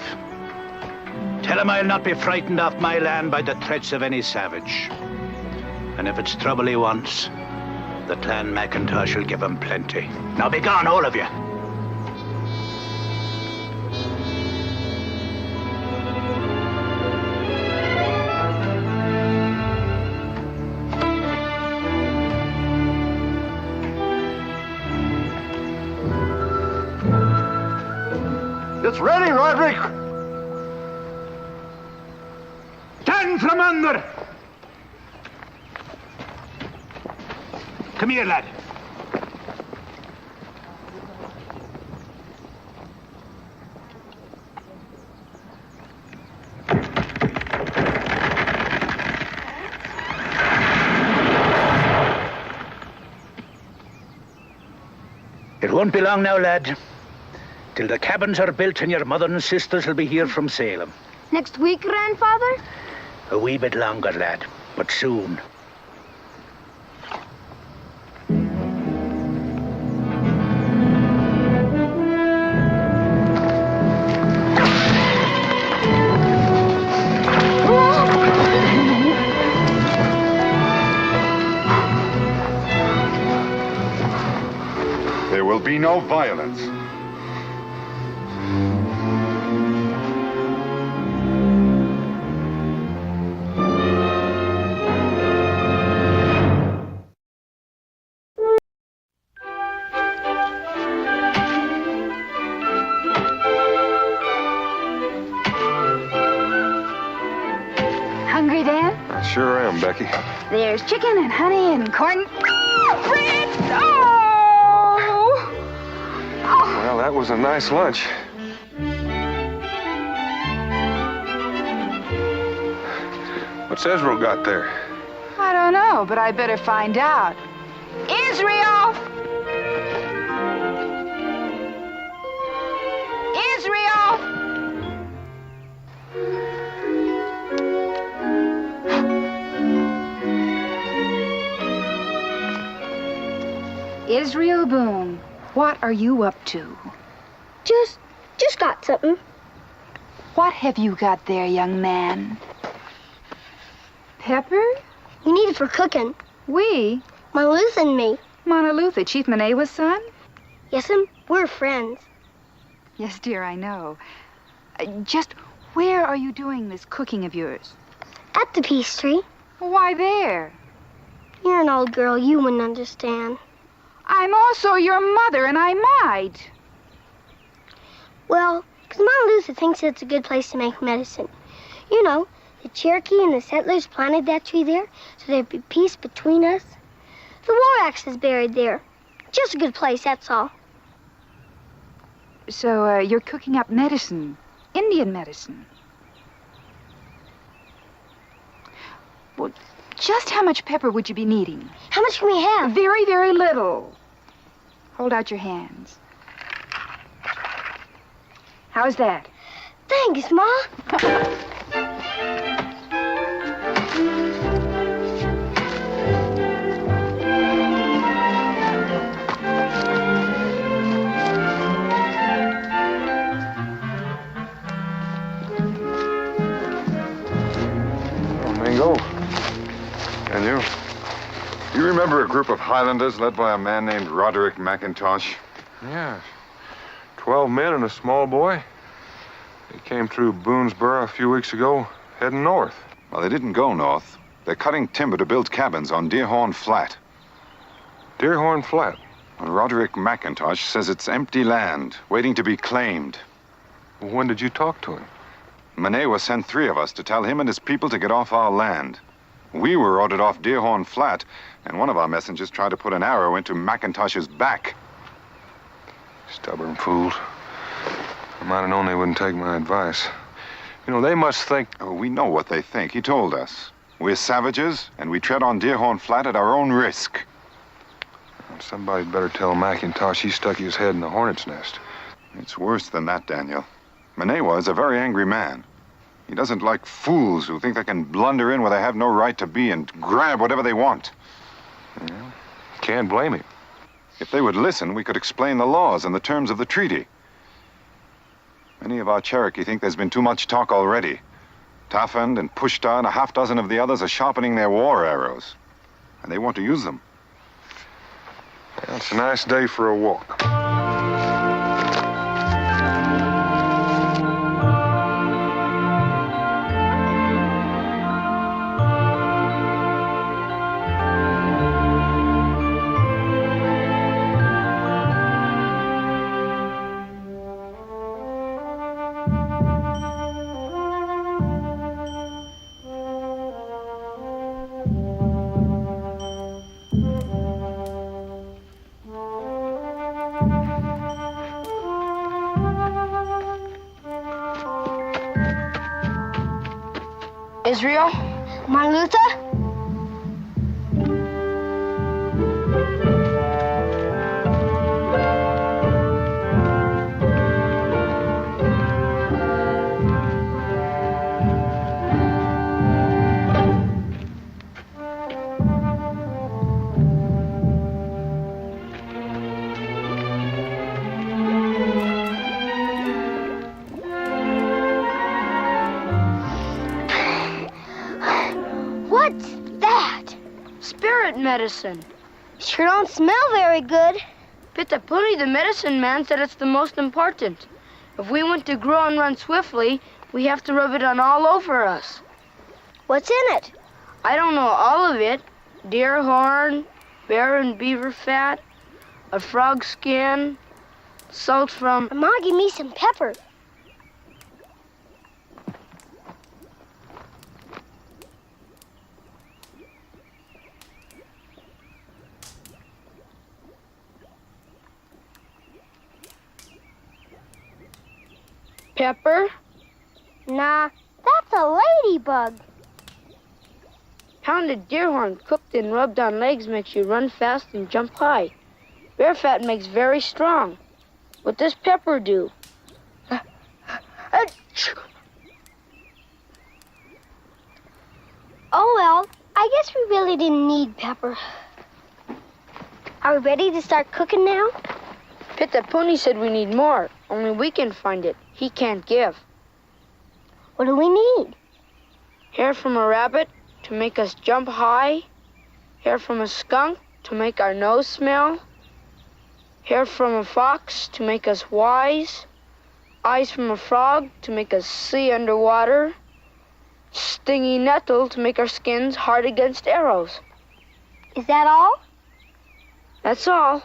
Tell him I'll not be frightened off my land by the threats of any savage. And if it's trouble he wants, the Clan McIntosh will give him plenty. Now be gone, all of you.
It's ready, Roderick!
Stand from under! Come here, lad. It won't be long now, lad, till the cabins are built and your mother and sisters will be here from Salem.
Next week, Grandfather?
A wee bit longer, lad, but soon.
There will be no violence.
Hungry, Dan?
I sure am, Becky.
There's chicken and honey and corn. Oh, Fritz! Oh!
Well, that was a nice lunch. What's Ezra got there?
I don't know, but I better find out. Israel! Israel! Israel Boone, what are you up to?
Just got something.
What have you got there, young man? Pepper?
We need it for cooking.
We?
Mona Luther and me.
Mona Luther, Chief Manewa's son?
Yes'm, we're friends.
Yes, dear, I know. Just where are you doing this cooking of yours?
At the Peace Tree.
Why there?
You're an old girl. You wouldn't understand.
I'm also your mother, and I might.
Well, because Mona Luther thinks it's a good place to make medicine. You know, the Cherokee and the settlers planted that tree there so there'd be peace between us. The war axe is buried there. Just a good place, that's all.
So, you're cooking up medicine, Indian medicine. Well, just how much pepper would you be needing?
How much can we have?
Very, very little. Hold out your hands. How's that?
Thanks, Ma.
Mingo. And you? You remember a group of Highlanders led by a man named Roderick McIntosh?
Yes. 12 men and a small boy. They came through Boonesboro a few weeks ago, heading north.
Well, they didn't go north. They're cutting timber to build cabins on Deerhorn Flat.
Deerhorn Flat?
Well, Roderick McIntosh says it's empty land, waiting to be claimed.
Well, when did you talk to him?
Manewa sent 3 of us to tell him and his people to get off our land. We were ordered off Deerhorn Flat, and one of our messengers tried to put an arrow into McIntosh's back.
Stubborn fools. I might have known they wouldn't take my advice. You know, they must think...
Oh, we know what they think. He told us. We're savages, and we tread on Deerhorn Flat at our own risk.
Somebody'd better tell McIntosh he stuck his head in the hornet's nest.
It's worse than that, Daniel. Manewa is a very angry man. He doesn't like fools who think they can blunder in where they have no right to be and grab whatever they want.
Yeah, can't blame him.
If they would listen, we could explain the laws and the terms of the treaty. Many of our Cherokee think there's been too much talk already. Taffand and Pushta and a half dozen of the others are sharpening their war arrows. And they want to use them.
Yeah, it's a nice day for a walk.
Israel? Mona Luther? What's that?
Spirit medicine.
Sure don't smell very good.
Pitapuni, the medicine man, said it's the most important. If we want to grow and run swiftly, we have to rub it on all over us.
What's in it?
I don't know all of it. Deer horn, bear and beaver fat, a frog skin, salt from...
Ma, give me some pepper.
Pepper?
Nah, that's a ladybug.
Pounded deer horn cooked and rubbed on legs makes you run fast and jump high. Bear fat makes very strong. What does pepper do?
Oh, well, I guess we really didn't need pepper. Are we ready to start cooking now?
Pit that pony said we need more. Only we can find it. He can't give.
What do we need?
Hair from a rabbit to make us jump high. Hair from a skunk to make our nose smell. Hair from a fox to make us wise. Eyes from a frog to make us see underwater. Stingy nettle to make our skins hard against arrows.
Is that all?
That's all.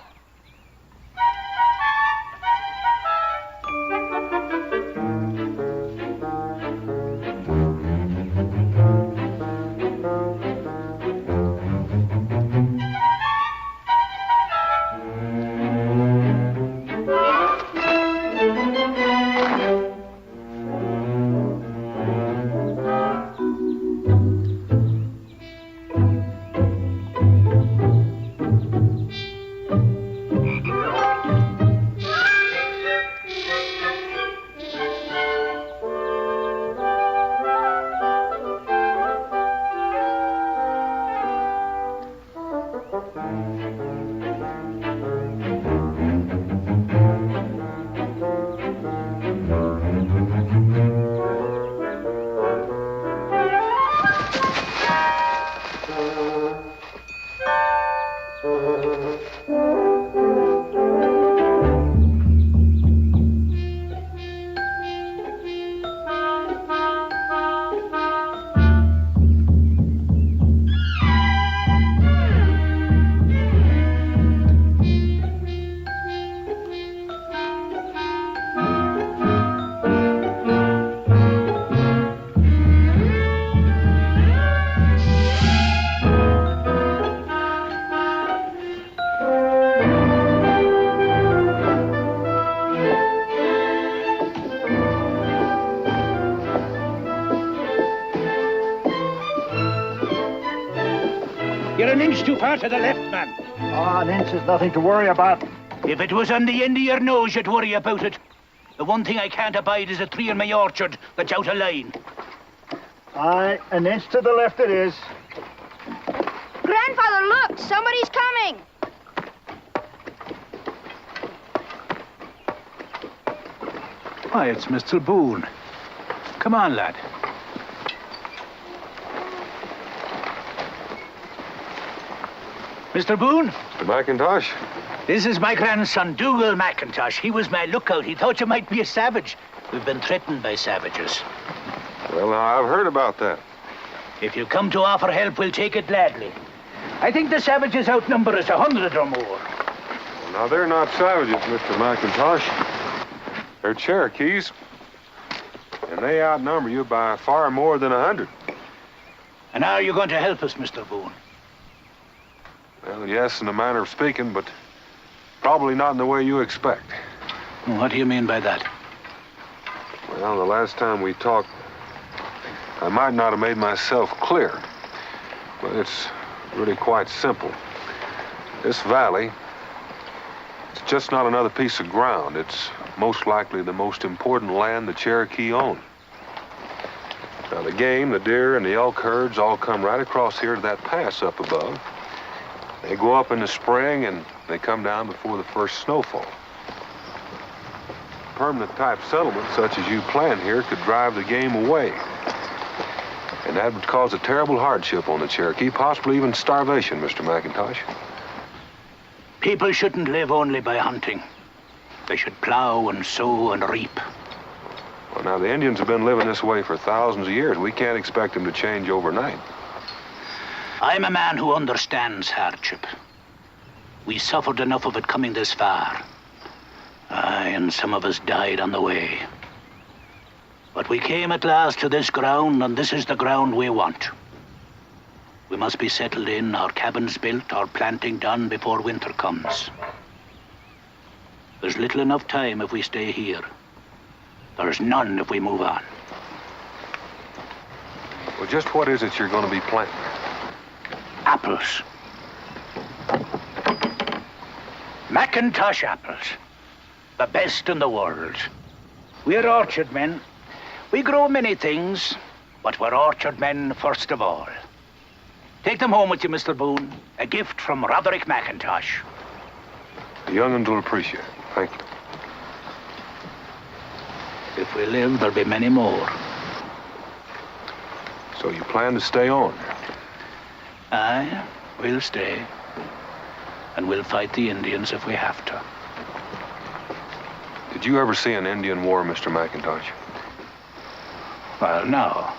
You're an inch too far to the left, man.
Oh, an inch is nothing to worry about.
If it was on the end of your nose, you'd worry about it. The one thing I can't abide is a tree in my orchard that's out of line.
Aye, an inch to the left it is.
Grandfather, look! Somebody's coming!
Why, it's Mr. Boone. Come on, lad. Mr. Boone?
Mr. McIntosh?
This is my grandson, Dougal McIntosh. He was my lookout. He thought you might be a savage. We've been threatened by savages.
Well, now, I've heard about that.
If you come to offer help, we'll take it gladly. I think the savages outnumber us 100 or more.
Well, now, they're not savages, Mr. McIntosh. They're Cherokees. And they outnumber you by far more than 100.
And how are you going to help us, Mr. Boone?
Well, yes, in a manner of speaking, but probably not in the way you expect.
What do you mean by that?
Well, the last time we talked, I might not have made myself clear, but it's really quite simple. This valley, it's just not another piece of ground. It's most likely the most important land the Cherokee own. Now, the game, the deer, and the elk herds all come right across here to that pass up above. They go up in the spring, and they come down before the first snowfall. Permanent type settlement such as you plan here could drive the game away. And that would cause a terrible hardship on the Cherokee, possibly even starvation, Mr. McIntosh.
People shouldn't live only by hunting. They should plow and sow and reap.
Well, now, the Indians have been living this way for thousands of years. We can't expect them to change overnight.
I'm a man who understands hardship. We suffered enough of it coming this far. Aye, and some of us died on the way. But we came at last to this ground, and this is the ground we want. We must be settled in, our cabins built, our planting done before winter comes. There's little enough time if we stay here. There's none if we move on.
Well, just what is it you're going to be planting?
Apples. McIntosh apples. The best in the world. We're orchard men. We grow many things, but we're orchard men first of all. Take them home with you, Mr. Boone. A gift from Roderick McIntosh.
The young'uns will appreciate it. Thank you.
If we live, there'll be many more.
So you plan to stay on?
Aye, we'll stay. And we'll fight the Indians if we have to.
Did you ever see an Indian war, Mr. McIntosh?
Well, no.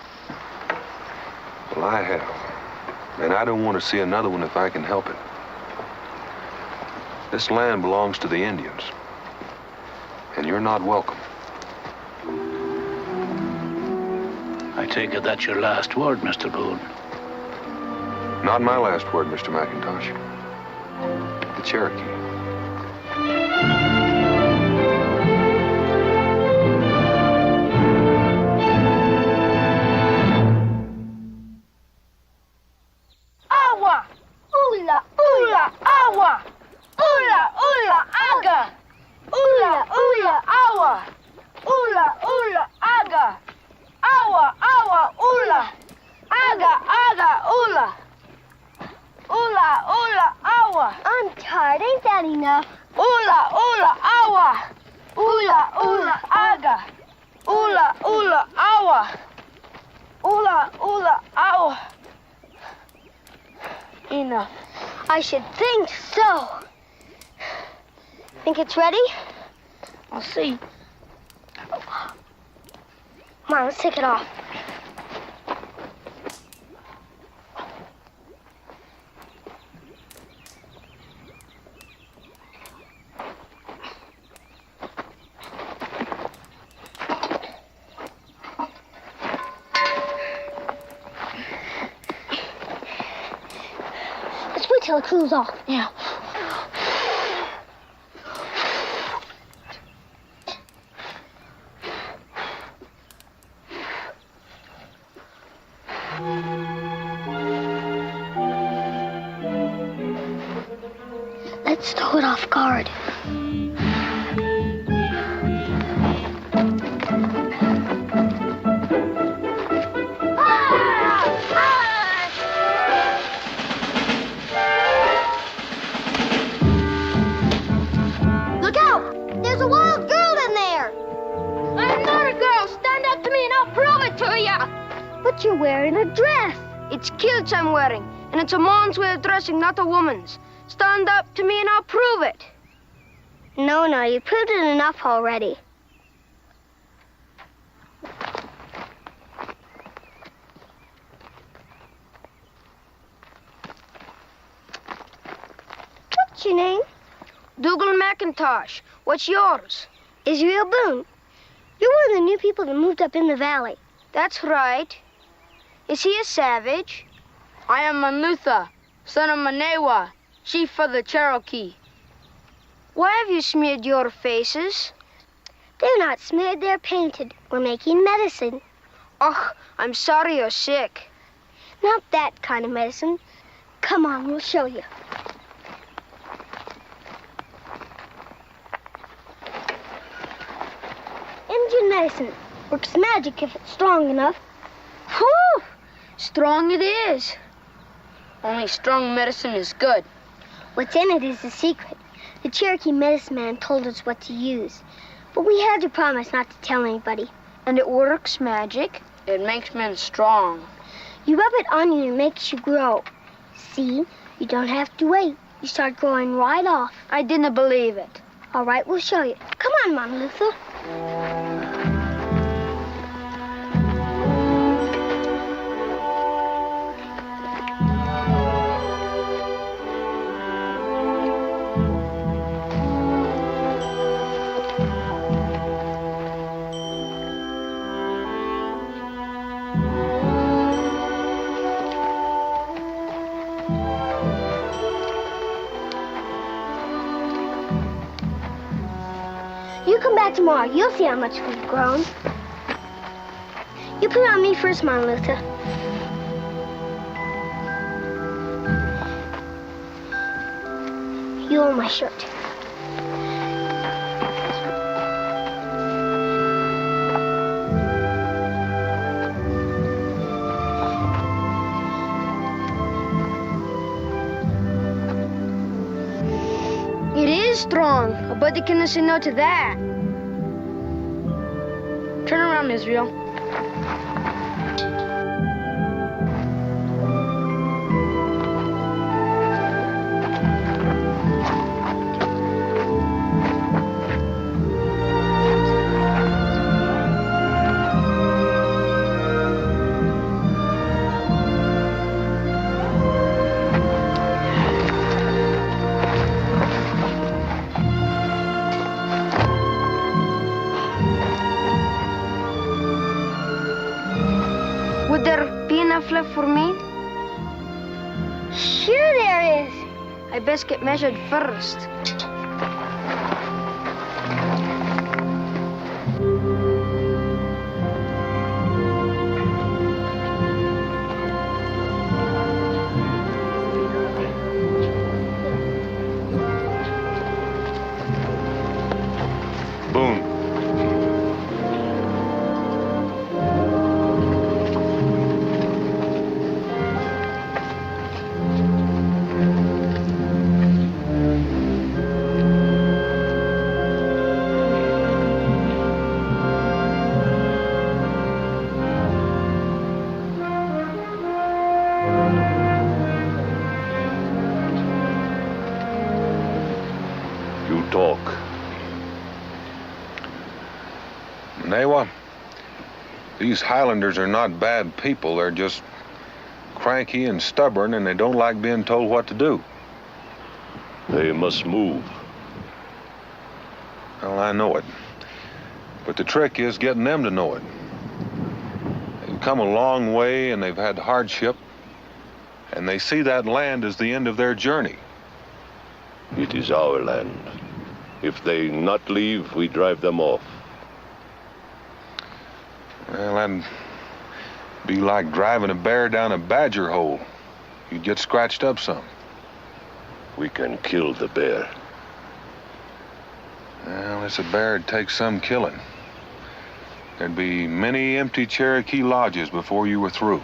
Well, I have. And I don't want to see another one if I can help it. This land belongs to the Indians. And you're not welcome.
I take it that's your last word, Mr. Boone.
Not my last word, Mr. McIntosh. The Cherokee.
Awa! Ula, ula, awa! Ula, ula, aga! Ula, ula, awa! Ula, ula, aga! Awa, awa, ula! Aga, aga, ula! Ula, ula, awa!
I'm tired. Ain't that enough?
Ula, ula, awa! Ula, ula, aga! Ula, ula, awa! Ula, ula, awa! Enough.
I should think so. Think it's ready?
I'll see.
Come on, let's take it off. Let's wait till it cools off.
Yeah.
Let's throw it off guard. Look out! There's a wild girl in there!
I'm not a girl. Stand up to me and I'll prove it to ya.
But you're wearing a dress.
It's kilts I'm wearing, and it's a man's way of dressing, not a woman's. Stand up to me and I'll prove it.
No, you proved it enough already. What's your name?
Dougal McIntosh. What's yours?
Israel Boone. You're one of the new people that moved up in the valley.
That's right. Is he a savage? I am Manlutha, son of Manewa, chief of the Cherokee. Why have you smeared your faces?
They're not smeared, they're painted. We're making medicine.
Oh, I'm sorry you're sick.
Not that kind of medicine. Come on, we'll show you. Indian medicine. Works magic if it's strong enough.
Whew! Strong it is. Only strong medicine is good.
What's in it is the secret. The Cherokee medicine man told us what to use. But we had to promise not to tell anybody.
And it works magic? It makes men strong.
You rub it on you and it makes you grow. See? You don't have to wait. You start growing right off.
I didn't believe it.
All right, we'll show you. Come on, Mama Luther. You come back tomorrow. You'll see how much we've grown. You put it on me first, Mama Luther. You own my shirt.
It is strong. A buddy cannot say no to that. Turn around, Israel. Would there be enough left for me? Sure there is. I best get measured first.
Boone.
You talk.
Newa, these Highlanders are not bad people. They're just cranky and stubborn, and they don't like being told what to do.
They must move.
Well, I know it. But the trick is getting them to know it. They've come a long way, and they've had hardship, and they see that land as the end of their journey.
It is our land. If they not leave, we drive them off.
Well, that'd be like driving a bear down a badger hole. You'd get scratched up some.
We can kill the bear.
Well, it's a bear. It'd take some killing. There'd be many empty Cherokee lodges before you were through.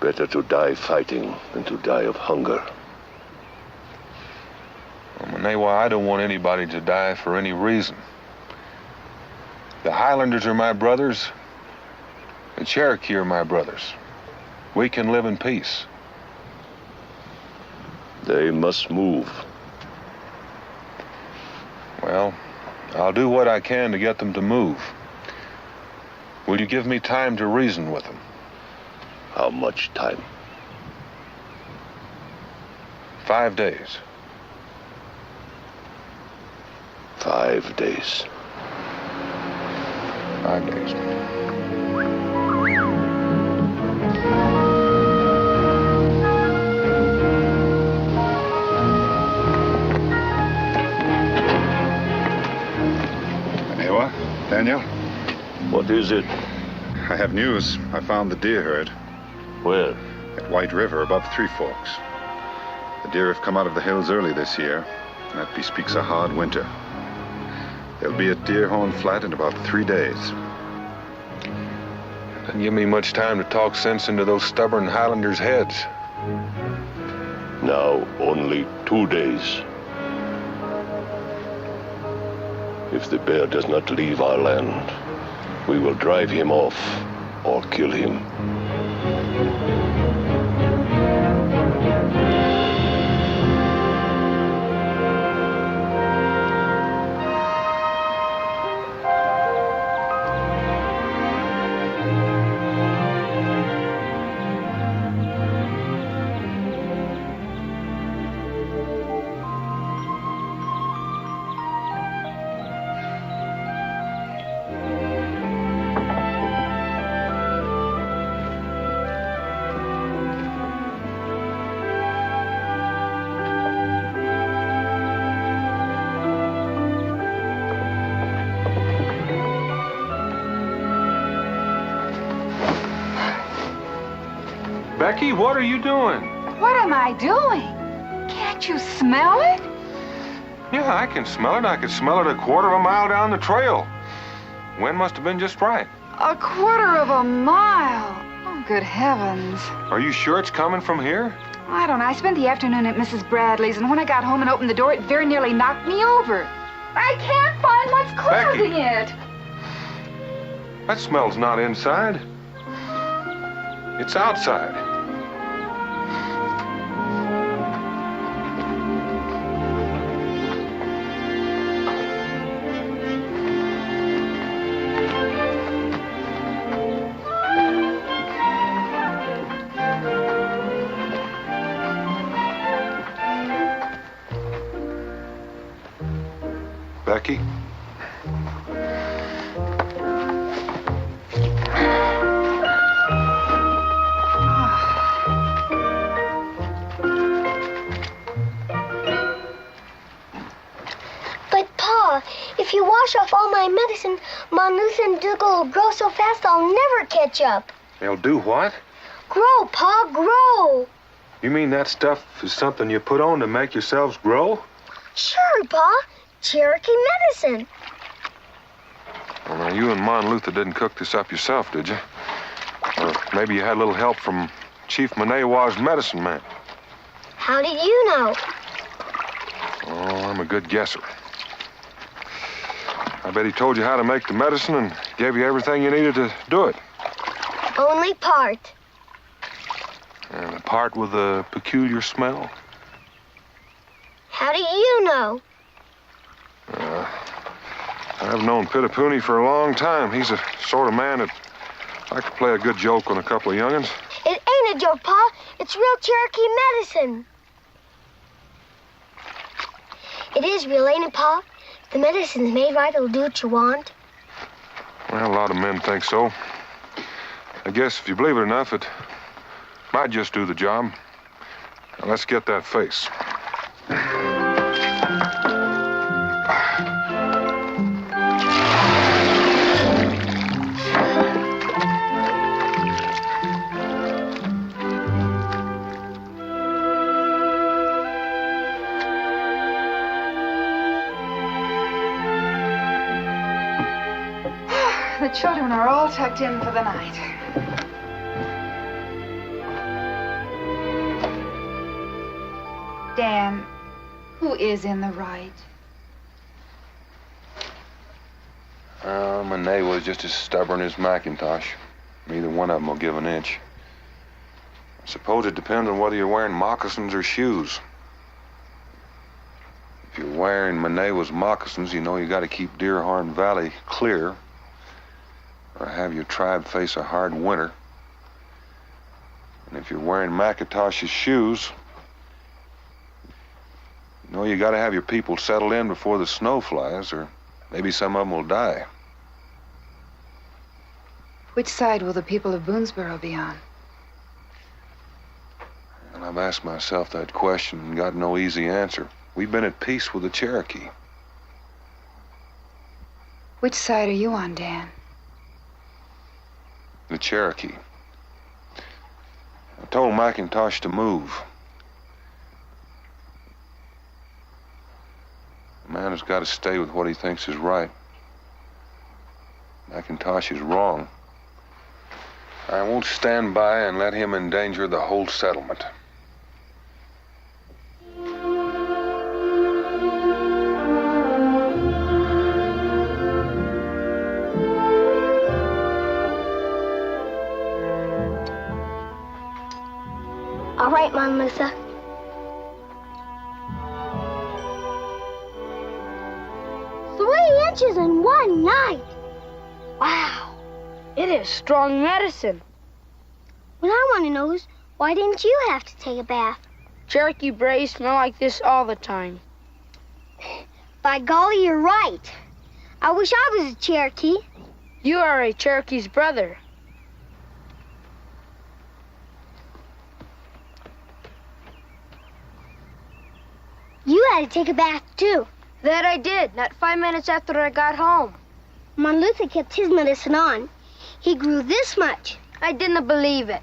Better to die fighting than to die of hunger.
Well, Manewa, I don't want anybody to die for any reason. The Highlanders are my brothers. The Cherokee are my brothers. We can live in peace.
They must move.
Well, I'll do what I can to get them to move. Will you give me time to reason with them?
How much time?
5 days.
5 days.
5 days.
Manewa, Daniel?
What is it?
I have news. I found the deer herd.
Where?
At White River, above Three Forks. The deer have come out of the hills early this year, and that bespeaks a hard winter. They'll be at Deerhorn Flat in about 3 days.
Doesn't give me much time to talk sense into those stubborn Highlanders' heads.
Now only 2 days. If the bear does not leave our land, we will drive him off or kill him.
Becky, what are you doing?
What am I doing? Can't you smell it?
Yeah, I can smell it. I could smell it a quarter of a mile down the trail. Wind must have been just right.
A quarter of a mile. Oh, Good heavens.
Are you sure it's coming from here?
I don't know. I spent the afternoon at Mrs. Bradley's, and when I got home and opened the door, it very nearly knocked me over. I can't find what's causing it.
That smell's not inside. It's outside. Becky?
But, Pa, if you wash off all my medicine, Monluther and Dougal will grow so fast I'll never catch up.
They'll do what?
Grow, Pa, grow.
You mean that stuff is something you put on to make yourselves grow?
Sure, Pa. Cherokee medicine.
Well, now, you and Monluther didn't cook this up yourself, did you? Or maybe you had a little help from Chief Manewah's medicine man.
How did you know?
Oh, I'm a good guesser. I bet he told you how to make the medicine and gave you everything you needed to do it.
Only part.
And the part with the peculiar smell?
How do you know?
I've known Pittapooney for a long time. He's the sort of man that likes to play a good joke on a couple of young'uns.
It ain't a joke, Pa. It's real Cherokee medicine. It is real, ain't it, Pa? The medicine's made right, it'll do what you want.
Well, a lot of men think so. I guess if you believe it enough, it might just do the job. Now, let's get that face.
The children are all tucked in for the night. Dan, who is in the right?
Manewah's just as stubborn as McIntosh. Neither one of them will give an inch. I suppose it depends on whether you're wearing moccasins or shoes. If you're wearing Manewah's moccasins, you know you got to keep Deerhorn Valley clear, or have your tribe face a hard winter. And if you're wearing McIntosh's shoes, you know you got to have your people settled in before the snow flies, or maybe some of them will die.
Which side will the people of Boonesboro be on?
And I've asked myself that question and got no easy answer. We've been at peace with the Cherokee.
Which side are you on, Dan?
The Cherokee. I told McIntosh to move. A man has got to stay with what he thinks is right. McIntosh is wrong. I won't stand by and let him endanger the whole settlement.
All right, Monluther. Inches in one night.
Wow. It is strong medicine.
What I want to know is, why didn't you have to take a bath?
Cherokee braves smell like this all the time.
By golly, you're right. I wish I was a Cherokee.
You are a Cherokee's brother.
You had to take a bath, too.
That I did, not 5 minutes after I got home.
Monluther kept his medicine on. He grew this much.
I didn't believe it.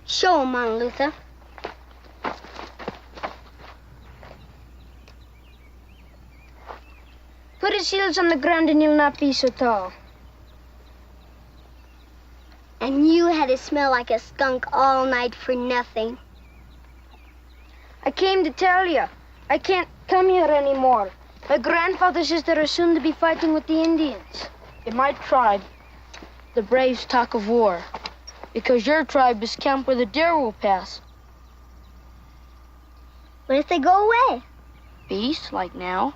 Show him, Monluther.
Put his heels on the ground and you'll not be so tall.
And you had to smell like a skunk all night for nothing.
I came to tell you. I can't come here anymore. My grandfather says there are soon to be fighting with the Indians. In my tribe, the braves talk of war, because your tribe is camped where the deer will pass.
What if they go away?
Peace, like now.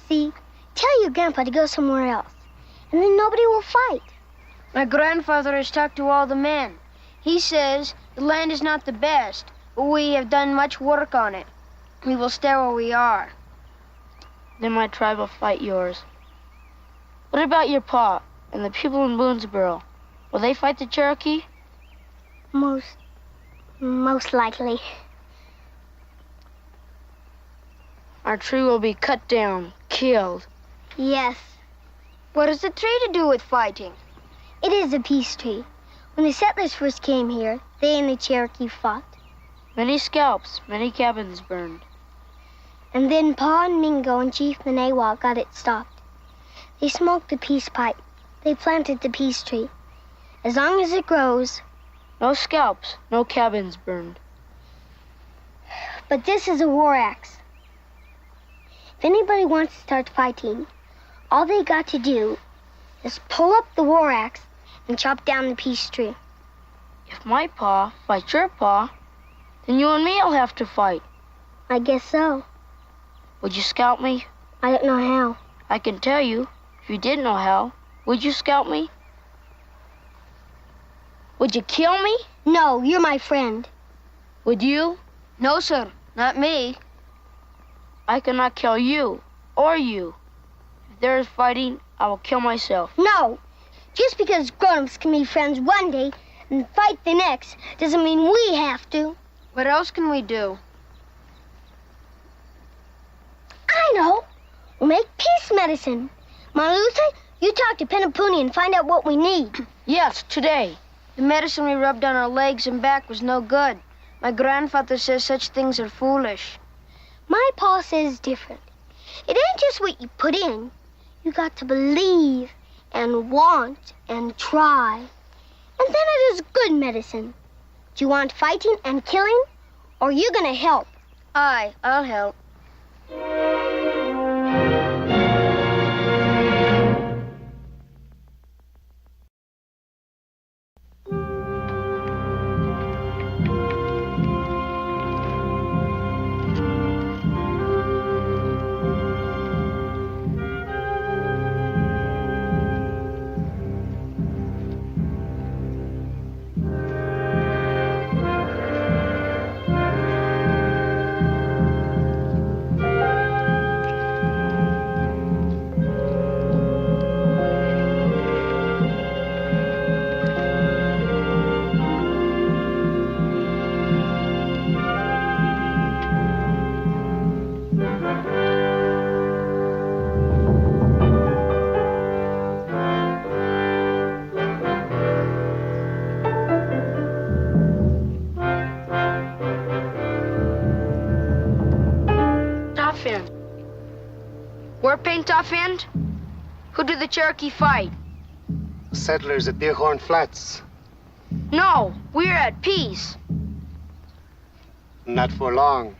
See, tell your grandpa to go somewhere else, and then nobody will fight.
My grandfather has talked to all the men. He says the land is not the best, but we have done much work on it. We will stay where we are. Then my tribe will fight yours. What about your pa and the people in Boonesboro? Will they fight the Cherokee?
Most likely.
Our tree will be cut down, killed.
Yes.
What has the tree to do with fighting?
It is a peace tree. When the settlers first came here, they and the Cherokee fought.
Many scalps, many cabins burned.
And then Pa and Mingo and Chief Manawa got it stopped. They smoked the peace pipe. They planted the peace tree. As long as it grows.
No scalps, no cabins burned.
But this is a war axe. If anybody wants to start fighting, all they got to do is pull up the war axe and chop down the peace tree.
If my pa fights your pa, then you and me will have to fight.
I guess so.
Would you scout me?
I don't know how.
I can tell you. If you didn't know how, would you scout me? Would you kill me?
No, you're my friend.
Would you? No, sir, not me. I cannot kill you or you. If there is fighting, I will kill myself.
No! Just because grown-ups can be friends one day and fight the next doesn't mean we have to.
What else can we do?
I know. We'll make peace medicine. Marluta, you talk to Penapuni and find out what we need.
Yes, today. The medicine we rubbed on our legs and back was no good. My grandfather says such things are foolish.
My pa says different. It ain't just what you put in. You got to believe and want and try. And then it is good medicine. Do you want fighting and killing, or are you gonna help?
I'll help. We're Paint Off End? Who did the Cherokee fight?
Settlers at Deerhorn Flats.
No, we're at peace.
Not for long.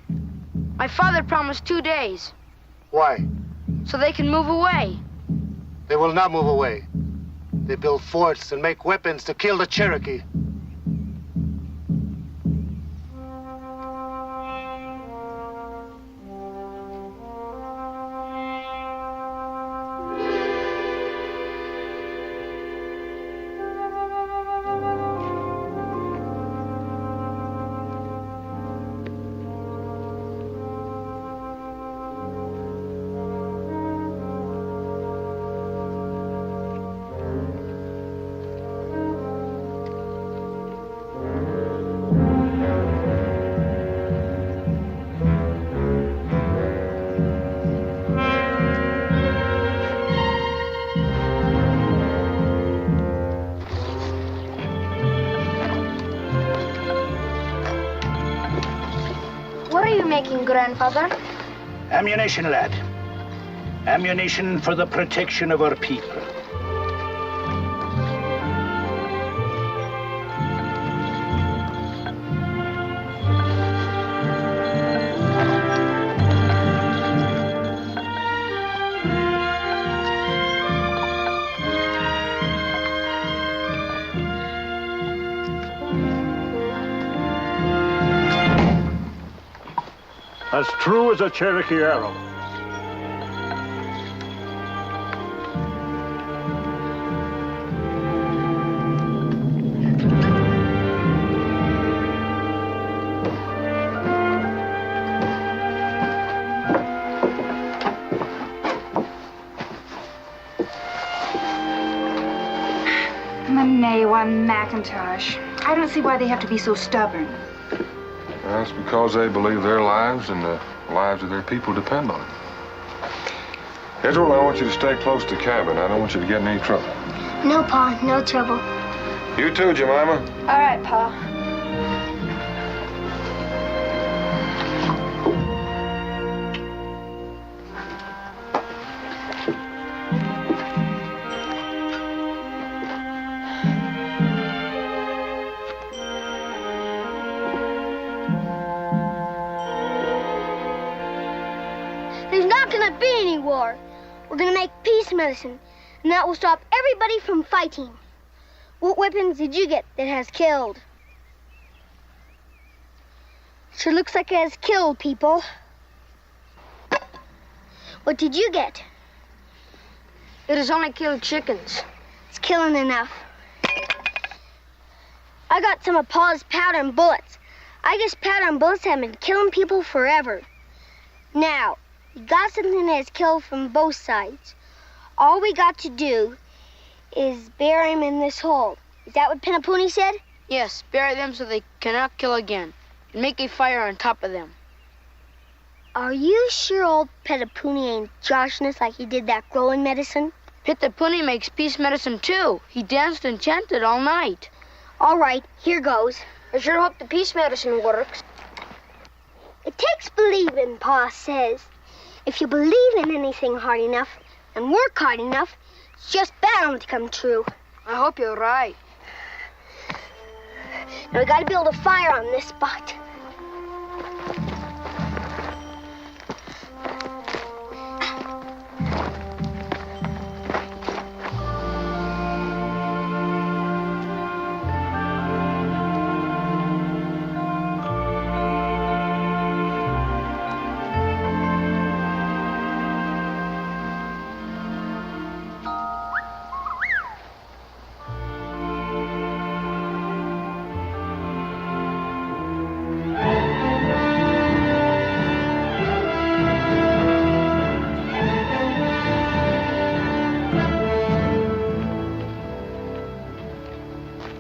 My father promised 2 days.
Why?
So they can move away.
They will not move away. They build forts and make weapons to kill the Cherokee.
What are you making, Grandfather?
Ammunition, lad. Ammunition for the protection of our people.
As true as a Cherokee arrow.
Manewa McIntosh. I don't see why they have to be so stubborn.
That's because they believe their lives and the lives of their people depend on it. Edward, I want you to stay close to the cabin. I don't want you to get in any trouble.
No, Pa, no trouble.
You too, Jemima.
All right, Pa.
There's not gonna be any war. We're gonna make peace medicine, and that will stop everybody from fighting. What weapons did you get that has killed? Sure looks like it has killed people. What did you get?
It has only killed chickens.
It's killing enough. I got some of Pa's powder and bullets. I guess powder and bullets have been killing people forever. Now, we got something that has killed from both sides. All we got to do is bury him in this hole. Is that what Penapuni said?
Yes, bury them so they cannot kill again, and make a fire on top of them.
Are you sure old Penapuni ain't joshing us like he did that growing medicine?
Penapuni makes peace medicine too. He danced and chanted all night.
All right, here goes.
I sure hope the peace medicine works.
It takes believing, Pa says. If you believe in anything hard enough and work hard enough, it's just bound to come true.
I hope you're right.
Now we gotta build a fire on this spot.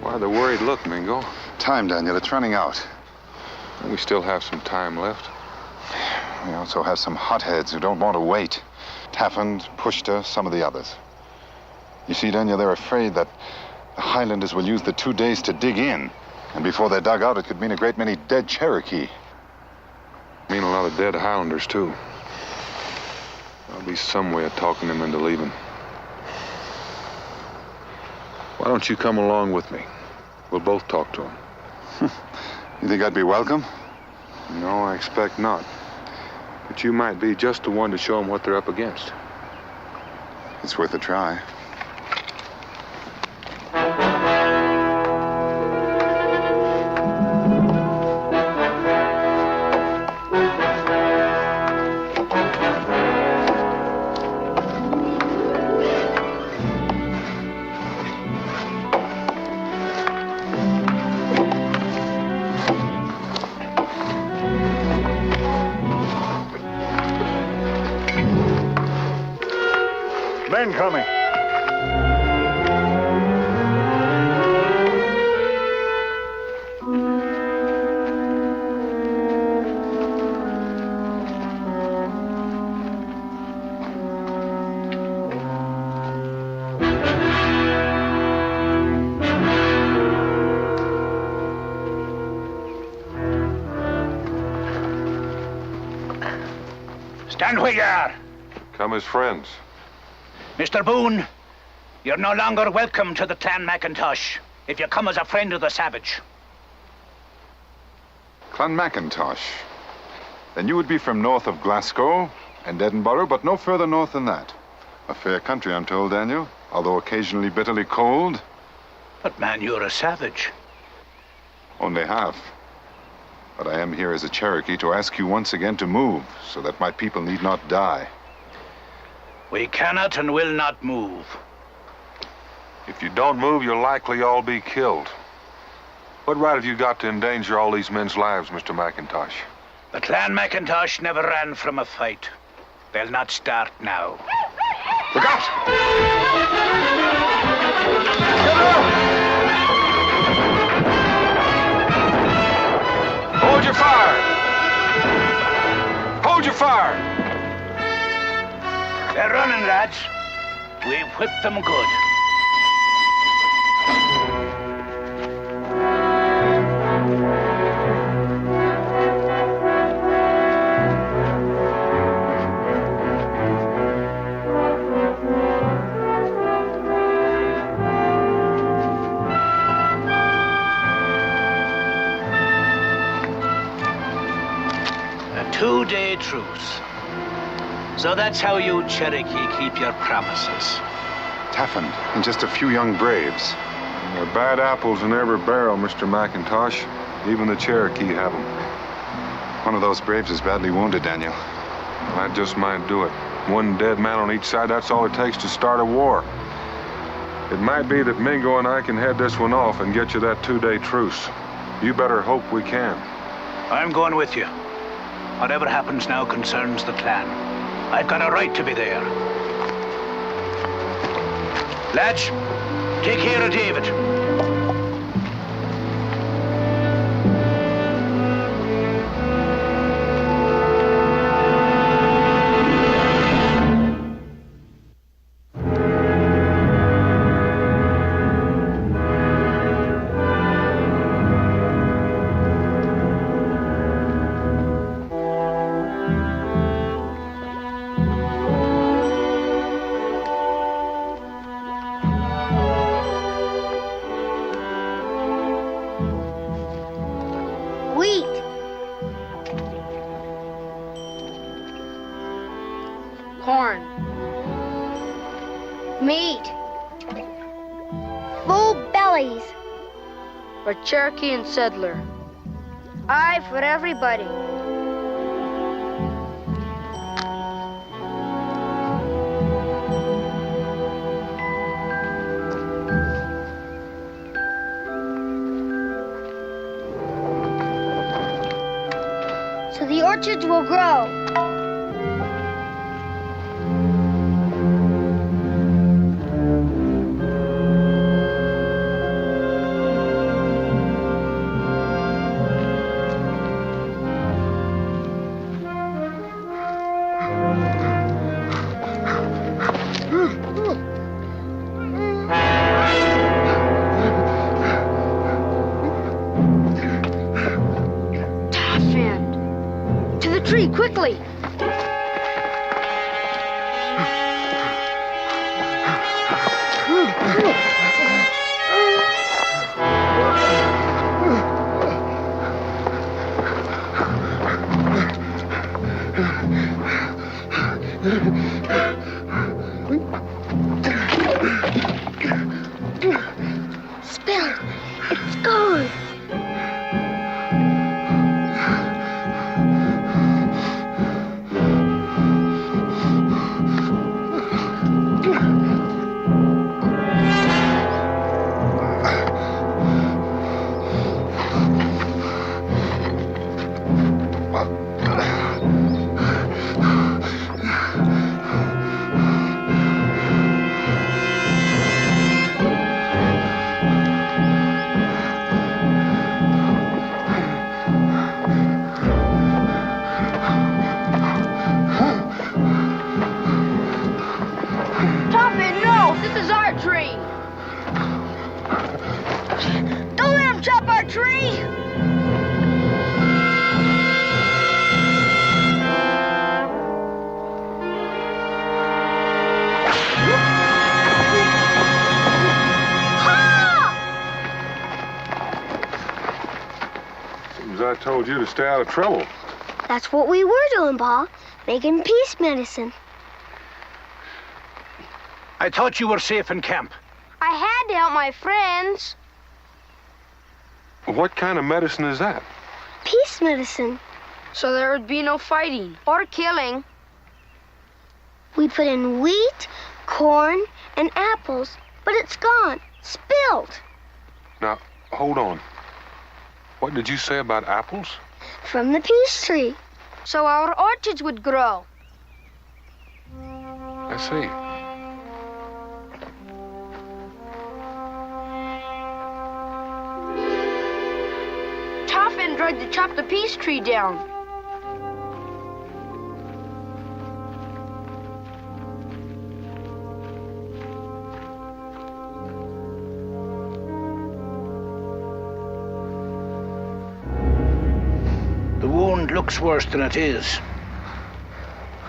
Why the worried look, Mingo?
Time, Daniel. It's running out.
We still have some time left.
We also have some hotheads who don't want to wait. Taffand, Pushta, some of the others. You see, Daniel, they're afraid that the Highlanders will use the 2 days to dig in. And before they're dug out, it could mean a great many dead Cherokee.
Mean a lot of dead Highlanders, too. There'll be some way of talking them into leaving. Why don't you come along with me? We'll both talk to them.
You think I'd be welcome?
No, I expect not. But you might be just the one to show them what they're up against.
It's worth a try.
Men coming.
Stand where you are.
Come as friends.
Mr. Boone, you're no longer welcome to the Clan McIntosh if you come as a friend of the savage.
Clan McIntosh. Then you would be from north of Glasgow and Edinburgh, but no further north than that. A fair country, I'm told, Daniel, although occasionally bitterly cold.
But man, you're a savage.
Only half. But I am here as a Cherokee to ask you once again to move, so that my people need not die.
We cannot and will not move.
If you don't move, you'll likely all be killed. What right have you got to endanger all these men's lives, Mr. McIntosh?
The Clan McIntosh never ran from a fight. They'll not start now.
Look out! Hold your fire! Hold your fire!
They're running, lads. We've whipped them good. A 2-day truce. So that's how you Cherokee keep your promises.
Taffin and just a few young braves.
There are bad apples in every barrel, Mr. McIntosh. Even the Cherokee have them.
One of those braves is badly wounded, Daniel.
I just might do it. One dead man on each side, that's all it takes to start a war. It might be that Mingo and I can head this one off and get you that 2-day truce. You better hope we can.
I'm going with you. Whatever happens now concerns the clan. I've got a right to be there. Lads, take care of David.
Corn. Meat. Full bellies. For Cherokee and settler. Aye, for everybody. So the orchards will grow. Quickly! Spill! It's gone!
I told you to stay out of trouble.
That's what we were doing, Pa. Making peace medicine.
I thought you were safe in camp.
I had to help my friends.
What kind of medicine is that?
peace medicine.
So there would be no fighting or killing.
We put in wheat, corn, and apples, but it's gone, spilled.
Now, hold on. What did you say about apples?
From the peace tree.
So our orchards would grow.
I see.
Toffin tried to chop the peace tree down.
The wound looks worse than it is.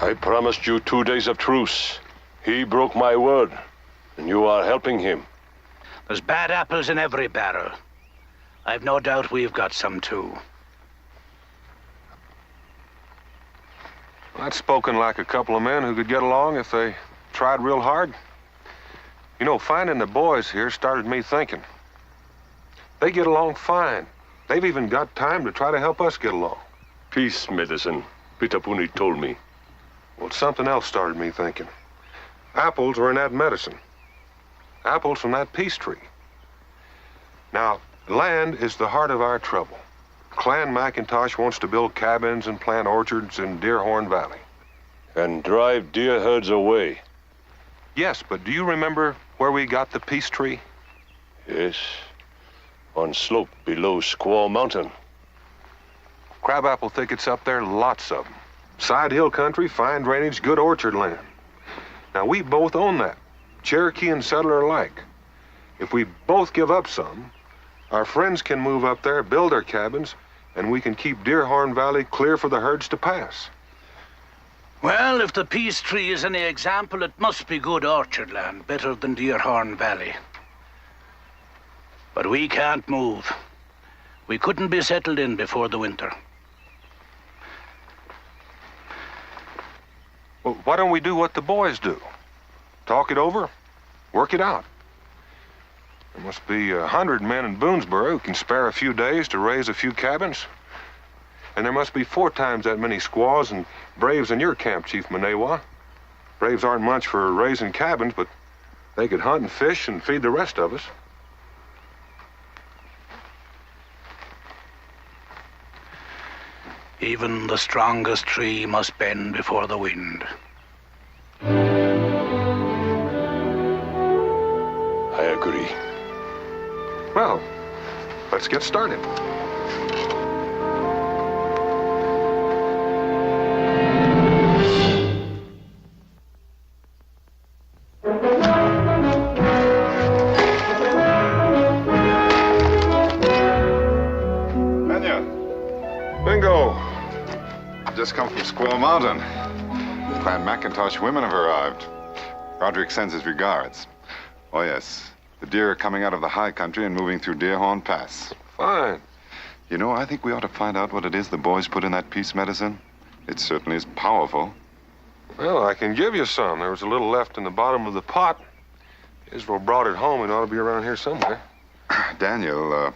I promised you 2 days of truce. He broke my word, and you are helping him.
There's bad apples in every barrel. I've no doubt we've got some too.
That's spoken like a couple of men who could get along if they tried real hard. You know, finding the boys here started me thinking. They get along fine. They've even got time to try to help us get along.
Peace medicine, Pitapuni told me.
Well, something else started me thinking. Apples were in that medicine. Apples from that peace tree. Now, land is the heart of our trouble. Clan McIntosh wants to build cabins and plant orchards in Deerhorn Valley.
And drive deer herds away.
Yes, but do you remember where we got the peace tree?
Yes. On slope below Squaw Mountain.
Crabapple thickets up there, lots of them. Side hill country, fine drainage, good orchard land. Now, we both own that, Cherokee and settler alike. If we both give up some, our friends can move up there, build their cabins, and we can keep Deerhorn Valley clear for the herds to pass.
Well, if the peace tree is any example, it must be good orchard land, better than Deerhorn Valley. But we can't move. We couldn't be settled in before the winter.
Well, why don't we do what the boys do? Talk it over, work it out. There must be 100 men in Boonesboro who can spare a few days to raise a few cabins. And there must be 4 times that many squaws and braves in your camp, Chief Manewa. Braves aren't much for raising cabins, but they could hunt and fish and feed the rest of us.
Even the strongest tree must bend before the wind.
I agree.
Well, let's get started.
Bingo! Just come from Squaw Mountain. Clan McIntosh women have arrived. Roderick sends his regards. Oh, yes. The deer are coming out of the high country and moving through Deerhorn Pass.
Fine.
You know, I think we ought to find out what it is the boys put in that peace medicine. It certainly is powerful.
Well, I can give you some. There was a little left in the bottom of the pot. Israel brought it home. It ought to be around here somewhere.
Daniel,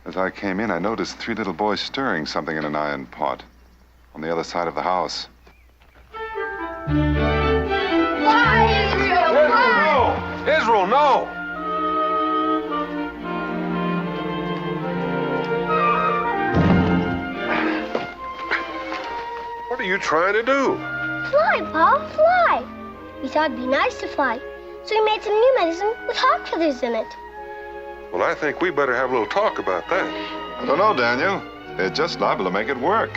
as I came in, I noticed 3 little boys stirring something in an iron pot on the other side of the house.
Fly, Israel! Fly!
Israel, no! What are you trying to do?
Fly, Pa, fly. We thought it'd be nice to fly, so we made some new medicine with hawk feathers in it.
Well, I think we better have a little talk about that.
I don't know, Daniel. They're just liable to make it work.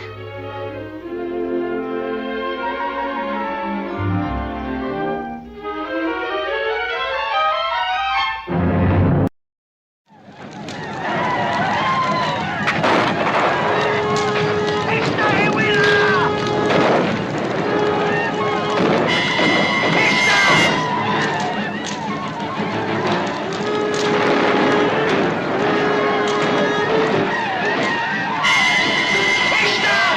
Stop!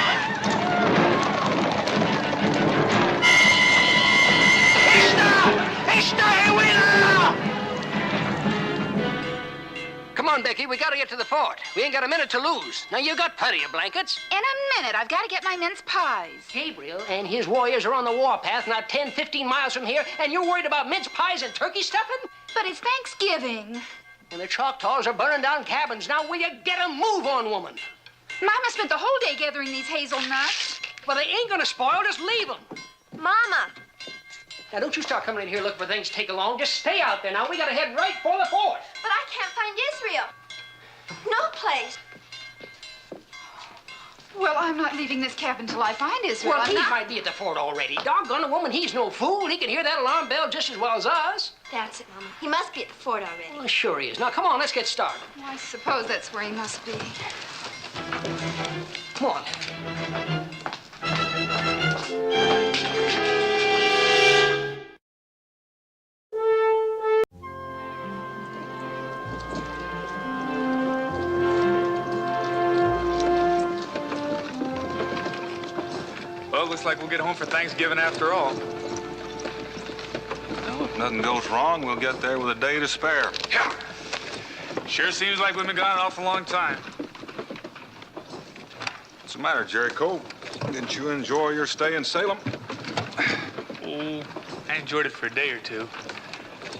Becky. We gotta get to the fort. We ain't got a minute to lose. Now, you got plenty of blankets.
In a minute. I've got to get my mince pies.
Gabriel and his warriors are on the warpath, not 10, 15 miles from here, and you're worried about mince pies and turkey stuffing?
But it's Thanksgiving.
And the Choctaws are burning down cabins. Now, will you get a move on, woman?
Mama spent the whole day gathering these hazelnuts.
Well, they ain't gonna spoil. Just leave them.
Mama.
Now, don't you start coming in here looking for things to take along. Just stay out there. Now, we gotta head right for the fort.
But I can't find Israel. No place.
Well, I'm not leaving this cabin till I find Israel.
Well,
I'm
he
not...
might be at the fort already. Doggone a woman, he's no fool. He can hear that alarm bell just as well as us.
That's it, Mama. He must be at the fort already.
Well, sure he is. Now, come on, let's get started.
Well, I suppose that's where he must be.
Come on.
Well, looks like we'll get home for Thanksgiving after all.
Well, if nothing goes wrong, we'll get there with a day to spare.
Yeah. Sure seems like we've been gone an awful long time.
What's the matter, Jericho? Didn't you enjoy your stay in Salem?
Oh, I enjoyed it for a day or two.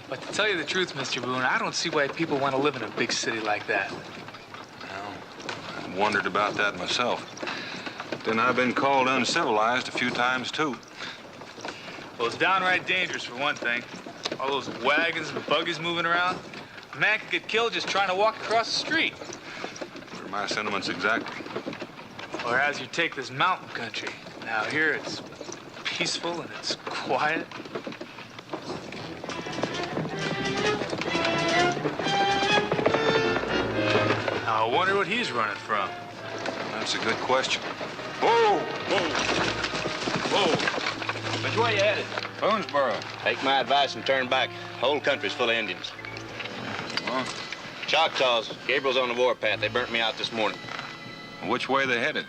But to tell you the truth, Mr. Boone, I don't see why people want to live in a big city like that.
Well, I've wondered about that myself. Then I've been called uncivilized a few times, too.
Well, it's downright dangerous, for one thing. All those wagons and buggies moving around. A man could get killed just trying to walk across the street.
What are my sentiments exactly?
Or as you take this mountain country. Now, here it's peaceful and it's quiet. Now, I wonder what he's running from.
That's a good question.
Whoa! Whoa! Whoa!
Which way you headed?
Boonesboro.
Take my advice and turn back. Whole country's full of Indians.
Huh?
Choctaws. Gabriel's on the warpath. They burnt me out this morning.
Which way they headed?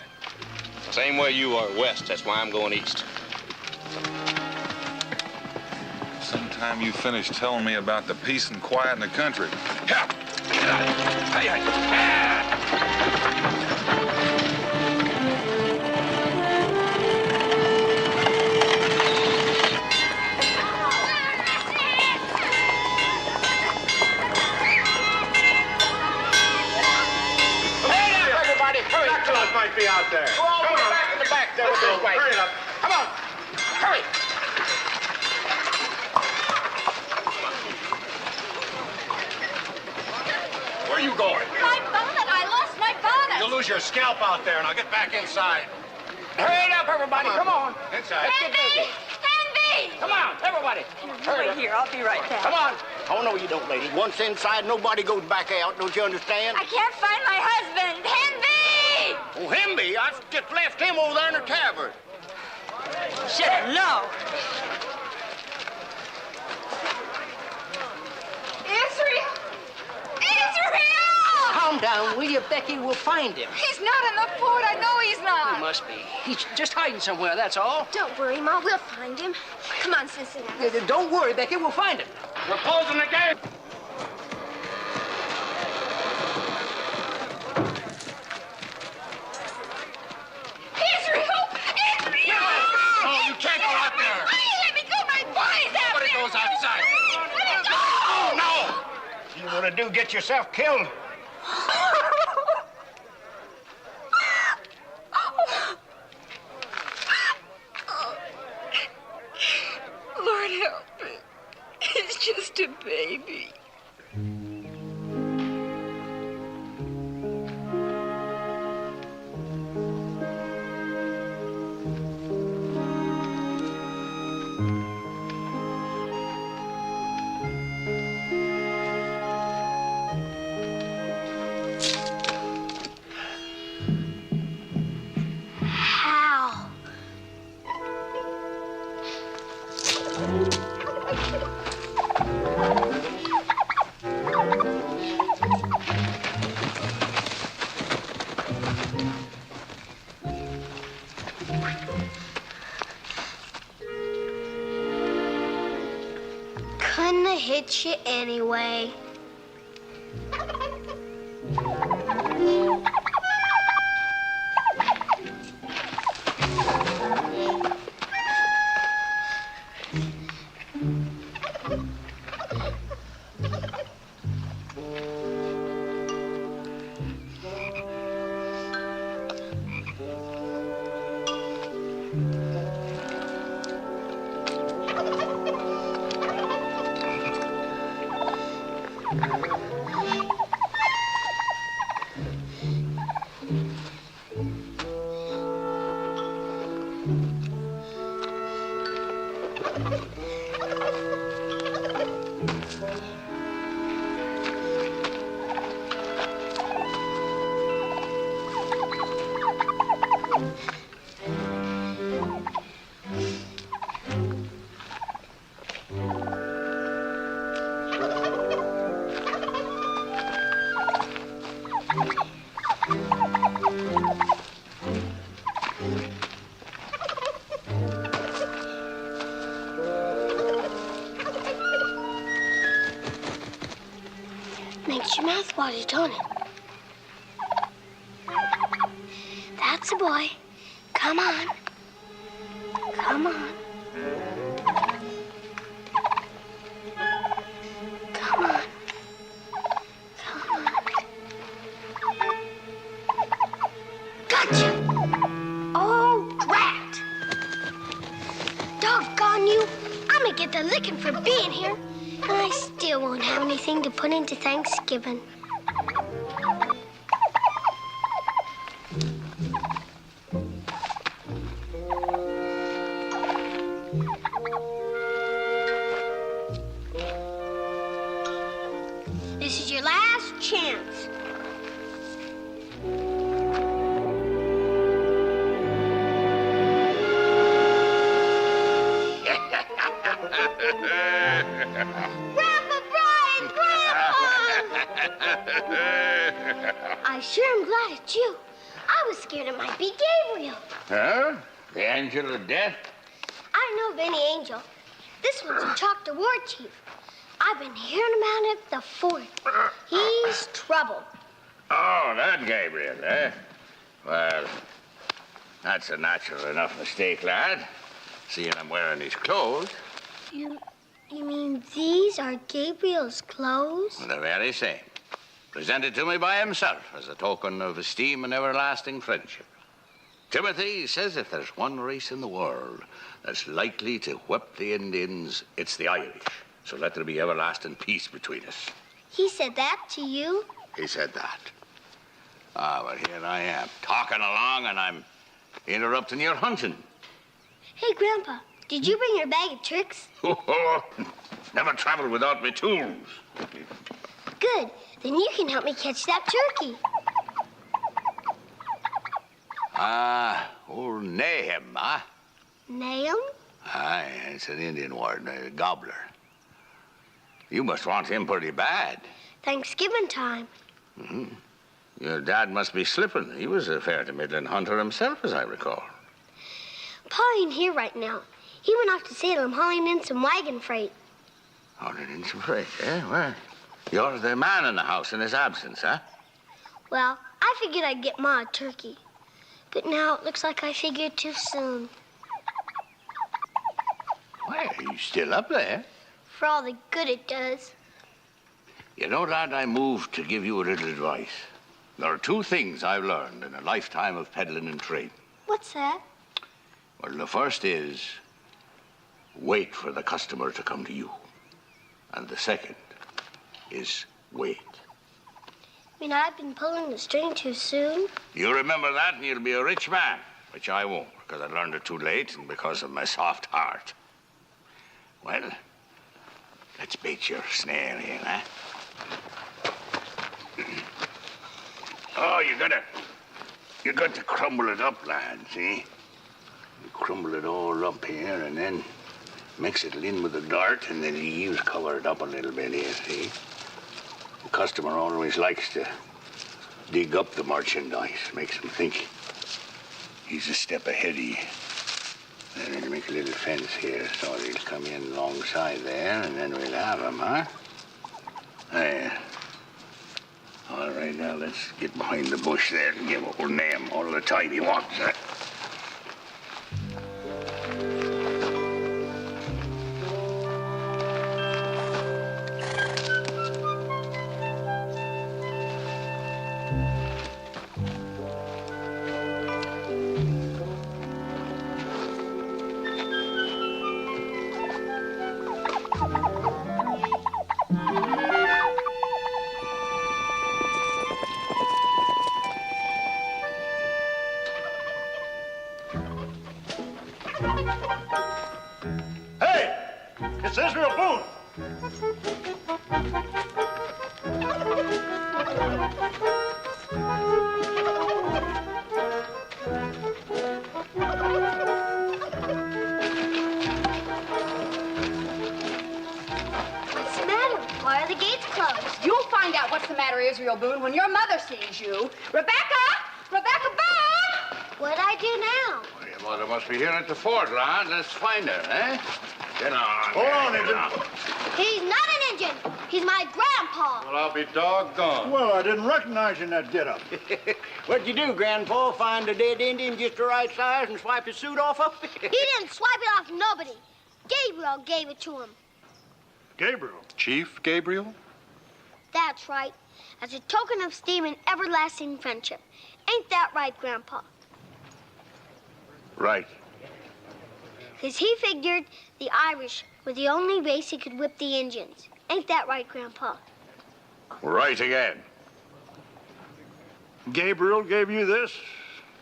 Same way you are, west. That's why I'm going east.
Sometime you finish telling me about the peace and quiet in the country. Yeah. Hey,
Might be out there.
Go all the way back in the back there with those whites.
Hurry it up.
Come on. Hurry.
Where are you going?
My bonnet. I lost my bonnet.
You'll lose your scalp out there. Now get back inside.
Hurry it up, everybody. Come on.
Inside.
Let's get busy.
Henry!
Come on, everybody.
Hurry here. I'll be right back.
Come on. Oh, no, you don't, lady. Once inside, nobody goes back out. Don't you understand?
I can't find my husband. Henry!
Oh, Himby, I just left him over there in the tavern.
Should have known.
Israel! Israel!
Calm down, will you, Becky? We'll find him.
He's not in the fort. I know he's
He
not.
must be. He's just hiding somewhere, that's all.
Don't worry, Ma. We'll find him. Come on, Cincinnati.
Don't worry, Becky. We'll find him.
We're closing the gate.
Israel! Israel!
Oh, you can't go out there.
Let me go. My boy's out
Nobody
there.
goes outside.
Let me go.
Oh, no. You want to do get yourself killed.
Lord help me. He's just a baby.
How? Couldn't have hit you anyway.
Makes your mouth water, don't it? That's a boy. Come on. Come on. Come on. Come on. Gotcha! Oh, drat! Doggone you! I'm gonna get the licking for being here. And I still won't have anything to put into Thanksgiving. This is your last chance. Grandpa Brian! Grandpa! I sure am glad it's you. I was scared it might be Gabriel.
Huh? The angel of death?
I don't know of any angel. This one's a Chalk the War Chief. I've been hearing about it the fort. He's trouble.
Oh, that Gabriel, eh? Well, that's a natural enough mistake, lad. Seeing I'm wearing his clothes.
You mean these are Gabriel's clothes?
The very same. Presented to me by himself as a token of esteem and everlasting friendship. Timothy says if there's one race in the world that's likely to whip the Indians, it's the Irish. So let there be everlasting peace between us.
He said that to you?
He said that. Ah, well, here I am, talking along, and I'm interrupting your hunting.
Hey, Grandpa, did you bring your bag of tricks?
Never traveled without me tools.
Good. Then you can help me catch that turkey.
Old Nahum, huh?
Nahum?
Aye, it's an Indian word, a gobbler. You must want him pretty bad.
Thanksgiving time.
Mm-hmm. Your dad must be slipping. He was a fair to middling hunter himself, as I recall.
Pa ain't here right now. He went off to Salem hauling in some wagon freight.
Hauling in some freight, eh? Well, you're the man in the house in his absence, huh?
Well, I figured I'd get Ma a turkey. But now it looks like I figured too soon.
Well, you still up there?
For all the good it does.
You know, lad, I moved to give you a little advice. There are two things I've learned in a lifetime of peddling and trading.
What's that?
Well, the first is wait for the customer to come to you. And the second is wait.
You mean I've been pulling the string too soon?
You remember that and you'll be a rich man, which I won't, because I learned it too late and because of my soft heart. Well, let's bait your snare here, huh? Oh, you got to crumble it up, lad, see? You crumble it all up here and then mix it in with the dirt and the leaves, cover it up a little bit here, see? The customer always likes to dig up the merchandise, makes him think he's a step ahead of you. Then we'll make a little fence here so he'll come in alongside there and then we'll have him, huh? There. All right, now let's get behind the bush there and give old Nahum all the time he wants, huh?
It's Israel Boone.
What's the matter? Why are the gates closed?
You'll find out what's the matter, Israel Boone, when your mother sees you. Rebecca! Rebecca Boone!
What'd I do now?
Well, your mother must be here at the fort, lad. Let's find her, eh? Get on.
Hold on,
get
Indian.
He's not an Indian. He's my grandpa.
Well, I'll be doggone.
Well, I didn't recognize you in that getup.
What'd you do, Grandpa? Find a dead Indian just the right size and swipe his suit off of it?
He didn't swipe it off nobody. Gabriel gave it to him.
Gabriel.
Chief Gabriel?
That's right. As a token of esteem and everlasting friendship. Ain't that right, Grandpa?
Right.
'Cause he figured the Irish were the only race he could whip the Indians. Ain't that right, Grandpa?
Right again.
Gabriel gave you this?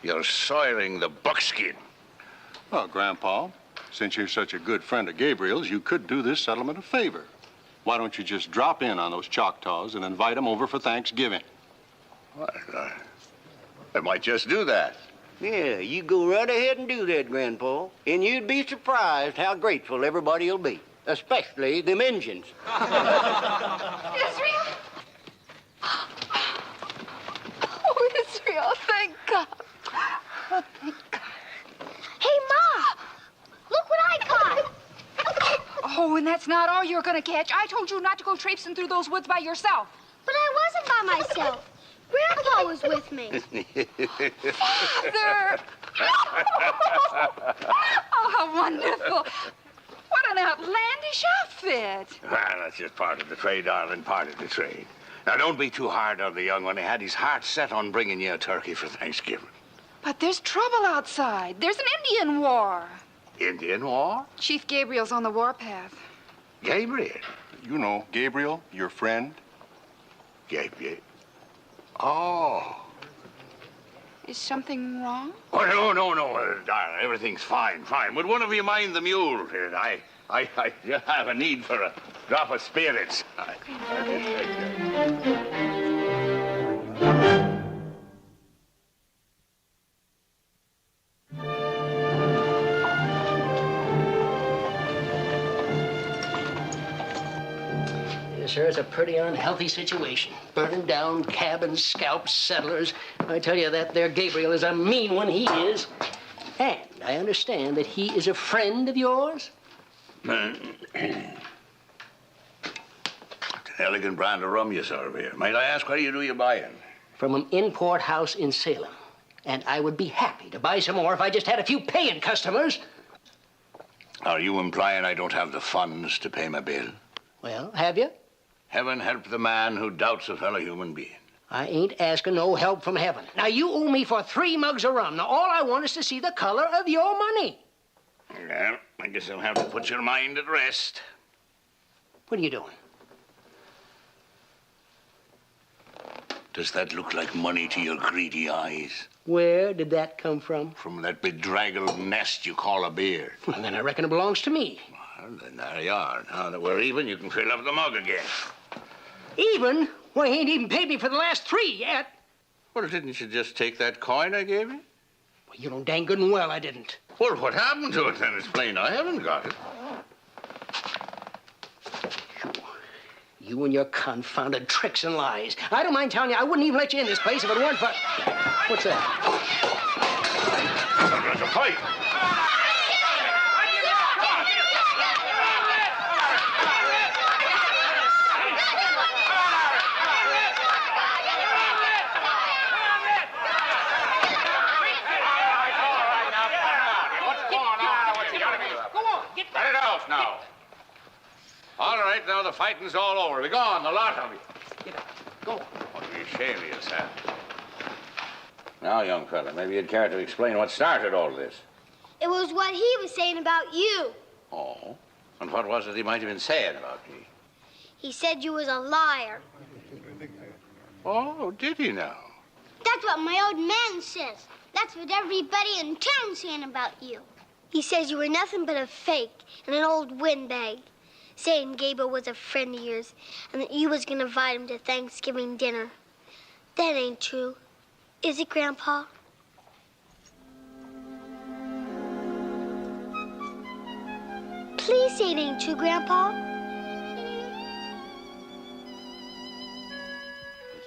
You're soiling the buckskin.
Well, Grandpa, since you're such a good friend of Gabriel's, you could do this settlement a favor. Why don't you just drop in on those Choctaws and invite them over for Thanksgiving?
Well, I might just do that.
Yeah, you go right ahead and do that, Grandpa. And you'd be surprised how grateful everybody'll be. Especially them Injuns.
Israel? Oh, Israel, thank God. Oh, thank God.
Hey, Ma! Look what I caught!
Oh, and that's not all you're gonna catch. I told you not to go traipsing through those woods by yourself.
But I wasn't by myself. Grandpa was with me.
Father! Oh, how wonderful. What an outlandish outfit.
Well, that's just part of the trade, darling, part of the trade. Now, don't be too hard on the young one. He had his heart set on bringing you a turkey for Thanksgiving.
But there's trouble outside. There's an Indian war.
Indian war?
Chief Gabriel's on the warpath.
Gabriel?
You know, Gabriel, your friend.
Gabriel? Oh.
Is something wrong?
Oh, no, darling. Everything's fine. Would one of you mind the mule? I have a need for a drop of spirits.
Sir, it's a pretty unhealthy situation. Burning down cabins, scalps, settlers. I tell you, that there Gabriel is a mean one, he is. And I understand that he is a friend of yours?
An elegant brand of rum you serve here. Might I ask where you buy it?
From an import house in Salem. And I would be happy to buy some more if I just had a few paying customers.
Are you implying I don't have the funds to pay my bill?
Well, have you?
Heaven help the man who doubts a fellow human being.
I ain't asking no help from heaven. Now, you owe me for 3 mugs of rum. Now, all I want is to see the color of your money.
Well, I guess I'll have to put your mind at rest.
What are you doing?
Does that look like money to your greedy eyes?
Where did that come from?
From that bedraggled nest you call a beard.
Well, then I reckon it belongs to me.
Well, then there you are. Now that we're even, you can fill up the mug again.
Even? Well, he ain't even paid me for the last 3 yet.
Well, didn't you just take that coin I gave you?
Well, you know dang good and well I didn't.
Well, what happened to it then? It's plain I haven't got it.
You and your confounded tricks and lies. I don't mind telling you, I wouldn't even let you in this place if it weren't for... What's that?
That's a pipe. Let it out now. All right, now the fighting's all over. Be gone, the lot of you.
Get out. Go on.
What are you ashamed of yourself? Now, young fella, maybe you'd care to explain what started all this.
It was what he was saying about you.
Oh? And what was it he might have been saying about me?
He said you was a liar.
Oh, did he now?
That's what my old man says. That's what everybody in town's saying about you. He says you were nothing but a fake and an old windbag. saying Gabriel was a friend of yours and that you was gonna invite him to Thanksgiving dinner. That ain't true. Is it, Grandpa? Please say it ain't true, Grandpa.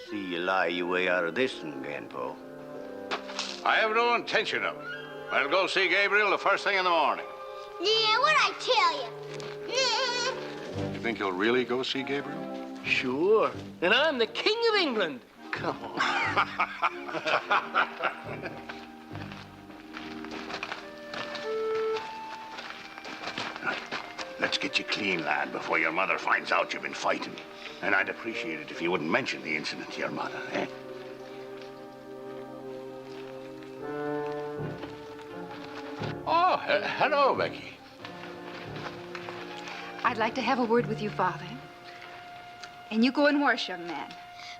See you lie your way out of this one, Grandpa.
I have no intention of it. I'll go see Gabriel the first thing in the morning.
Yeah, what'd I tell you?
You think you'll really go see Gabriel?
Sure. And I'm the King of England. Come on.
Let's get you clean, lad, before your mother finds out you've been fighting. And I'd appreciate it if you wouldn't mention the incident to your mother, eh?
Oh, hello, Becky.
I'd like to have a word with you, Father. And you go and wash, young man.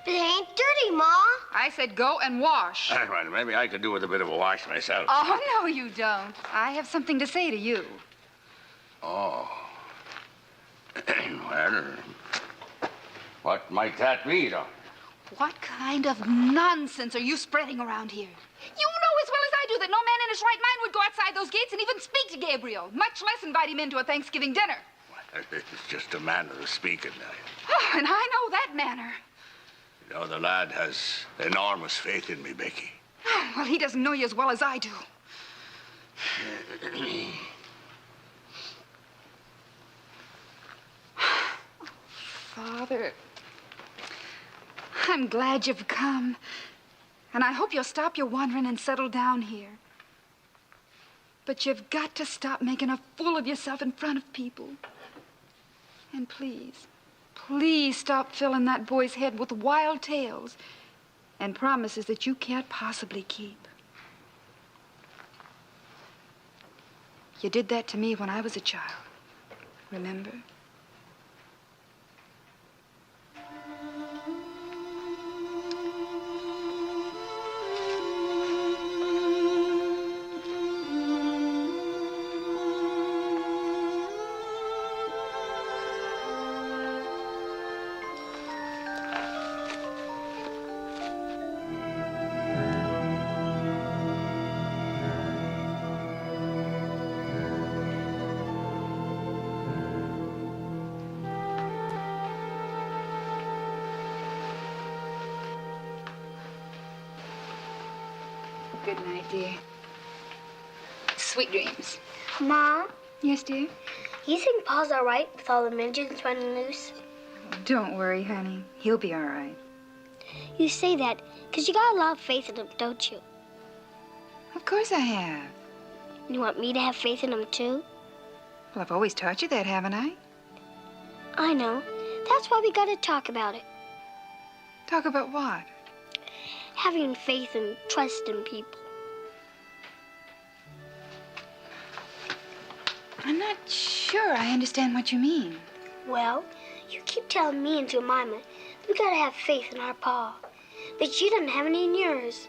But it ain't dirty, Ma.
I said go and wash.
Well, maybe I could do with a bit of a wash myself.
Oh, no, you don't. I have something to say to you.
Oh. Well, what might that be, though?
What kind of nonsense are you spreading around here? You know as well as I do that no man in his right mind would go outside those gates and even speak to Gabriel, much less invite him into a Thanksgiving dinner.
It's just a manner of speaking.
Oh, and I know that manner.
You know, the lad has enormous faith in me, Becky.
Oh, well, he doesn't know you as well as I do. Father, I'm glad you've come. And I hope you'll stop your wandering and settle down here. But you've got to stop making a fool of yourself in front of people. And please, please stop filling that boy's head with wild tales and promises that you can't possibly keep. You did that to me when I was a child. Remember? Good night, dear. Sweet dreams.
Ma?
Yes, dear?
You think Pa's all right with all the midgets running loose?
Don't worry, honey. He'll be all right.
You say that because you got a lot of faith in him, don't you?
Of course I have.
You want me to have faith in him, too?
Well, I've always taught you that, haven't I?
I know. That's why we got to talk about it.
Talk about what?
Having faith and trust in people.
I'm not sure I understand what you mean.
Well, you keep telling me and Jemima we gotta have faith in our Pa, but you don't have any in yours.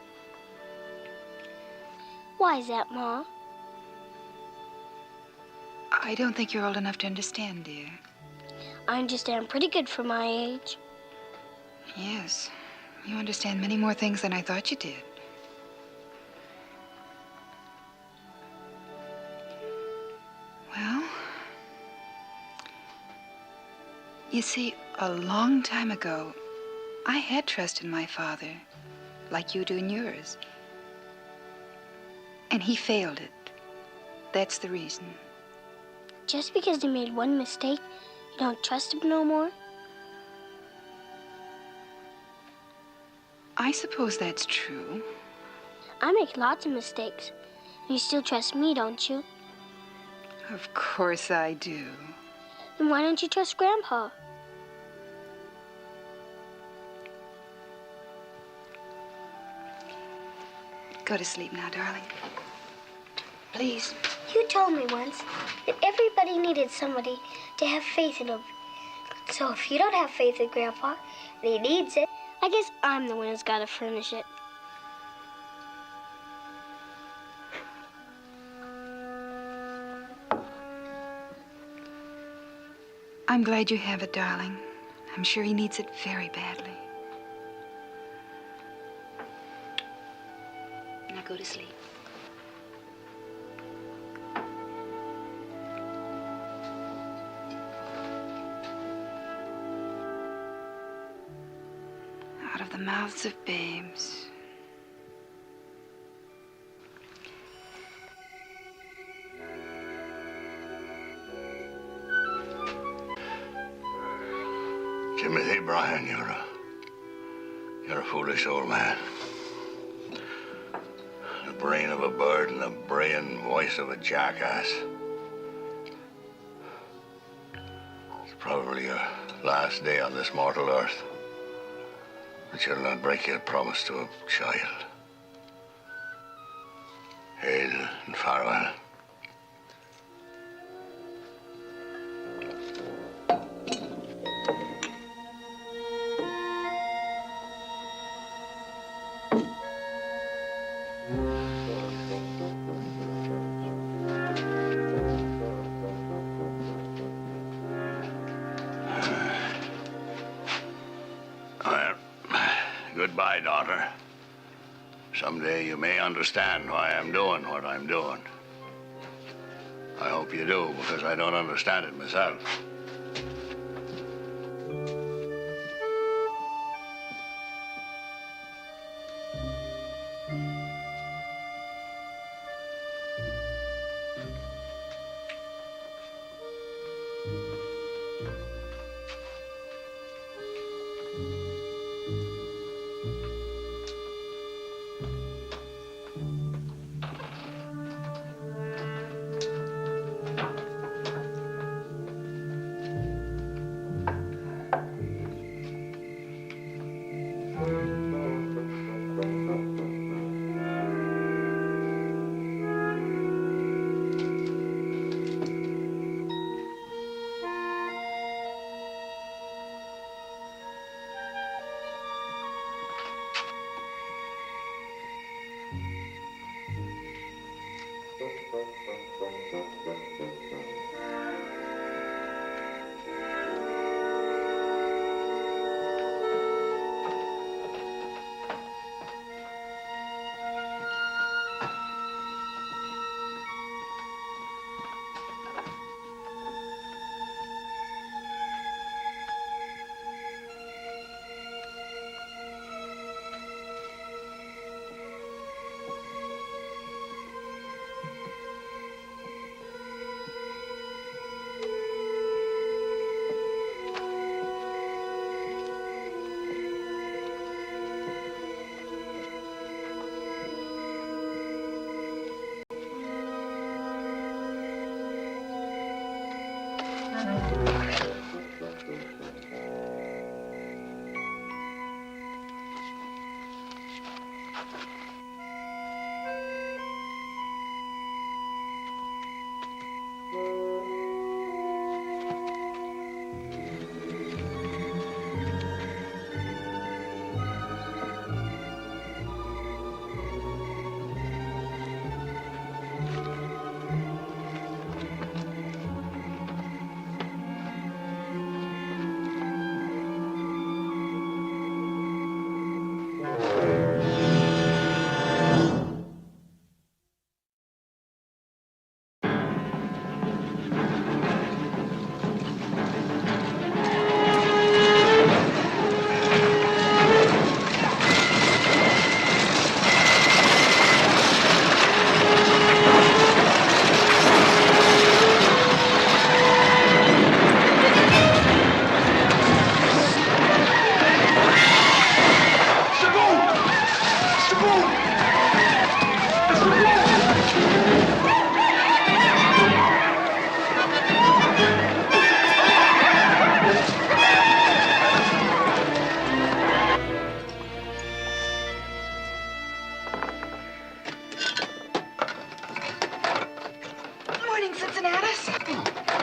Why is that, Ma?
I don't think you're old enough to understand, dear.
I understand pretty good for my age.
Yes, you understand many more things than I thought you did. Well, you see, a long time ago, I had trust in my father, like you do in yours. And he failed it. That's the reason.
Just because he made one mistake, you don't trust him no more?
I suppose that's true.
I make lots of mistakes. And you still trust me, don't you?
Of course I do.
Then why don't you trust Grandpa?
Go to sleep now, darling. Please.
You told me once that everybody needed somebody to have faith in them. So if you don't have faith in Grandpa and he needs it, I guess I'm the one who's got to furnish it.
I'm glad you have it, darling. I'm sure he needs it very badly.
Now go to sleep.
Out of the mouths of babes.
Timothy Bryan, you're a foolish old man. The brain of a bird and the braying voice of a jackass. It's probably your last day on this mortal earth. But you'll not break your promise to a child. Hail and farewell. Goodbye, daughter. Someday you may understand why I'm doing what I'm doing. I hope you do, because I don't understand it myself.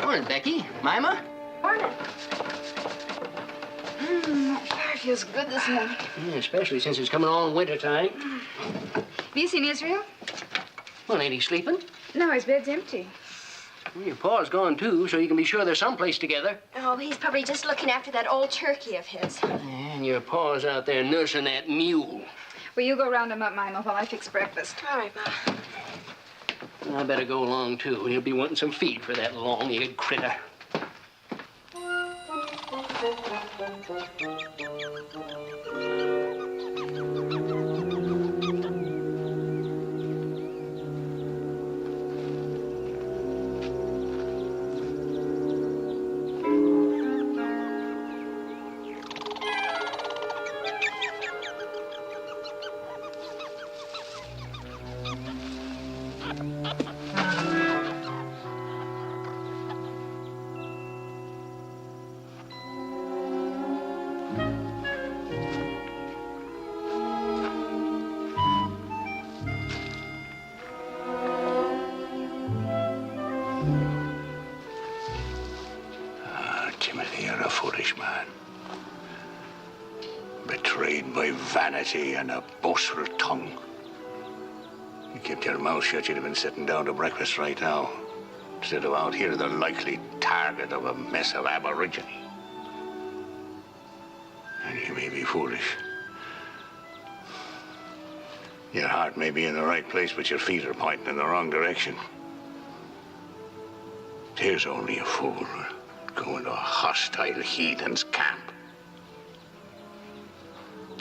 Morning, Becky. Mima?
Morning. That fire feels good this morning.
Yeah, especially since it's coming on wintertime.
Have you seen Israel?
Well, ain't he sleeping?
No, his bed's empty.
Well, your pa's gone, too, so you can be sure they're someplace together.
Oh, he's probably just looking after that old turkey of his.
And your pa's out there nursing that mule.
Well, you go round him up, Mima, while I fix breakfast.
All right, Ma.
I better go along, too. He'll be wanting some feed for that long-eared critter.
Timothy, you're a foolish man. Betrayed by vanity and a boastful tongue. You kept your mouth shut, you'd have been sitting down to breakfast right now, instead of out here the likely target of a mess of aborigine. And you may be foolish. Your heart may be in the right place, but your feet are pointing in the wrong direction. Here's only a fool going to a hostile heathen's camp.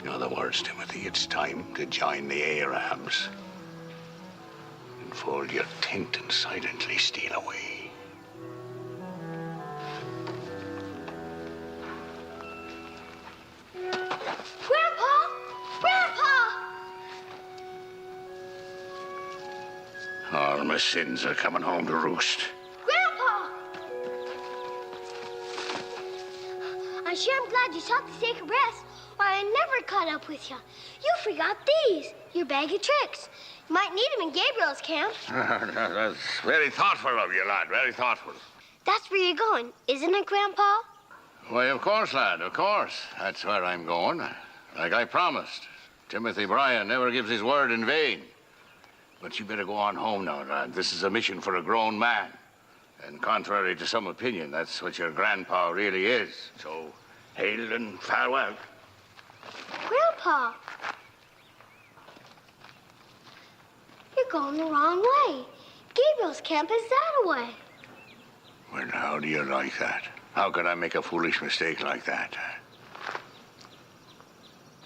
In other words, Timothy, it's time to join the Arabs and fold your tent and silently steal away.
Grandpa! Grandpa!
All my sins are coming home to roost.
Grandpa! I'm sure I'm glad you stopped to take a rest, or I never caught up with you. You forgot these, your bag of tricks. You might need them in Gabriel's camp.
That's very thoughtful of you, lad, very thoughtful.
That's where you're going, isn't it, Grandpa?
Why, of course, lad, of course. That's where I'm going, like I promised. Timothy Bryan never gives his word in vain. But you better go on home now, lad. This is a mission for a grown man. And contrary to some opinion, that's what your grandpa really is. So, hail and farewell.
Grandpa! You're going the wrong way. Gabriel's camp is that way.
Well, how do you like that? How could I make a foolish mistake like that?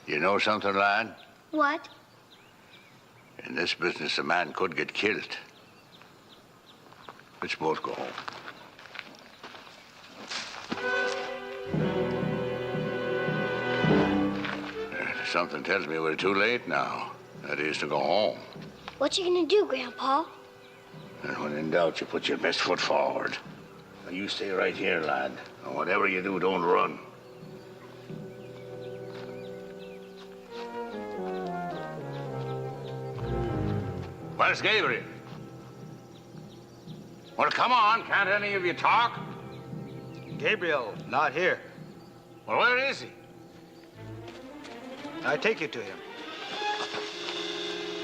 You know something, lad?
What?
In this business, a man could get killed. Let's both go home. Something tells me we're too late now. That is, to go home.
What you gonna do, Grandpa?
And when in doubt, you put your best foot forward. Now, you stay right here, lad. And whatever you do, don't run. Where's Gabriel? Well, come on. Can't any of you talk?
Gabriel, not here.
Well, where is he?
I take you to him.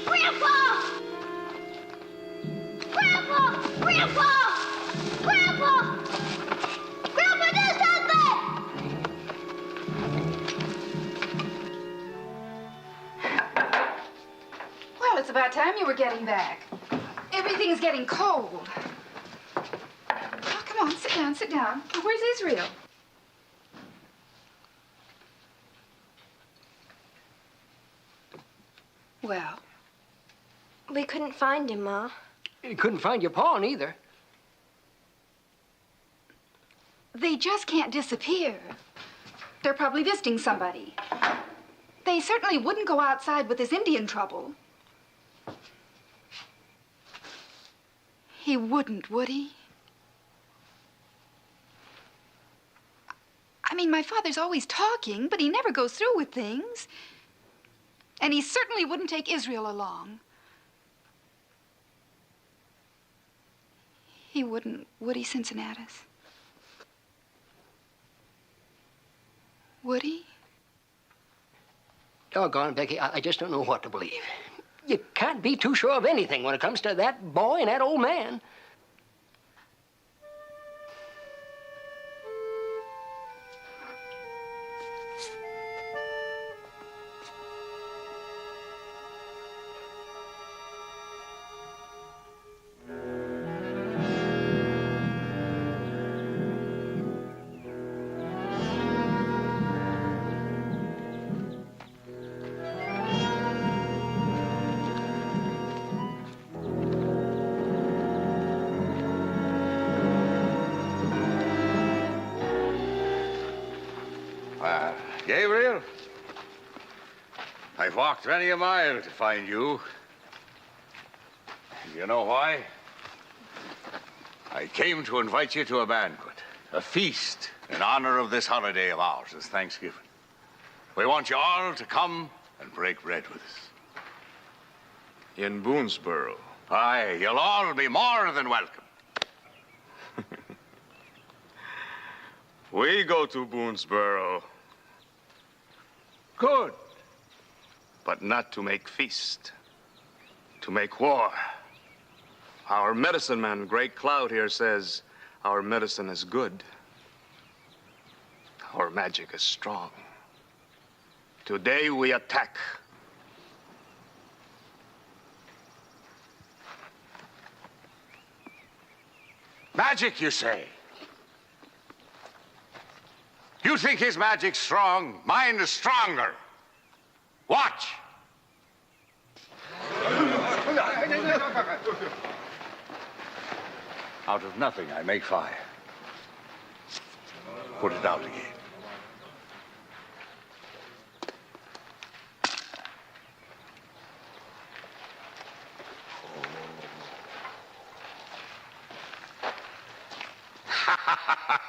Grandpa! Grandpa! Grandpa! Grandpa! Grandpa, do something!
Well, it's about time you were getting back. Everything's getting cold. Oh, come on, sit down, sit down. Where's Israel? Well,
We couldn't find him, Ma.
You couldn't find your paw either.
they just can't disappear. They're probably visiting somebody. They certainly wouldn't go outside with this Indian trouble. He wouldn't, would he? I mean, my father's always talking, but he never goes through with things. And he certainly wouldn't take Israel along. He wouldn't, would he, Cincinnatus? Would he?
Doggone, Becky, I just don't know what to believe. You can't be too sure of anything when it comes to that boy and that old man.
Gabriel, I've walked many a mile to find you. You know why? I came to invite you to a banquet, a feast in honor of this holiday of ours, as Thanksgiving. We want you all to come and break bread with us.
In Boonesboro.
Aye, you'll all be more than welcome.
We go to Boonesboro.
Good.
But not to make feast. To make war. Our medicine man, Great Cloud here, says our medicine is good. Our magic is strong. Today we attack.
Magic, you say? You think his magic's strong? Mine is stronger. Watch. Out of nothing, I make fire. Put it out again.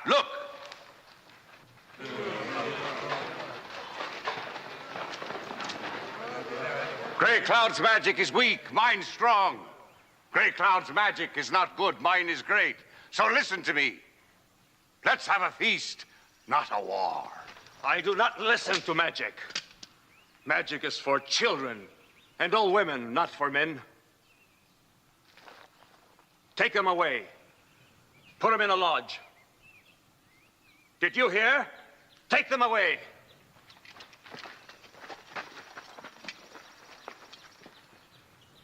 Look! Gray Cloud's magic is weak, mine's strong. Gray Cloud's magic is not good, mine is great. So listen to me. Let's have a feast, not a war.
I do not listen to magic. Magic is for children and old women, not for men. Take them away. Put them in a lodge. Did you hear? Take them away.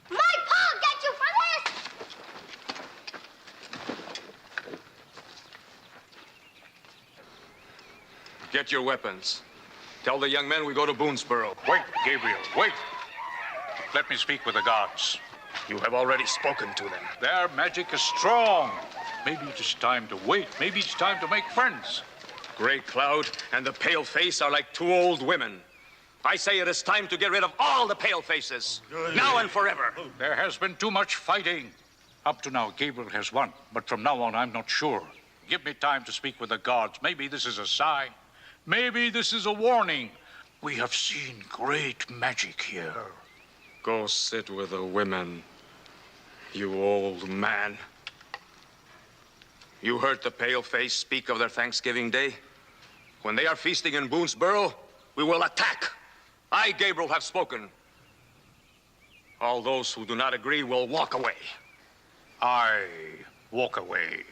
My paw got you for this!
Get your weapons. Tell the young men we go to Boonesboro.
Wait, Gabriel, wait. Let me speak with the gods.
You have already spoken to them.
Their magic is strong. Maybe it is time to wait. Maybe it's time to make friends.
Great Cloud and the Paleface are like two old women. I say it is time to get rid of all the Palefaces, now and forever.
There has been too much fighting. Up to now, Gabriel has won, but from now on, I'm not sure. Give me time to speak with the gods. Maybe this is a sign. Maybe this is a warning. We have seen great magic here.
Go sit with the women, you old man. You heard the Paleface speak of their Thanksgiving Day? When they are feasting in Boonesboro, we will attack. I, Gabriel, have spoken. All those who do not agree will walk away.
I walk away.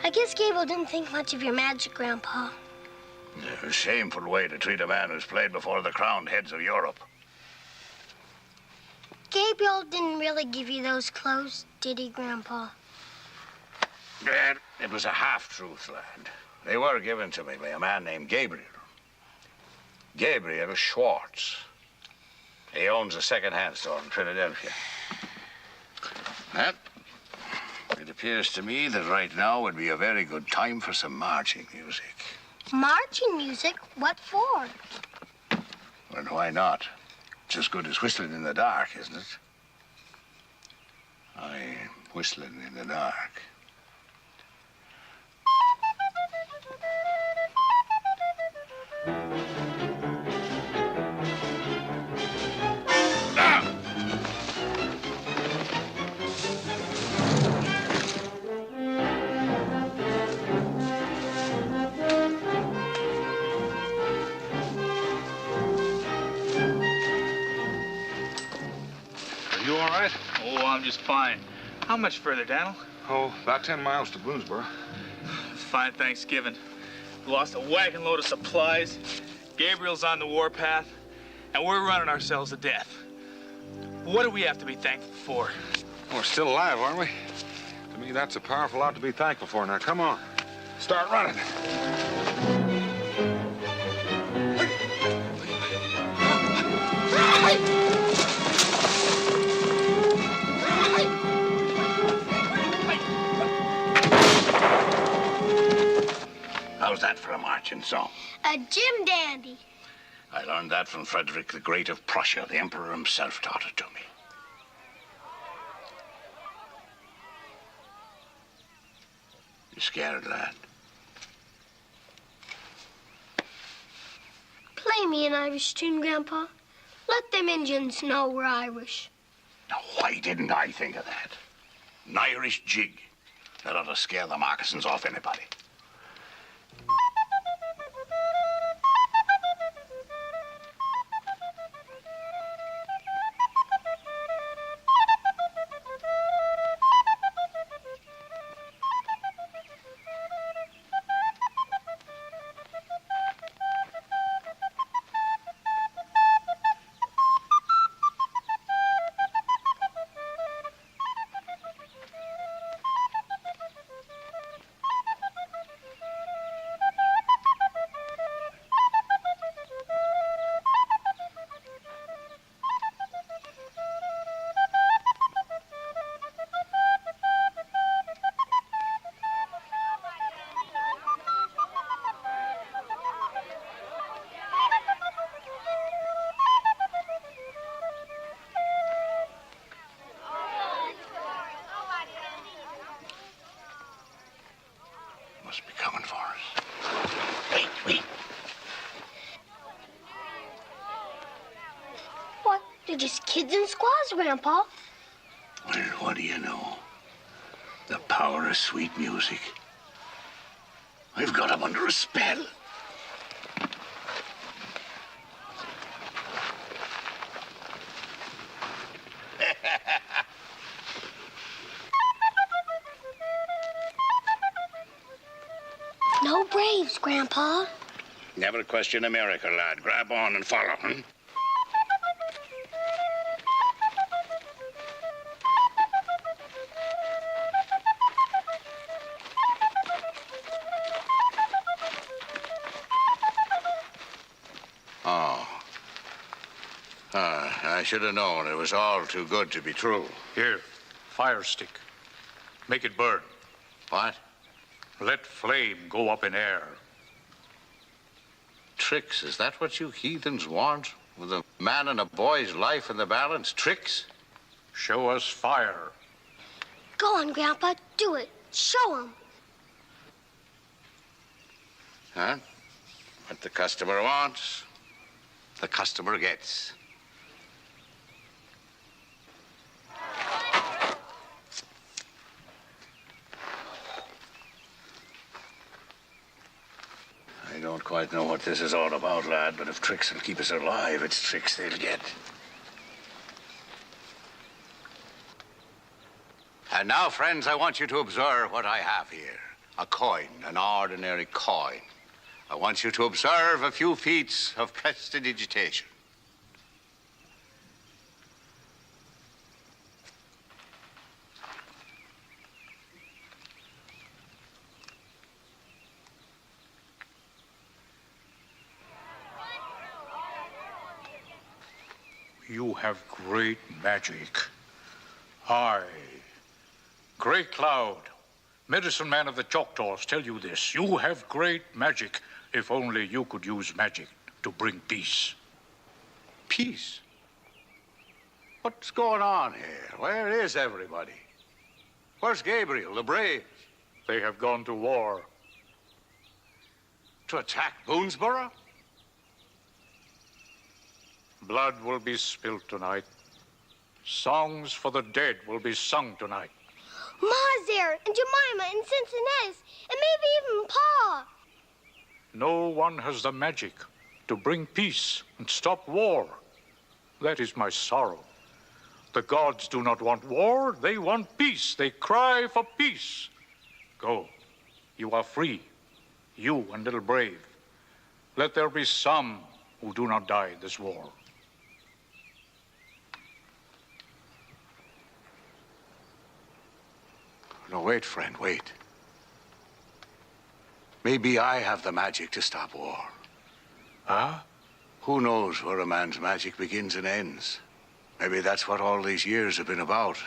I guess Gabriel didn't think much of your magic, Grandpa.
A shameful way to treat a man who's played before the crowned heads of Europe.
Gabriel didn't really give you those clothes, did he, Grandpa?
Dad, it was a half-truth, lad. They were given to me by a man named Gabriel. Gabriel Schwartz. He owns a second-hand store in Philadelphia. It appears to me that right now would be a very good time for some marching music.
Marching music? What for?
Well, why not? It's as good as whistling in the dark, isn't it? Aye, whistling in the dark.
You all right?
Oh, I'm just fine. How much further, Daniel?
Oh, about 10 miles to Boonesboro.
Fine Thanksgiving. We lost a wagon load of supplies. Gabriel's on the warpath, and we're running ourselves to death. What do we have to be thankful for?
We're still alive, aren't we?
To me, that's a powerful lot to be thankful for. Now, come on. Start running.
How's that for a marching song?
A Jim Dandy.
I learned that from Frederick the Great of Prussia. The Emperor himself taught it to me. You scared, lad?
Play me an Irish tune, Grandpa. Let them Indians know we're Irish.
Now, why didn't I think of that? An Irish jig. That ought to scare the moccasins off anybody. Must be coming for us. Wait.
What? They're just kids and squaws, Grandpa.
Well, what do you know? The power of sweet music. I've got them under a spell.
No braves, Grandpa.
Never question America, lad. Grab on and follow, hmm? I should have known. It was all too good to be true.
Here, fire stick. Make it burn.
What?
Let flame go up in air.
Tricks, is that what you heathens want? With a man and a boy's life in the balance? Tricks?
Show us fire.
Go on, Grandpa. Do it. Show 'em.
Huh? What the customer wants, the customer gets. I don't quite know what this is all about, lad, but if tricks will keep us alive, it's tricks they'll get. And now, friends, I want you to observe what I have here. A coin, an ordinary coin. I want you to observe a few feats of prestidigitation.
You have great magic. I, Great Cloud, medicine man of the Choctaws, tell you this. You have great magic. If only you could use magic to bring peace.
Peace? What's going on here? Where is everybody? Where's Gabriel, the Braves?
They have gone to war.
To attack Boonesboro?
Blood will be spilt tonight. Songs for the dead will be sung tonight.
Ma's there, and Jemima, and Cincinnatus, and maybe even Pa.
No one has the magic to bring peace and stop war. That is my sorrow. The gods do not want war, they want peace. They cry for peace. Go. You are free. You and little Brave. Let there be some who do not die this war.
No, wait, friend, wait. Maybe I have the magic to stop war.
Huh?
Who knows where a man's magic begins and ends? Maybe that's what all these years have been about.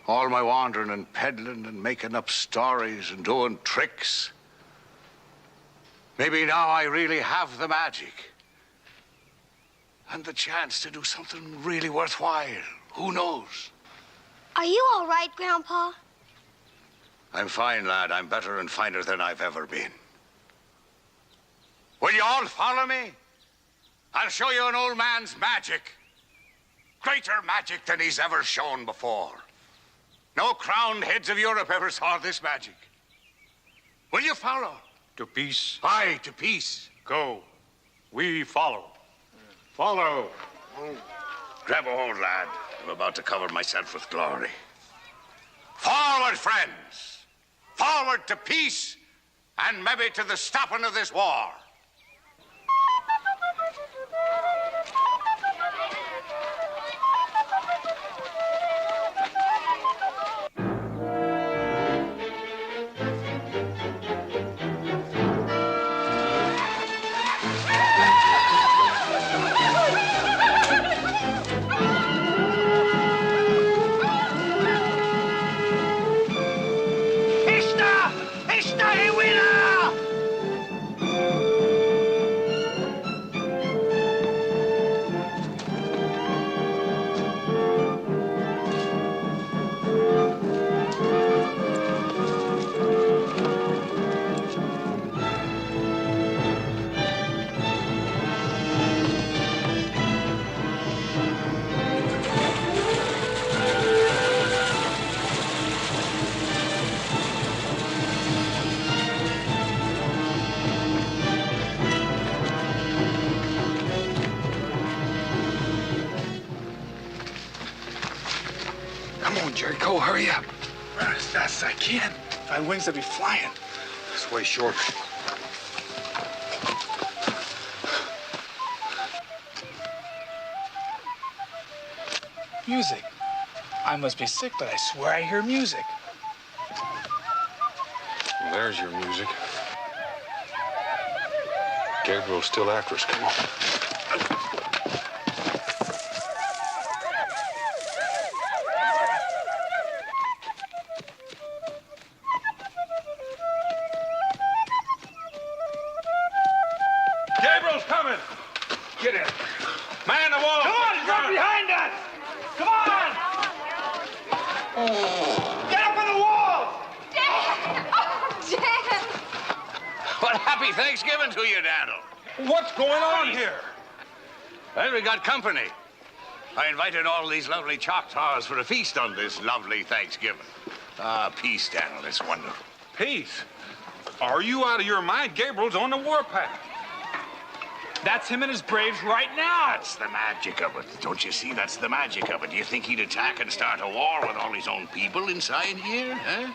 All my wandering and peddling and making up stories and doing tricks. Maybe now I really have the magic. And the chance to do something really worthwhile. Who knows?
Are you all right, Grandpa?
I'm fine, lad. I'm better and finer than I've ever been. Will you all follow me? I'll show you an old man's magic. Greater magic than he's ever shown before. No crowned heads of Europe ever saw this magic. Will you follow?
To peace.
Aye, to peace.
Go. We follow. Follow.
Grab a hold, lad. I'm about to cover myself with glory. Forward, friends. Forward to peace and maybe to the stopping of this war.
Jericho, hurry up.
Run as fast as I can. My wings will be flying.
This way short.
Music. I must be sick, but I swear I hear music.
Well, there's your music. Gabriel's still after us. Come on.
Gabriel's coming. Get in. Man the wall.
Come on, he's right behind us. Come on. Get up on the wall.
Dan! Oh, Dan!
Well, happy Thanksgiving to you, Daniel.
What's going on here?
Well, we got company. I invited all these lovely Choctaws for a feast on this lovely Thanksgiving. Ah, peace, Daniel. It's wonderful.
Peace? Are you out of your mind? Gabriel's on the warpath.
That's him and his braves right now.
That's the magic of it. Don't you see? That's the magic of it. Do you think he'd attack and start a war with all his own people inside here, huh?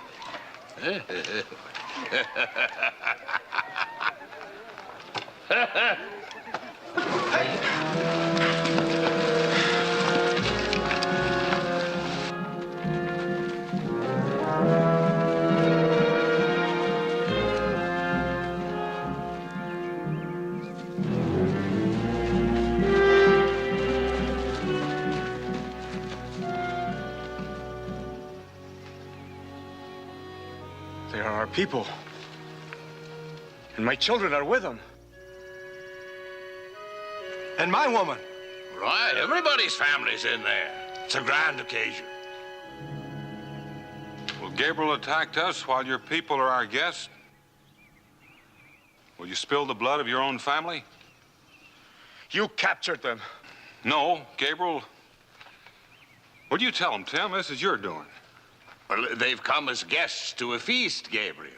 They are our people. And my children are with them. And my woman.
Right, everybody's family's in there. It's a grand occasion.
Will Gabriel attack us while your people are our guests? Will you spill the blood of your own family?
You captured them.
No, Gabriel. What do you tell them, Tim? This is your doing.
Well, they've come as guests to a feast, Gabriel.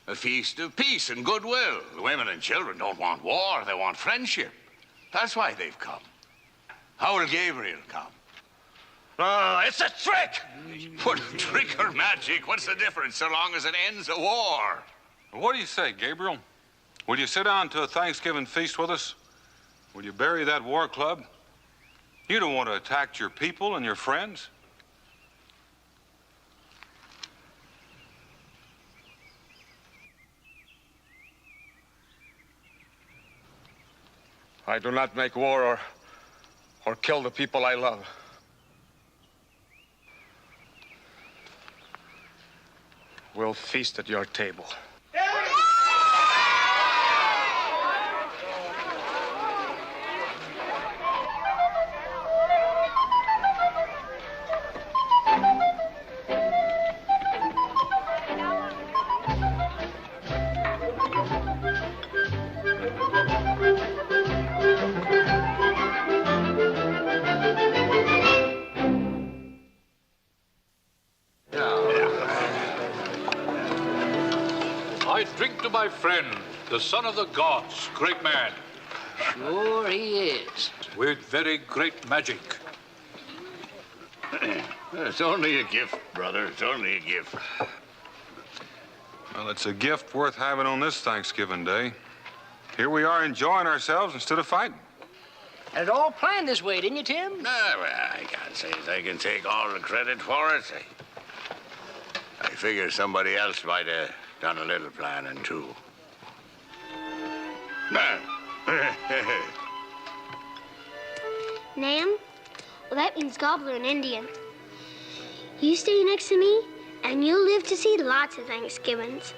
A feast of peace and goodwill. The women and children don't want war, they want friendship. That's why they've come. How will Gabriel come? Oh, it's a trick! What, trick or magic? What's the difference so long as it ends a war?
What do you say, Gabriel? Will you sit down to a Thanksgiving feast with us? Will you bury that war club? You don't want to attack your people and your friends.
I do not make war or kill the people I love. We'll feast at your table.
I drink to my friend, the son of the gods, great man.
Sure he is.
With very great magic.
It's only a gift, brother. It's only a gift.
Well, it's a gift worth having on this Thanksgiving Day. Here we are enjoying ourselves instead of fighting.
Had it all planned this way, didn't you, Tim?
Well, I can't say as I can take all the credit for it. I figure somebody else might have done a little planning, too.
Nam? Well, that means gobbler in Indian. You stay next to me, and you'll live to see lots of Thanksgivings.